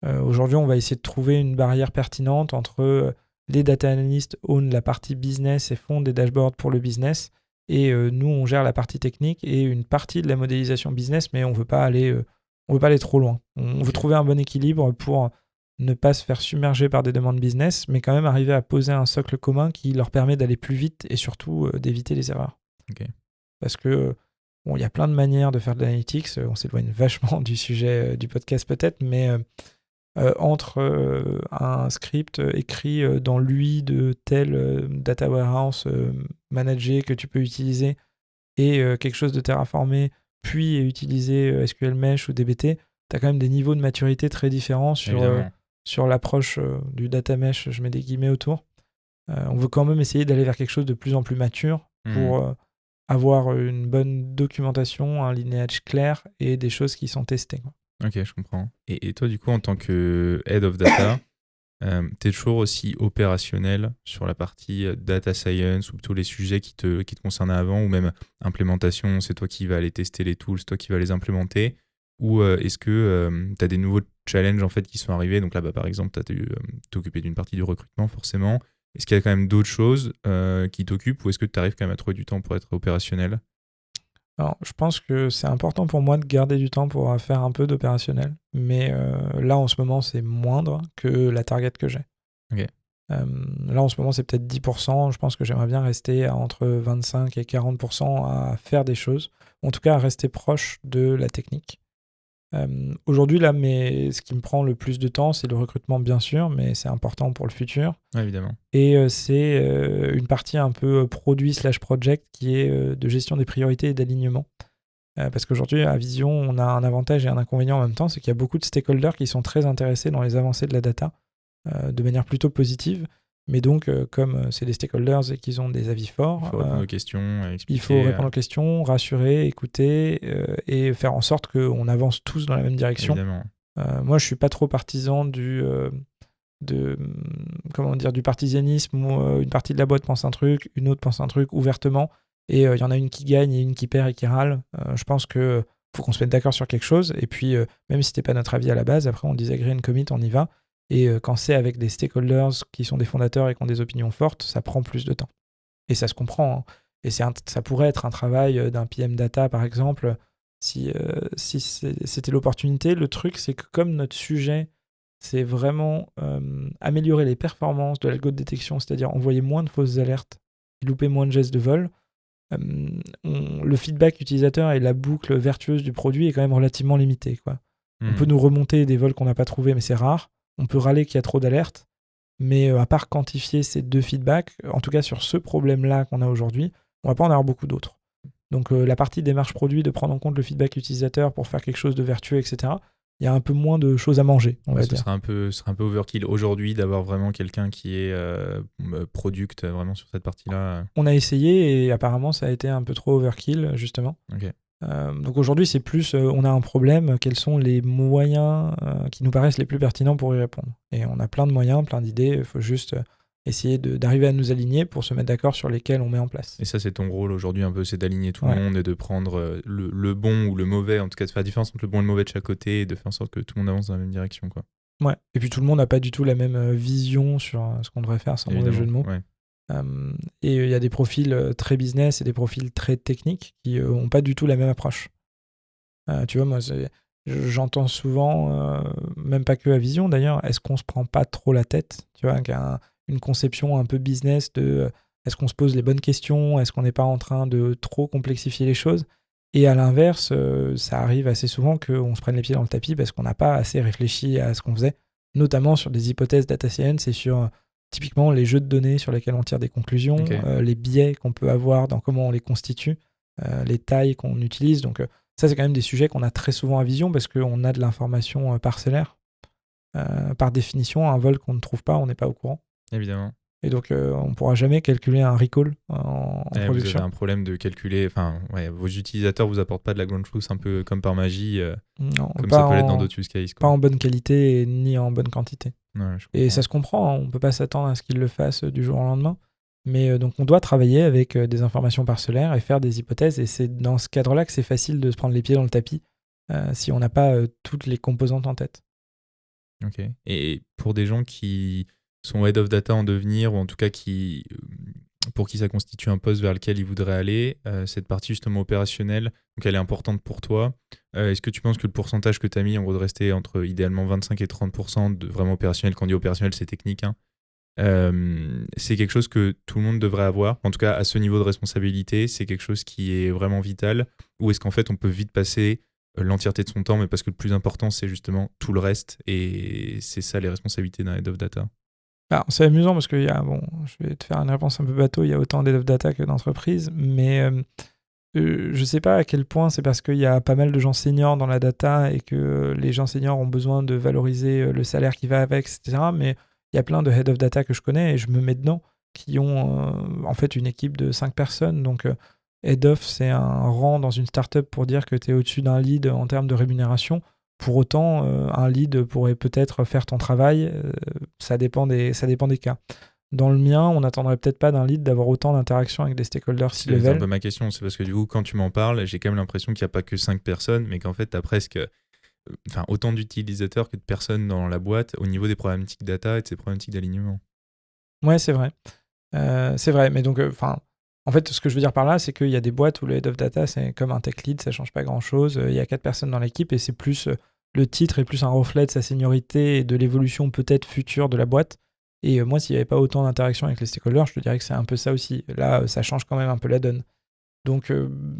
Aujourd'hui, on va essayer de trouver une barrière pertinente entre les data analysts own la partie business et font des dashboards pour le business, et nous, on gère la partie technique et une partie de la modélisation business, mais on veut pas aller trop loin. On veut trouver un bon équilibre pour ne pas se faire submerger par des demandes business, mais quand même arriver à poser un socle commun qui leur permet d'aller plus vite et surtout d'éviter les erreurs. Okay. Parce que il y a plein de manières de faire de l'analytics. On s'éloigne vachement du sujet du podcast peut-être, mais entre un script écrit dans l'UI de tel data warehouse managé que tu peux utiliser et quelque chose de terraformé, puis utiliser SQL Mesh ou DBT, tu as quand même des niveaux de maturité très différents sur l'approche du data mesh, je mets des guillemets autour. On veut quand même essayer d'aller vers quelque chose de plus en plus mature pour avoir une bonne documentation, un linéage clair et des choses qui sont testées, quoi. Ok, je comprends. Et toi, du coup, en tant que head of data, tu es toujours aussi opérationnel sur la partie data science ou tous les sujets qui te concernaient avant, ou même implémentation, c'est toi qui vas aller tester les tools, c'est toi qui vas les implémenter, ou est-ce que tu as des nouveaux challenges en fait, qui sont arrivés? Donc là, par exemple, tu as dû t'occuper d'une partie du recrutement, forcément. Est-ce qu'il y a quand même d'autres choses qui t'occupent, ou est-ce que tu arrives quand même à trouver du temps pour être opérationnel? Alors, je pense que c'est important pour moi de garder du temps pour faire un peu d'opérationnel, mais là, en ce moment, c'est moindre que la target que j'ai. Ok. Là, en ce moment, c'est peut-être 10%. Je pense que j'aimerais bien rester à entre 25 et 40% à faire des choses. En tout cas, à rester proche de la technique. Aujourd'hui, là, ce qui me prend le plus de temps, c'est le recrutement, bien sûr, mais c'est important pour le futur. Ouais, évidemment. Et c'est une partie un peu produit/project qui est de gestion des priorités et d'alignement. Parce qu'aujourd'hui, à Vision, on a un avantage et un inconvénient en même temps, c'est qu'il y a beaucoup de stakeholders qui sont très intéressés dans les avancées de la data de manière plutôt positive. Mais donc, comme c'est des stakeholders et qu'ils ont des avis forts, il faut répondre aux questions, expliquer, il faut répondre aux questions, rassurer, écouter et faire en sorte qu'on avance tous dans la même direction. Évidemment. Moi, je suis pas trop partisan du partisanisme où une partie de la boîte pense un truc, une autre pense un truc ouvertement, et il y en a une qui gagne et une qui perd et qui râle. Je pense que faut qu'on se mette d'accord sur quelque chose, et puis même si c'était pas notre avis à la base, après on disagree and commit, on y va. Et quand c'est avec des stakeholders qui sont des fondateurs et qui ont des opinions fortes, ça prend plus de temps. Et ça se comprend. Hein. Et ça pourrait être un travail d'un PM Data, par exemple, si c'était l'opportunité. Le truc, c'est que comme notre sujet, c'est vraiment améliorer les performances de l'algo de détection, c'est-à-dire envoyer moins de fausses alertes et louper moins de gestes de vol, le feedback utilisateur et la boucle vertueuse du produit est quand même relativement limité, quoi. On peut nous remonter des vols qu'on n'a pas trouvés, mais c'est rare. On peut râler qu'il y a trop d'alertes, mais à part quantifier ces deux feedbacks, en tout cas sur ce problème-là qu'on a aujourd'hui, on va pas en avoir beaucoup d'autres. Donc la partie démarche produit, de prendre en compte le feedback utilisateur pour faire quelque chose de vertueux, etc., il y a un peu moins de choses à manger, on va dire. Ce serait un peu overkill aujourd'hui d'avoir vraiment quelqu'un qui est product vraiment sur cette partie-là. On a essayé et apparemment ça a été un peu trop overkill, justement. Ok. Donc aujourd'hui, c'est plus on a un problème, quels sont les moyens qui nous paraissent les plus pertinents pour y répondre. Et on a plein de moyens, plein d'idées, il faut juste essayer d'arriver à nous aligner pour se mettre d'accord sur lesquels on met en place. Et ça, c'est ton rôle aujourd'hui un peu, c'est d'aligner tout le monde et de prendre le bon ou le mauvais, en tout cas de faire la différence entre le bon et le mauvais de chaque côté et de faire en sorte que tout le monde avance dans la même direction, quoi. Ouais, et puis tout le monde n'a pas du tout la même vision sur ce qu'on devrait faire, sans mauvais jeu de mots. Ouais. Et il y a des profils très business et des profils très techniques qui n'ont pas du tout la même approche. Tu vois, moi, j'entends souvent, même pas que à Vision d'ailleurs, est-ce qu'on se prend pas trop la tête, tu vois, une conception un peu business de est-ce qu'on se pose les bonnes questions, est-ce qu'on n'est pas en train de trop complexifier les choses. Et à l'inverse, ça arrive assez souvent qu'on se prenne les pieds dans le tapis parce qu'on n'a pas assez réfléchi à ce qu'on faisait, notamment sur des hypothèses data science et sur typiquement les jeux de données sur lesquels on tire des conclusions, les biais qu'on peut avoir dans comment on les constitue, les tailles qu'on utilise. Donc ça, c'est quand même des sujets qu'on a très souvent à Vision parce qu'on a de l'information parcellaire. Par définition, un vol qu'on ne trouve pas, on n'est pas au courant. Évidemment. Et donc, on ne pourra jamais calculer un recall en production. Vous avez un problème de calculer... Enfin, vos utilisateurs ne vous apportent pas de la ground truth un peu comme par magie, non, comme ça peut l'être dans d'autres use cases. Pas en bonne qualité ni en bonne quantité. Ouais, et ça se comprend, hein, on ne peut pas s'attendre à ce qu'ils le fassent du jour au lendemain. Mais donc, on doit travailler avec des informations parcellaires et faire des hypothèses. Et c'est dans ce cadre-là que c'est facile de se prendre les pieds dans le tapis si on n'a pas toutes les composantes en tête. Ok. Et pour des gens qui sont head of data en devenir, ou en tout cas pour qui ça constitue un poste vers lequel ils voudraient aller, cette partie justement opérationnelle, donc elle est importante pour toi. Est-ce que tu penses que le pourcentage que tu as mis, en gros, de rester entre idéalement 25 et 30% de vraiment opérationnel, quand on dit opérationnel, c'est technique, hein, c'est quelque chose que tout le monde devrait avoir, en tout cas à ce niveau de responsabilité, c'est quelque chose qui est vraiment vital, ou est-ce qu'en fait on peut vite passer l'entièreté de son temps, mais parce que le plus important c'est justement tout le reste, et c'est ça les responsabilités d'un head of data? Alors, c'est amusant parce que je vais te faire une réponse un peu bateau, il y a autant d'head of data que d'entreprises, mais je ne sais pas à quel point c'est parce qu'il y a pas mal de gens seniors dans la data et que les gens seniors ont besoin de valoriser le salaire qui va avec, etc. Mais il y a plein de head of data que je connais et je me mets dedans qui ont en fait une équipe de 5 personnes. Donc, head of, c'est un rang dans une startup pour dire que tu es au-dessus d'un lead en termes de rémunération. Pour autant, un lead pourrait peut-être faire ton travail, ça dépend des cas. Dans le mien, on n'attendrait peut-être pas d'un lead d'avoir autant d'interactions avec des stakeholders C-level. C'est un peu ma question, c'est parce que du coup, quand tu m'en parles, j'ai quand même l'impression qu'il n'y a pas que 5 personnes, mais qu'en fait, tu as presque autant d'utilisateurs que de personnes dans la boîte au niveau des problématiques data et de ces problématiques d'alignement. Ouais, c'est vrai. Mais donc, en fait, ce que je veux dire par là, c'est qu'il y a des boîtes où le head of data, c'est comme un tech lead, ça change pas grand-chose. Il y a 4 personnes dans l'équipe et c'est plus le titre est plus un reflet de sa seniorité et de l'évolution peut-être future de la boîte. Et moi, s'il n'y avait pas autant d'interaction avec les stakeholders, je te dirais que c'est un peu ça aussi. Là, ça change quand même un peu la donne. Donc,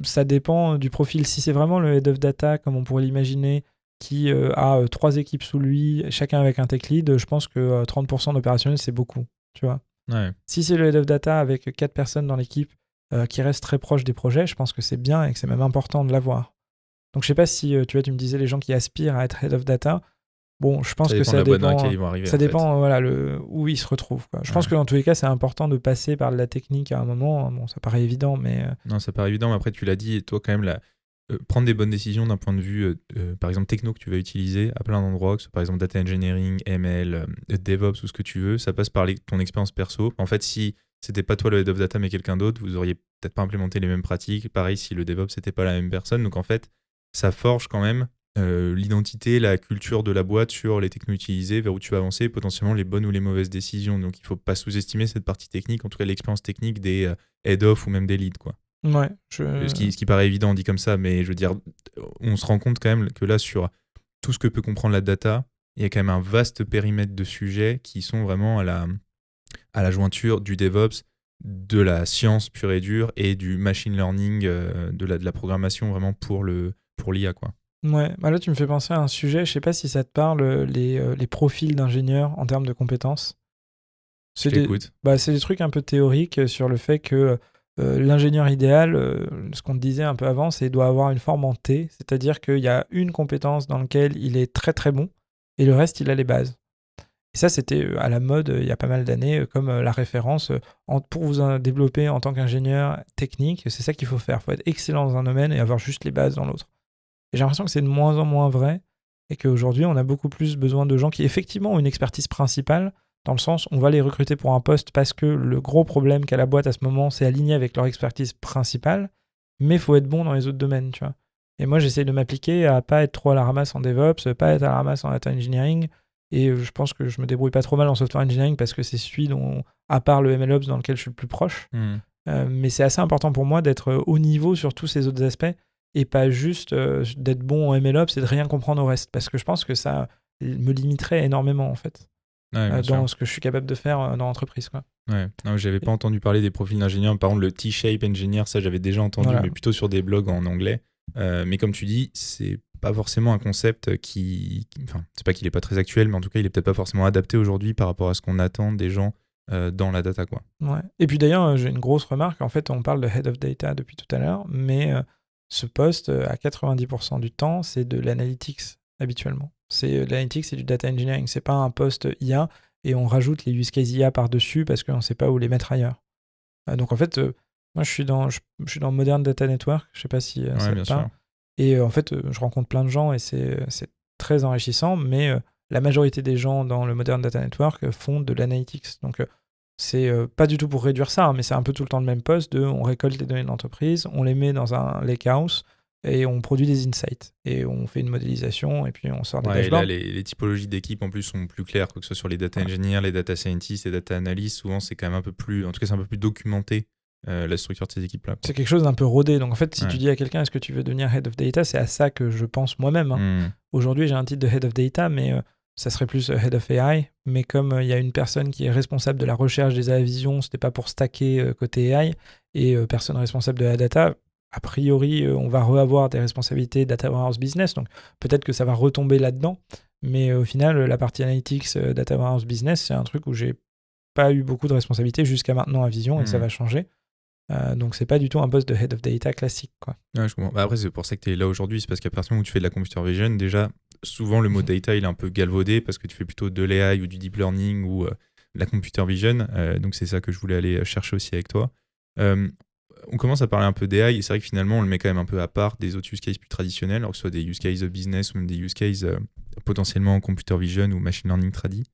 ça dépend du profil. Si c'est vraiment le head of data, comme on pourrait l'imaginer, qui a 3 équipes sous lui, chacun avec un tech lead, je pense que 30% d'opérationnel, c'est beaucoup, tu vois. Ouais. Si c'est le head of data avec 4 personnes dans l'équipe qui restent très proches des projets, je pense que c'est bien et que c'est même important de l'avoir. Donc, je sais pas si, tu vois, tu me disais les gens qui aspirent à être head of data. Bon, je pense que ça de la boîte dans dépend. laquelle ils vont arriver. Ça dépend, voilà, où ils se retrouvent, quoi. Je pense que dans tous les cas, c'est important de passer par de la technique à un moment. Bon, ça paraît évident, mais. Non, ça paraît évident, mais après, tu l'as dit, et toi, quand même, prendre des bonnes décisions d'un point de vue, par exemple, techno que tu vas utiliser à plein d'endroits, que ce soit par exemple data engineering, ML, DevOps ou ce que tu veux, ça passe par ton expérience perso. En fait, si c'était pas toi le head of data, mais quelqu'un d'autre, vous auriez peut-être pas implémenté les mêmes pratiques. Pareil, si le DevOps c'était pas la même personne. Donc, en fait, ça forge quand même l'identité, la culture de la boîte sur les technos utilisés, vers où tu vas avancer, potentiellement les bonnes ou les mauvaises décisions. Donc, il ne faut pas sous-estimer cette partie technique, en tout cas l'expérience technique des head-off ou même des leads, quoi. Ouais. Ce qui paraît évident, dit comme ça, mais je veux dire, on se rend compte quand même que là, sur tout ce que peut comprendre la data, il y a quand même un vaste périmètre de sujets qui sont vraiment à la jointure du DevOps, de la science pure et dure et du machine learning, de la programmation vraiment pour l'IA, quoi. Ouais, bah là tu me fais penser à un sujet, je sais pas si ça te parle, les profils d'ingénieurs en termes de compétences. Je t'écoute. C'est des trucs un peu théoriques sur le fait que l'ingénieur idéal, ce qu'on te disait un peu avant, c'est qu'il doit avoir une forme en T, c'est-à-dire qu'il y a une compétence dans laquelle il est très très bon et le reste il a les bases. Et ça c'était à la mode il y a pas mal d'années comme la référence pour vous développer en tant qu'ingénieur technique, c'est ça qu'il faut faire, il faut être excellent dans un domaine et avoir juste les bases dans l'autre. Et j'ai l'impression que c'est de moins en moins vrai et qu'aujourd'hui, on a beaucoup plus besoin de gens qui, effectivement, ont une expertise principale, dans le sens, on va les recruter pour un poste parce que le gros problème qu'a la boîte à ce moment, c'est aligné avec leur expertise principale, mais il faut être bon dans les autres domaines, tu vois. Et moi, j'essaie de m'appliquer à pas être trop à la ramasse en DevOps, pas être à la ramasse en data engineering, et je pense que je me débrouille pas trop mal en software engineering parce que c'est celui dont, à part le MLOps, dans lequel je suis le plus proche. Mais c'est assez important pour moi d'être au niveau sur tous ces autres aspects, et pas juste d'être bon en MLOps et de rien comprendre au reste, parce que je pense que ça me limiterait énormément en fait, dans ce que je suis capable de faire dans l'entreprise, quoi. Ouais, non, j'avais pas entendu parler des profils d'ingénieurs. Par contre, le T-shape engineer, ça j'avais déjà entendu, mais plutôt sur des blogs en anglais. Mais comme tu dis, c'est pas forcément un concept enfin, c'est pas qu'il est pas très actuel, mais en tout cas, il est peut-être pas forcément adapté aujourd'hui par rapport à ce qu'on attend des gens dans la data, quoi. Ouais. Et puis d'ailleurs, j'ai une grosse remarque. En fait, on parle de head of data depuis tout à l'heure, mais ce poste, à 90% du temps, c'est de l'analytics habituellement. L'analytics, c'est du data engineering. C'est pas un poste IA et on rajoute les use cases IA par-dessus parce qu'on ne sait pas où les mettre ailleurs. Donc en fait, moi, je suis dans Modern Data Network. Je sais pas si ça te parle. Et en fait, je rencontre plein de gens et c'est très enrichissant, mais la majorité des gens dans le Modern Data Network font de l'analytics. Donc c'est pas du tout pour réduire ça, hein, mais c'est un peu tout le temps le même poste on récolte les données d'entreprise, on les met dans un lakehouse et on produit des insights. Et on fait une modélisation et puis on sort des dashboards. Et là, les typologies d'équipes en plus sont plus claires, que ce soit sur les data engineers, les data scientists, les data analysts. Souvent, c'est quand même un peu plus, en tout cas, c'est un peu plus documenté la structure de ces équipes-là, quoi. C'est quelque chose d'un peu rodé. Donc en fait, si tu dis à quelqu'un est-ce que tu veux devenir head of data, c'est à ça que je pense moi-même, hein. Aujourd'hui, j'ai un titre de head of data, mais ça serait plus head of AI, mais comme il y a une personne qui est responsable de la recherche des AI vision, c'était pas pour stacker côté AI, et personne responsable de la data, a priori, on va reavoir des responsabilités data warehouse business, donc peut-être que ça va retomber là-dedans, mais au final, la partie analytics data warehouse business, c'est un truc où j'ai pas eu beaucoup de responsabilités jusqu'à maintenant à Vision, et ça va changer. Donc c'est pas du tout un poste de head of data classique, quoi. Ouais, je comprends. Bah après, c'est pour ça que tu es là aujourd'hui, c'est parce qu'à partir du moment où tu fais de la computer vision, déjà, souvent le mot data il est un peu galvaudé parce que tu fais plutôt de l'AI ou du deep learning ou de la computer vision. Donc c'est ça que je voulais aller chercher aussi avec toi. On commence à parler un peu d'AI et c'est vrai que finalement on le met quand même un peu à part des autres use cases plus traditionnels, alors que ce soit des use cases business ou même des use cases potentiellement en computer vision ou machine learning tradi.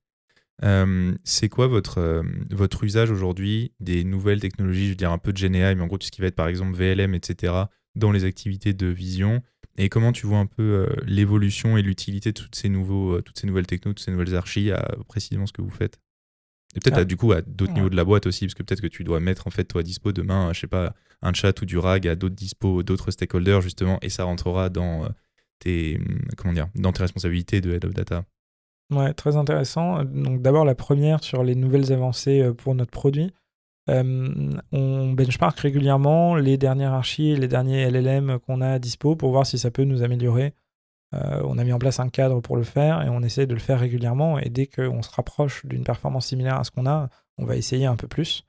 C'est quoi votre usage aujourd'hui des nouvelles technologies, je veux dire un peu de GenAI, mais en gros tout ce qui va être par exemple VLM, etc., dans les activités de vision, et comment tu vois un peu l'évolution et l'utilité de toutes ces nouvelles technos, toutes ces nouvelles archis à précisément ce que vous faites? Et peut-être du coup à d'autres niveaux de la boîte aussi, parce que peut-être que tu dois mettre en fait toi à dispo demain, je sais pas, un chat ou du RAG à d'autres stakeholders justement, et ça rentrera dans tes responsabilités de head of data. Ouais, très intéressant. Donc d'abord la première sur les nouvelles avancées pour notre produit. On benchmark régulièrement les dernières archis et les derniers LLM qu'on a à dispo pour voir si ça peut nous améliorer. On a mis en place un cadre pour le faire et on essaie de le faire régulièrement. Et dès qu'on se rapproche d'une performance similaire à ce qu'on a, on va essayer un peu plus.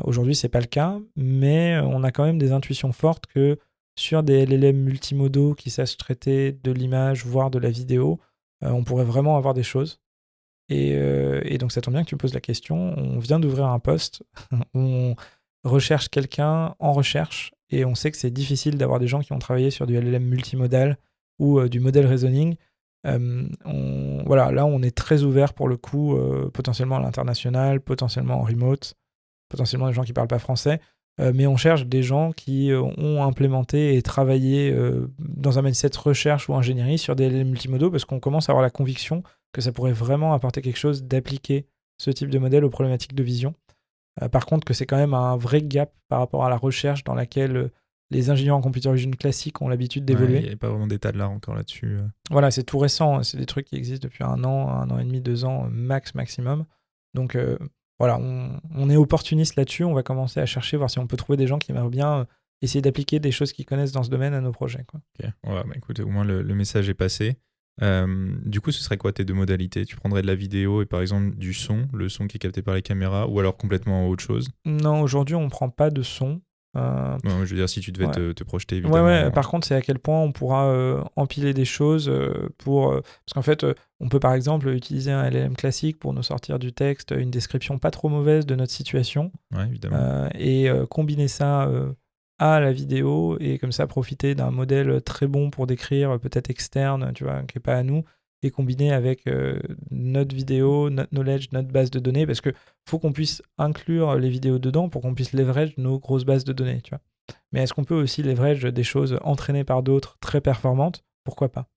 Aujourd'hui, c'est pas le cas, mais on a quand même des intuitions fortes que sur des LLM multimodaux qui sachent traiter de l'image, voire de la vidéo, on pourrait vraiment avoir des choses. Et donc, ça tombe bien que tu me poses la question. On vient d'ouvrir un poste où on recherche quelqu'un en recherche et on sait que c'est difficile d'avoir des gens qui ont travaillé sur du LLM multimodal ou du model reasoning. Voilà, là, on est très ouvert pour le coup, potentiellement à l'international, potentiellement en remote, potentiellement des gens qui ne parlent pas français. Mais on cherche des gens qui ont implémenté et travaillé dans un mindset recherche ou ingénierie sur des LLM multimodaux parce qu'on commence à avoir la conviction que ça pourrait vraiment apporter quelque chose d'appliquer ce type de modèle aux problématiques de vision. Par contre, que c'est quand même un vrai gap par rapport à la recherche dans laquelle les ingénieurs en computer vision classique ont l'habitude d'évoluer. Il n'y a pas vraiment d'état de l'art encore là-dessus. Voilà, c'est tout récent. C'est des trucs qui existent depuis 1 an et demi, 2 ans, maximum. Donc voilà, on est opportuniste là-dessus. On va commencer à chercher, voir si on peut trouver des gens qui aimeraient bien essayer d'appliquer des choses qu'ils connaissent dans ce domaine à nos projets, quoi. Ok, ouais, bah écoute, au moins le message est passé. Du coup, ce serait quoi tes deux modalités? Tu prendrais de la vidéo et par exemple du son, le son qui est capté par les caméras, ou alors complètement autre chose? Non, aujourd'hui, on ne prend pas de son. Non, je veux dire, si tu devais te projeter, Ouais, évidemment. par contre, c'est à quel point on pourra empiler des choses parce qu'en fait, on peut par exemple utiliser un LLM classique pour nous sortir du texte une description pas trop mauvaise de notre situation Ouais, évidemment. et combiner ça à la vidéo et comme ça profiter d'un modèle très bon pour décrire, peut-être externe, tu vois, qui n'est pas à nous, et combiner avec notre vidéo, notre knowledge, notre base de données, parce qu'il faut qu'on puisse inclure les vidéos dedans pour qu'on puisse leverage nos grosses bases de données, tu vois. Mais est-ce qu'on peut aussi leverage des choses entraînées par d'autres très performantes? Pourquoi pas?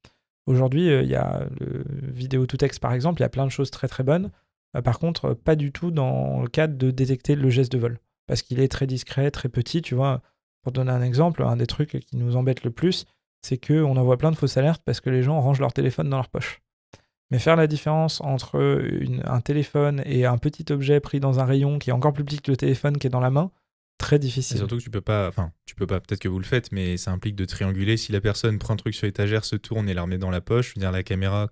Aujourd'hui, il y a le vidéo to texte par exemple, il y a plein de choses très très bonnes. Par contre, pas du tout dans le cadre de détecter le geste de vol. Parce qu'il est très discret, très petit, tu vois. Pour donner un exemple, un des trucs qui nous embête le plus, c'est qu'on envoie plein de fausses alertes parce que les gens rangent leur téléphone dans leur poche. Mais faire la différence entre un téléphone et un petit objet pris dans un rayon qui est encore plus petit que le téléphone qui est dans la main, très Et difficile. surtout que tu peux pas, peut-être que vous le faites, mais ça implique de trianguler. Si la personne prend un truc sur l'étagère, se tourne et la remet dans la poche, je veux dire, la caméra,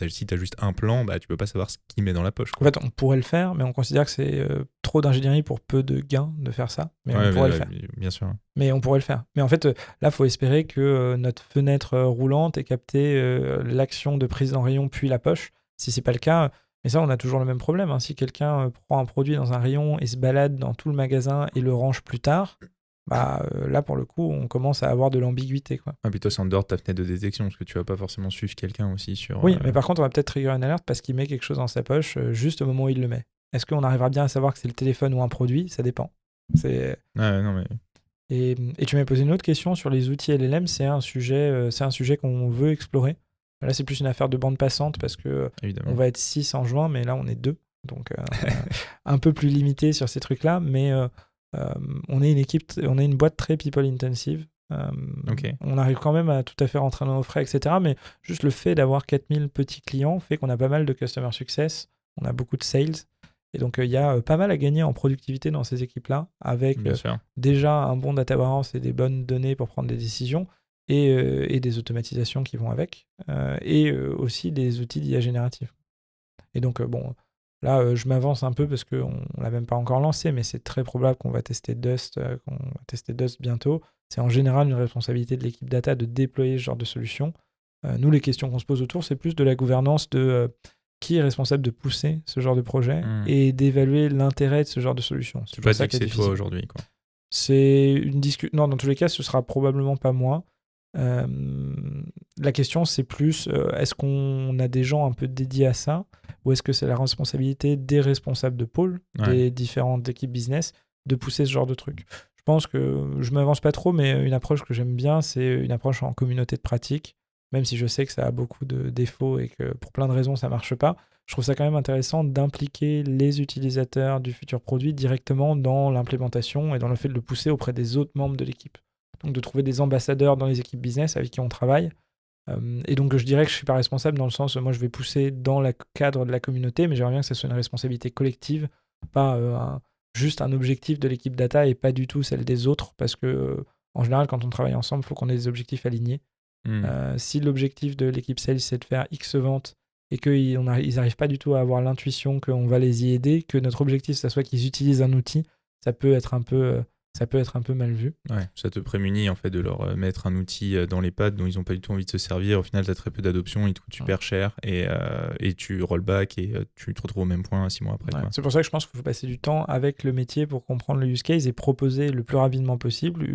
si t'as juste un plan, bah tu peux pas savoir ce qu'il met dans la poche, En quoi. fait, on pourrait le faire, mais on considère que c'est trop d'ingénierie pour peu de gains de faire ça. Mais Ouais, on pourrait le faire. bien sûr. Mais on pourrait le faire. Mais en fait, là, il faut espérer que notre fenêtre roulante ait capté l'action de prise en rayon puis la poche. Si c'est pas le cas, mais ça, on a toujours le même problème, hein. Si quelqu'un prend un produit dans un rayon et se balade dans tout le magasin et le range plus tard, bah là, pour le coup, on commence à avoir de l'ambiguïté, quoi. Ah, puis toi, c'est en dehors de ta fenêtre de détection, parce que tu vas pas forcément suivre quelqu'un aussi sur... Oui, mais par contre, on va peut-être trigger une alerte parce qu'il met quelque chose dans sa poche juste au moment où il le met. Est-ce qu'on arrivera bien à savoir que c'est le téléphone ou un produit? Ça dépend. Ouais, non, mais... Et tu m'as posé une autre question sur les outils LLM. C'est un sujet qu'on veut explorer. Là, c'est plus une affaire de bande passante parce que Évidemment. on va être 6 en juin, mais là, on est 2. Donc, un peu plus limité sur ces trucs-là. Mais on est une équipe, on est une boîte très people intensive. Ok. On arrive quand même à tout à fait rentrer dans nos frais, etc. Mais juste le fait d'avoir 4000 petits clients fait qu'on a pas mal de customer success. On a beaucoup de sales. Et donc, il y a pas mal à gagner en productivité dans ces équipes-là, avec Bien sûr. déjà un bon data warehouse et des bonnes données pour prendre des décisions, et des automatisations qui vont avec, et aussi des outils d'IA générative. Et donc, bon, là, je m'avance un peu parce qu'on ne l'a même pas encore lancé, mais c'est très probable qu'on va tester Dust bientôt. C'est en général une responsabilité de l'équipe data de déployer ce genre de solution. Nous, les questions qu'on se pose autour, c'est plus de la gouvernance de... qui est responsable de pousser ce genre de projet et d'évaluer l'intérêt de ce genre de solution. Tu peux pas dire que c'est toi aujourd'hui, quoi. C'est une discussion. Non, dans tous les cas, ce sera probablement pas moi. La question, c'est plus est-ce qu'on a des gens un peu dédiés à ça, ou est-ce que c'est la responsabilité des responsables de pôle, des différentes équipes business, de pousser ce genre de truc. Je pense que je m'avance pas trop, mais une approche que j'aime bien, c'est une approche en communauté de pratique. Même si je sais que ça a beaucoup de défauts et que pour plein de raisons ça marche pas, je trouve ça quand même intéressant d'impliquer les utilisateurs du futur produit directement dans l'implémentation et dans le fait de le pousser auprès des autres membres de l'équipe. Donc de trouver des ambassadeurs dans les équipes business avec qui on travaille Et donc, je dirais que je ne suis pas responsable dans le sens où moi, je vais pousser dans le cadre de la communauté, mais j'aimerais bien que ça soit une responsabilité collective, pas juste un objectif de l'équipe data et pas du tout celle des autres, parce que en général, quand on travaille ensemble, il faut qu'on ait des objectifs alignés. Si l'objectif de l'équipe sales, c'est de faire X ventes et qu'ils n'arrivent pas du tout à avoir l'intuition qu'on va les y aider, que notre objectif, ça soit qu'ils utilisent un outil, ça peut être un peu mal vu. Ouais, ça te prémunit en fait de leur mettre un outil dans les pattes dont ils n'ont pas du tout envie de se servir. Au final, tu as très peu d'adoption, il te coûte super cher et tu rollback et tu te retrouves au même point 6 mois après. Ouais. Quoi. C'est pour ça que je pense qu'il faut passer du temps avec le métier pour comprendre le use case et proposer le plus rapidement possible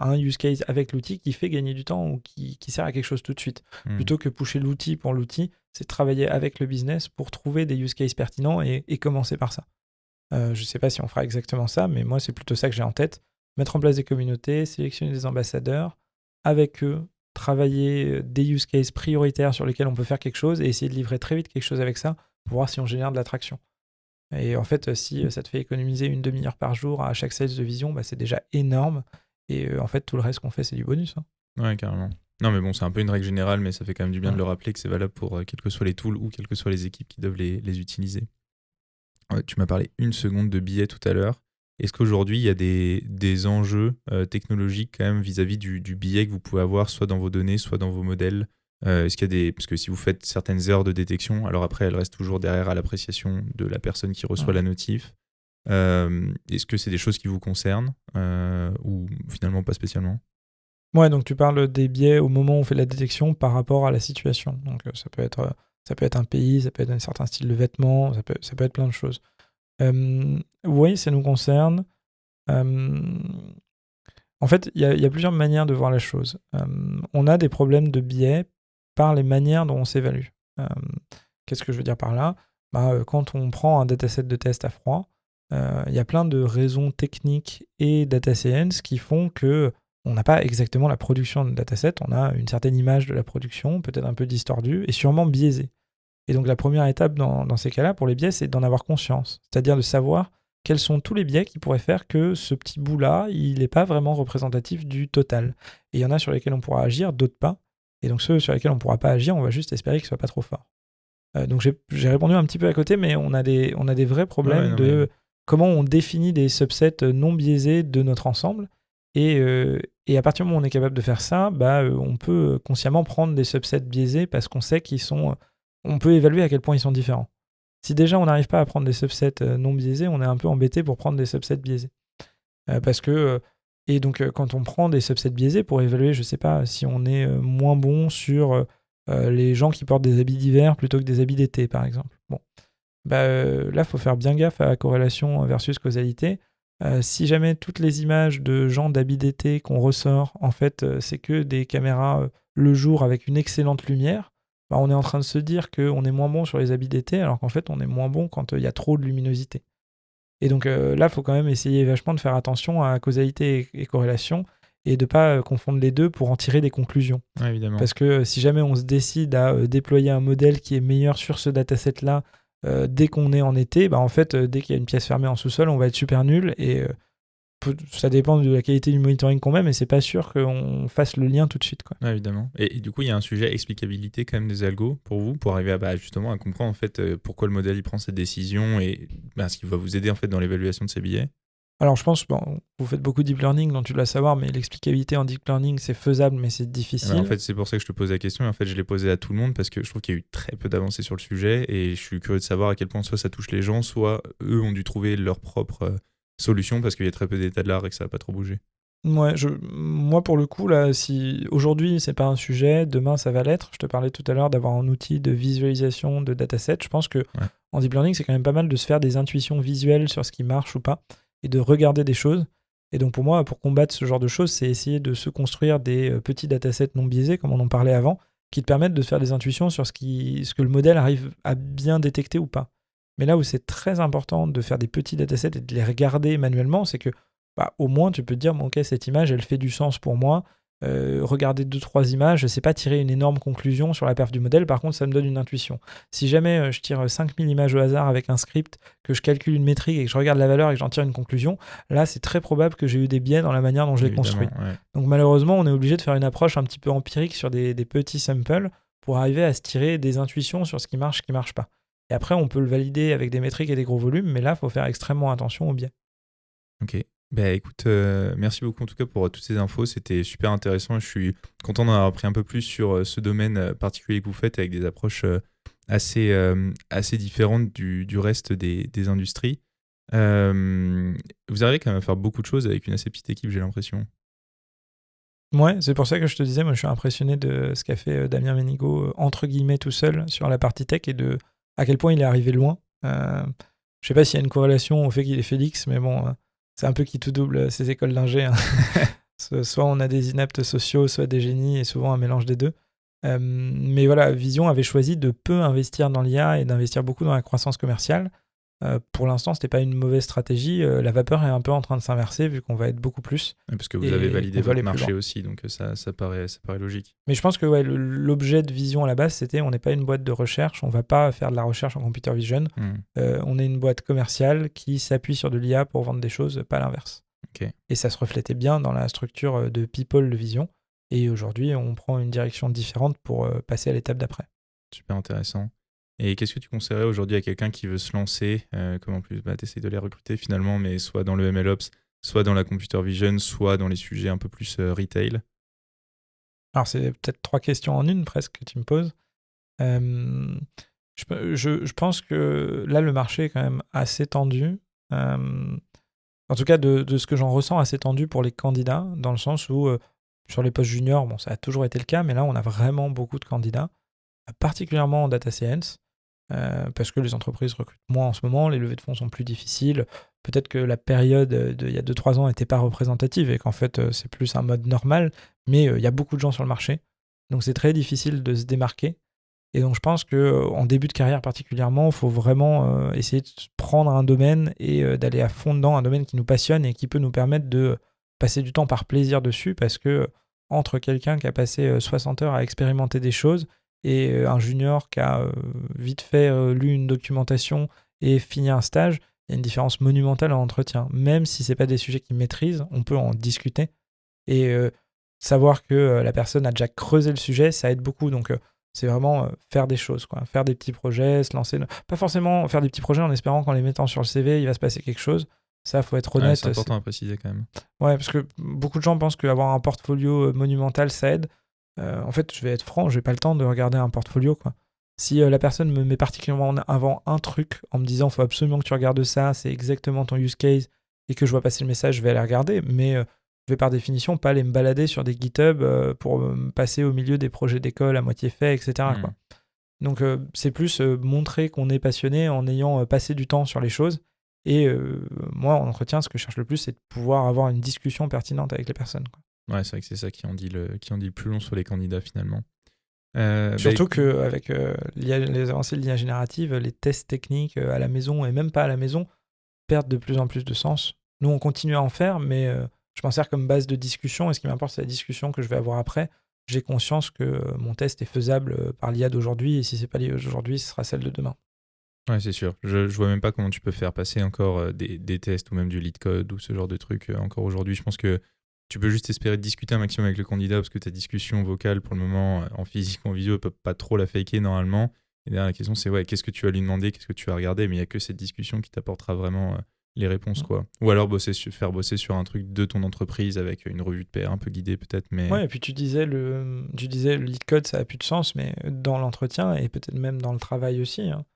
un use case avec l'outil qui fait gagner du temps ou qui sert à quelque chose tout de suite. Plutôt que pusher l'outil pour l'outil, c'est travailler avec le business pour trouver des use cases pertinents et commencer par ça. Je ne sais pas si on fera exactement ça, mais moi, c'est plutôt ça que j'ai en tête. Mettre en place des communautés, sélectionner des ambassadeurs, avec eux, travailler des use cases prioritaires sur lesquels on peut faire quelque chose et essayer de livrer très vite quelque chose avec ça pour voir si on génère de l'attraction. Et en fait, si ça te fait économiser une demi-heure par jour à chaque sales de vision, bah, c'est déjà énorme. Et en fait, tout le reste qu'on fait, c'est du bonus. Ouais, carrément. Non, mais bon, c'est un peu une règle générale, mais ça fait quand même du bien de le rappeler que c'est valable pour quels que soient les tools ou quelles que soient les équipes qui doivent les utiliser. Tu m'as parlé une seconde de billets tout à l'heure. Est-ce qu'aujourd'hui, il y a des enjeux technologiques quand même vis-à-vis du billet que vous pouvez avoir, soit dans vos données, soit dans vos modèles Est-ce qu'il y a parce que si vous faites certaines erreurs de détection, alors après, elles restent toujours derrière à l'appréciation de la personne qui reçoit la notif. Est-ce que c'est des choses qui vous concernent ou finalement pas spécialement ? Ouais, donc tu parles des biais au moment où on fait la détection par rapport à la situation. Donc ça peut être un pays, ça peut être un certain style de vêtements, ça peut être plein de choses. Oui, ça nous concerne. En fait, il y a plusieurs manières de voir la chose. On a des problèmes de biais par les manières dont on s'évalue. Qu'est-ce que je veux dire par là ? Quand on prend un dataset de test à froid, il y a plein de raisons techniques et data science qui font que on n'a pas exactement la production de dataset, on a une certaine image de la production, peut-être un peu distordue et sûrement biaisée. Et donc la première étape dans ces cas-là, pour les biais, c'est d'en avoir conscience. C'est-à-dire de savoir quels sont tous les biais qui pourraient faire que ce petit bout-là, il n'est pas vraiment représentatif du total. Et il y en a sur lesquels on pourra agir, d'autres pas. Et donc ceux sur lesquels on ne pourra pas agir, on va juste espérer qu'ils ne soient pas trop forts. Donc j'ai répondu un petit peu à côté, mais on a des vrais problèmes comment on définit des subsets non biaisés de notre ensemble. Et à partir du moment où on est capable de faire ça, on peut consciemment prendre des subsets biaisés parce qu'on sait on peut évaluer à quel point ils sont différents. Si déjà on n'arrive pas à prendre des subsets non biaisés, on est un peu embêté pour prendre des subsets biaisés. Et donc quand on prend des subsets biaisés pour évaluer, je ne sais pas, si on est moins bon sur les gens qui portent des habits d'hiver plutôt que des habits d'été, par exemple. Bon. Là, il faut faire bien gaffe à la corrélation versus causalité. Si jamais toutes les images de gens d'habits d'été qu'on ressort, en fait, c'est que des caméras le jour avec une excellente lumière, on est en train de se dire qu'on est moins bon sur les habits d'été, alors qu'en fait, on est moins bon quand il y a trop de luminosité. Et donc là, il faut quand même essayer vachement de faire attention à causalité et corrélation et de ne pas confondre les deux pour en tirer des conclusions. Ouais, évidemment. Parce que si jamais on se décide à déployer un modèle qui est meilleur sur ce dataset-là, dès qu'on est en été, en fait, dès qu'il y a une pièce fermée en sous-sol, on va être super nul et ça dépend de la qualité du monitoring qu'on met, mais c'est pas sûr qu'on fasse le lien tout de suite, quoi. Ouais, évidemment. Et du coup, il y a un sujet explicabilité quand même des algos pour vous, pour arriver justement à comprendre en fait pourquoi le modèle il prend cette décision et ce qui va vous aider en fait dans l'évaluation de ces billets. Alors je pense, vous faites beaucoup de deep learning, donc tu dois savoir, mais l'explicabilité en deep learning, c'est faisable, mais c'est difficile. Alors, en fait, c'est pour ça que je te pose la question. En fait, je l'ai posée à tout le monde parce que je trouve qu'il y a eu très peu d'avancées sur le sujet et je suis curieux de savoir à quel point soit ça touche les gens, soit eux ont dû trouver leur propre solution parce qu'il y a très peu d'états de l'art et que ça n'a pas trop bougé. Ouais, moi pour le coup, là, si aujourd'hui c'est pas un sujet, demain ça va l'être. Je te parlais tout à l'heure d'avoir un outil de visualisation de dataset. Je pense que en deep learning, c'est quand même pas mal de se faire des intuitions visuelles sur ce qui marche ou pas et de regarder des choses. Et donc pour moi, pour combattre ce genre de choses, c'est essayer de se construire des petits datasets non biaisés, comme on en parlait avant, qui te permettent de faire des intuitions sur ce que le modèle arrive à bien détecter ou pas. Mais là où c'est très important de faire des petits datasets et de les regarder manuellement, c'est que au moins tu peux te dire, ok, cette image, elle fait du sens pour moi, regarder 2-3 images, je sais pas tirer une énorme conclusion sur la perf du modèle. Par contre, ça me donne une intuition. Si jamais je tire 5000 images au hasard avec un script, que je calcule une métrique et que je regarde la valeur et que j'en tire une conclusion, là, c'est très probable que j'ai eu des biais dans la manière dont je l'ai construit. Ouais. Donc malheureusement, on est obligé de faire une approche un petit peu empirique sur des petits samples pour arriver à se tirer des intuitions sur ce qui marche pas. Et après, on peut le valider avec des métriques et des gros volumes, mais là, il faut faire extrêmement attention aux biais. Ok. Bah écoute, merci beaucoup en tout cas pour toutes ces infos. C'était super intéressant. Je suis content d'en avoir appris un peu plus sur ce domaine particulier que vous faites avec des approches assez différentes du reste des industries. Vous arrivez quand même à faire beaucoup de choses avec une assez petite équipe, j'ai l'impression. Ouais, c'est pour ça que je te disais, moi je suis impressionné de ce qu'a fait Damien Ménigaud, entre guillemets tout seul, sur la partie tech et de à quel point il est arrivé loin. Je sais pas s'il y a une corrélation au fait qu'il est Félix, mais bon, c'est un peu qui tout double ces écoles d'ingé. Hein. Soit on a des ineptes sociaux, soit des génies, et souvent un mélange des deux. Mais voilà, Vision avait choisi de peu investir dans l'IA et d'investir beaucoup dans la croissance commerciale. Pour l'instant, c'était pas une mauvaise stratégie. La vapeur est un peu en train de s'inverser vu qu'on va être beaucoup plus. Parce que vous avez validé votre marché aussi, donc ça paraît logique. Mais je pense que l'objet de Vision à la base, c'était on n'est pas une boîte de recherche, on va pas faire de la recherche en computer vision. On est une boîte commerciale qui s'appuie sur de l'IA pour vendre des choses, pas l'inverse. Okay. Et ça se reflétait bien dans la structure de People de Vision. Et aujourd'hui, on prend une direction différente pour passer à l'étape d'après. Super intéressant. Et qu'est-ce que tu conseillerais aujourd'hui à quelqu'un qui veut se lancer, comme en plus tu essaies de les recruter finalement, mais soit dans le MLOps, soit dans la computer vision, soit dans les sujets un peu plus retail? Alors c'est peut-être 3 questions en une presque que tu me poses. Je pense que là le marché est quand même assez tendu. En tout cas de ce que j'en ressens, assez tendu pour les candidats, dans le sens où sur les postes juniors, bon ça a toujours été le cas, mais là on a vraiment beaucoup de candidats, particulièrement en data science. Parce que les entreprises recrutent moins en ce moment, les levées de fonds sont plus difficiles, peut-être que la période d'il y a 2-3 ans n'était pas représentative et qu'en fait c'est plus un mode normal, mais il y a beaucoup de gens sur le marché, donc c'est très difficile de se démarquer. Et donc je pense qu'en début de carrière particulièrement, il faut vraiment essayer de prendre un domaine et d'aller à fond dedans, un domaine qui nous passionne et qui peut nous permettre de passer du temps par plaisir dessus, parce que entre quelqu'un qui a passé 60 heures à expérimenter des choses et un junior qui a vite fait lu une documentation et fini un stage, il y a une différence monumentale en entretien. Même si ce n'est pas des sujets qu'ils maîtrisent, on peut en discuter. Et savoir que la personne a déjà creusé le sujet, ça aide beaucoup. Donc c'est vraiment faire des choses, quoi. Faire des petits projets, se lancer. Pas forcément faire des petits projets en espérant qu'en les mettant sur le CV, il va se passer quelque chose. Ça, faut être honnête. C'est important à préciser quand même. Ouais, parce que beaucoup de gens pensent qu'avoir un portfolio monumental, ça aide. En fait, je vais être franc, j'ai pas le temps de regarder un portfolio, quoi. Si la personne me met particulièrement en avant un truc en me disant faut absolument que tu regardes ça, c'est exactement ton use case, et que je vois passer le message, je vais aller regarder, mais je vais par définition pas aller me balader sur des GitHub pour me passer au milieu des projets d'école à moitié faits, etc. Quoi. Donc c'est plus montrer qu'on est passionné en ayant passé du temps sur les choses. Et moi, en entretien, ce que je cherche le plus, c'est de pouvoir avoir une discussion pertinente avec les personnes, quoi. Ouais, c'est vrai que c'est ça qui en dit le plus long sur les candidats finalement. Surtout qu'avec les avancées de l'IA générative, les tests techniques à la maison et même pas à la maison perdent de plus en plus de sens. Nous, on continue à en faire, mais je m'en sers comme base de discussion, et ce qui m'importe, c'est la discussion que je vais avoir après. J'ai conscience que mon test est faisable par l'IA d'aujourd'hui, et si c'est pas l'IA d'aujourd'hui, ce sera celle de demain. Ouais, c'est sûr. Je vois même pas comment tu peux faire passer encore des tests ou même du lead code ou ce genre de trucs encore aujourd'hui. Je pense que tu peux juste espérer discuter un maximum avec le candidat parce que ta discussion vocale, pour le moment, en physique, en vidéo, ne peut pas trop la faker normalement. Et derrière, la question, c'est qu'est-ce que tu vas lui demander, qu'est-ce que tu vas regarder, mais il n'y a que cette discussion qui t'apportera vraiment les réponses, quoi. Ou alors faire bosser sur un truc de ton entreprise avec une revue de PR un peu guidée, peut-être. Mais... Ouais, et puis tu disais le lead code, ça n'a plus de sens, mais dans l'entretien et peut-être même dans le travail aussi, hein.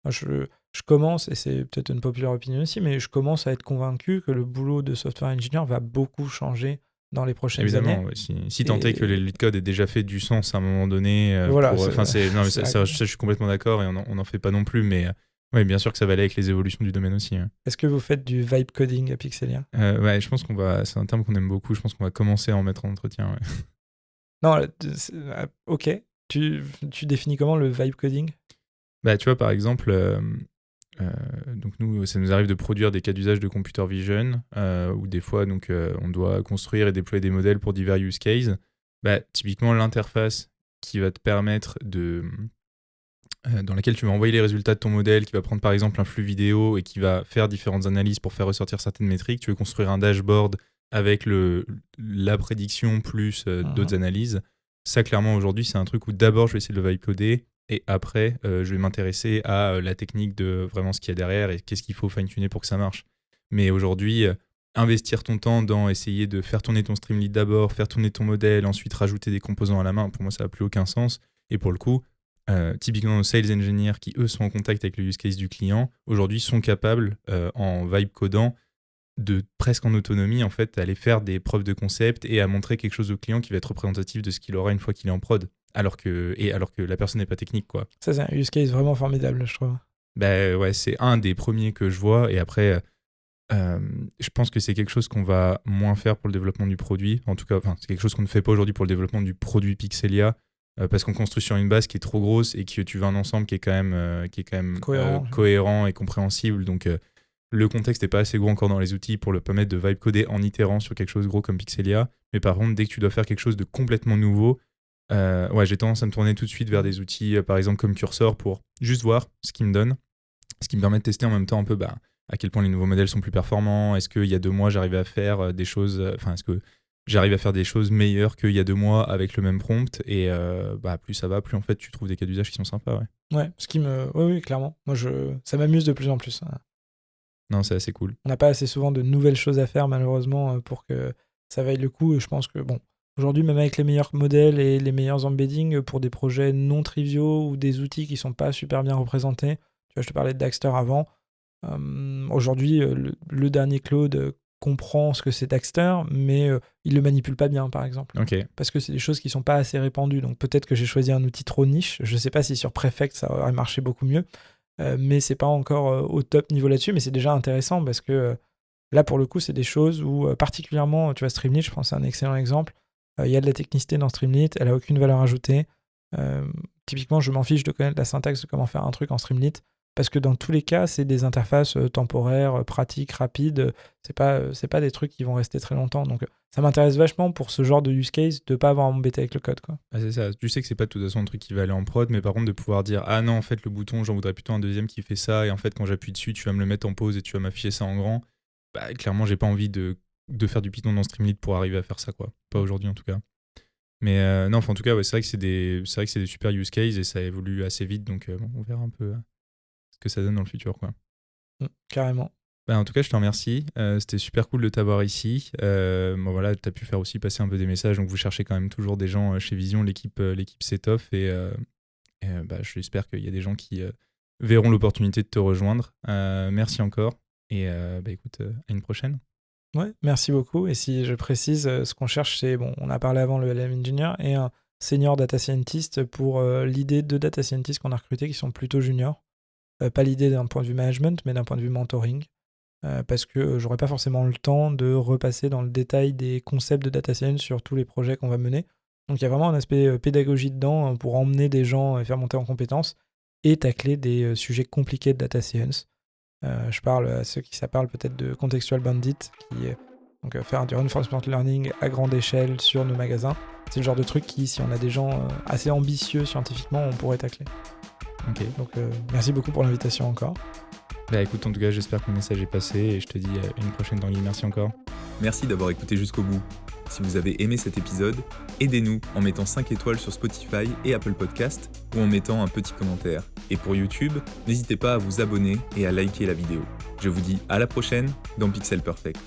Je commence, et c'est peut-être une populaire opinion aussi, mais je commence à être convaincu que le boulot de software engineer va beaucoup changer dans les prochaines années. Évidemment, si tant est que le lead code ait déjà fait du sens à un moment donné, voilà, ça, je suis complètement d'accord et on n'en fait pas non plus, mais ouais, bien sûr que ça va aller avec les évolutions du domaine aussi. Hein. Est-ce que vous faites du vibe coding à Pixelia ? Ouais, je pense c'est un terme qu'on aime beaucoup, je pense qu'on va commencer à en mettre en entretien. Ouais. Non, ok. Tu définis comment le vibe coding ? Bah, tu vois, par exemple, donc nous, ça nous arrive de produire des cas d'usage de computer vision où des fois donc, on doit construire et déployer des modèles pour divers use cases. Typiquement, l'interface qui va te permettre dans laquelle tu vas envoyer les résultats de ton modèle, qui va prendre par exemple un flux vidéo et qui va faire différentes analyses pour faire ressortir certaines métriques. Tu veux construire un dashboard avec la prédiction plus d'autres analyses. Ça, clairement, aujourd'hui, c'est un truc où d'abord, je vais essayer de le vibe coder et après, je vais m'intéresser à la technique de vraiment ce qu'il y a derrière et qu'est-ce qu'il faut fine-tuner pour que ça marche. Mais aujourd'hui, investir ton temps dans essayer de faire tourner ton Streamlit d'abord, faire tourner ton modèle, ensuite rajouter des composants à la main, pour moi, ça n'a plus aucun sens. Et pour le coup, typiquement nos sales engineers qui, eux, sont en contact avec le use case du client, aujourd'hui sont capables, en vibe codant, de presque en autonomie, en fait, à aller faire des preuves de concept et à montrer quelque chose au client qui va être représentatif de ce qu'il aura une fois qu'il est en prod, alors que la personne n'est pas technique, quoi. Ça, c'est un use case vraiment formidable, je trouve. Ouais, c'est un des premiers que je vois, et après, je pense que c'est quelque chose qu'on va moins faire pour le développement du produit. En tout cas, c'est quelque chose qu'on ne fait pas aujourd'hui pour le développement du produit Pixelia, parce qu'on construit sur une base qui est trop grosse et que tu veux un ensemble qui est quand même cohérent et compréhensible. Donc, le contexte n'est pas assez gros encore dans les outils pour le permettre de vibe coder en itérant sur quelque chose gros comme Pixelia. Mais par contre, dès que tu dois faire quelque chose de complètement nouveau, j'ai tendance à me tourner tout de suite vers des outils, par exemple comme Cursor, pour juste voir ce qu'il me donne, ce qui me permet de tester en même temps un peu à quel point les nouveaux modèles sont plus performants. Est-ce qu'il y a 2 mois, j'arrivais à faire des choses... est-ce que j'arrive à faire des choses meilleures qu'il y a 2 mois avec le même prompt, et plus ça va, plus en fait tu trouves des cas d'usage qui sont sympas. Ouais, oui, clairement. Moi, ça m'amuse de plus en plus. Non, c'est assez cool. On n'a pas assez souvent de nouvelles choses à faire, malheureusement, pour que ça vaille le coup. Et je pense que, aujourd'hui, même avec les meilleurs modèles et les meilleurs embeddings pour des projets non triviaux ou des outils qui sont pas super bien représentés, tu vois, je te parlais de Daxter avant. Aujourd'hui, le dernier Claude comprend ce que c'est Daxter, mais il le manipule pas bien, par exemple. Okay. Parce que c'est des choses qui sont pas assez répandues. Donc peut-être que j'ai choisi un outil trop niche. Je sais pas si sur Prefect ça aurait marché beaucoup mieux. Mais c'est pas encore au top niveau là-dessus, mais c'est déjà intéressant parce que là, pour le coup, c'est des choses où, particulièrement, tu vois, Streamlit, je pense que c'est un excellent exemple. Il y a de la technicité dans Streamlit, elle a aucune valeur ajoutée. Typiquement, je m'en fiche de connaître la syntaxe de comment faire un truc en Streamlit, parce que dans tous les cas, c'est des interfaces temporaires, pratiques, rapides. C'est pas des trucs qui vont rester très longtemps. Donc, ça m'intéresse vachement pour ce genre de use case de pas avoir à m'embêter avec le code, quoi. C'est ça. Tu sais que c'est pas de toute façon un truc qui va aller en prod, mais par contre de pouvoir dire ah non, en fait le bouton, j'en voudrais plutôt un deuxième qui fait ça, et en fait quand j'appuie dessus, tu vas me le mettre en pause et tu vas m'afficher ça en grand. Clairement, j'ai pas envie de faire du Python dans Streamlit pour arriver à faire ça, quoi. Pas aujourd'hui en tout cas. Mais non, en tout cas, c'est vrai que c'est des super use cases et ça évolue assez vite, donc on verra un peu ce que ça donne dans le futur, quoi. Carrément. En tout cas, je te remercie. C'était super cool de t'avoir ici. Voilà, tu as pu faire aussi passer un peu des messages. Donc, vous cherchez quand même toujours des gens chez Vision, l'équipe Setoff. J'espère qu'il y a des gens qui verront l'opportunité de te rejoindre. Merci encore. Et écoute, à une prochaine. Ouais, merci beaucoup. Et si je précise, ce qu'on cherche, c'est, on a parlé avant le LM Engineer et un senior data scientist pour l'idée de data scientists qu'on a recrutés qui sont plutôt juniors. Pas l'idée d'un point de vue management, mais d'un point de vue mentoring. Parce que j'aurais pas forcément le temps de repasser dans le détail des concepts de data science sur tous les projets qu'on va mener. Donc il y a vraiment un aspect pédagogie dedans pour emmener des gens et faire monter en compétences et tacler des sujets compliqués de data science. Je parle à ceux qui parlent peut-être de Contextual Bandit, donc faire du reinforcement learning à grande échelle sur nos magasins. C'est le genre de truc qui, si on a des gens assez ambitieux scientifiquement, on pourrait tacler. Ok. Donc merci beaucoup pour l'invitation encore. Écoute, en tout cas, j'espère que le message est passé et je te dis à une prochaine Tanguy. Merci encore. Merci d'avoir écouté jusqu'au bout. Si vous avez aimé cet épisode, aidez-nous en mettant 5 étoiles sur Spotify et Apple Podcast ou en mettant un petit commentaire. Et pour YouTube, n'hésitez pas à vous abonner et à liker la vidéo. Je vous dis à la prochaine dans Pixel Perfect.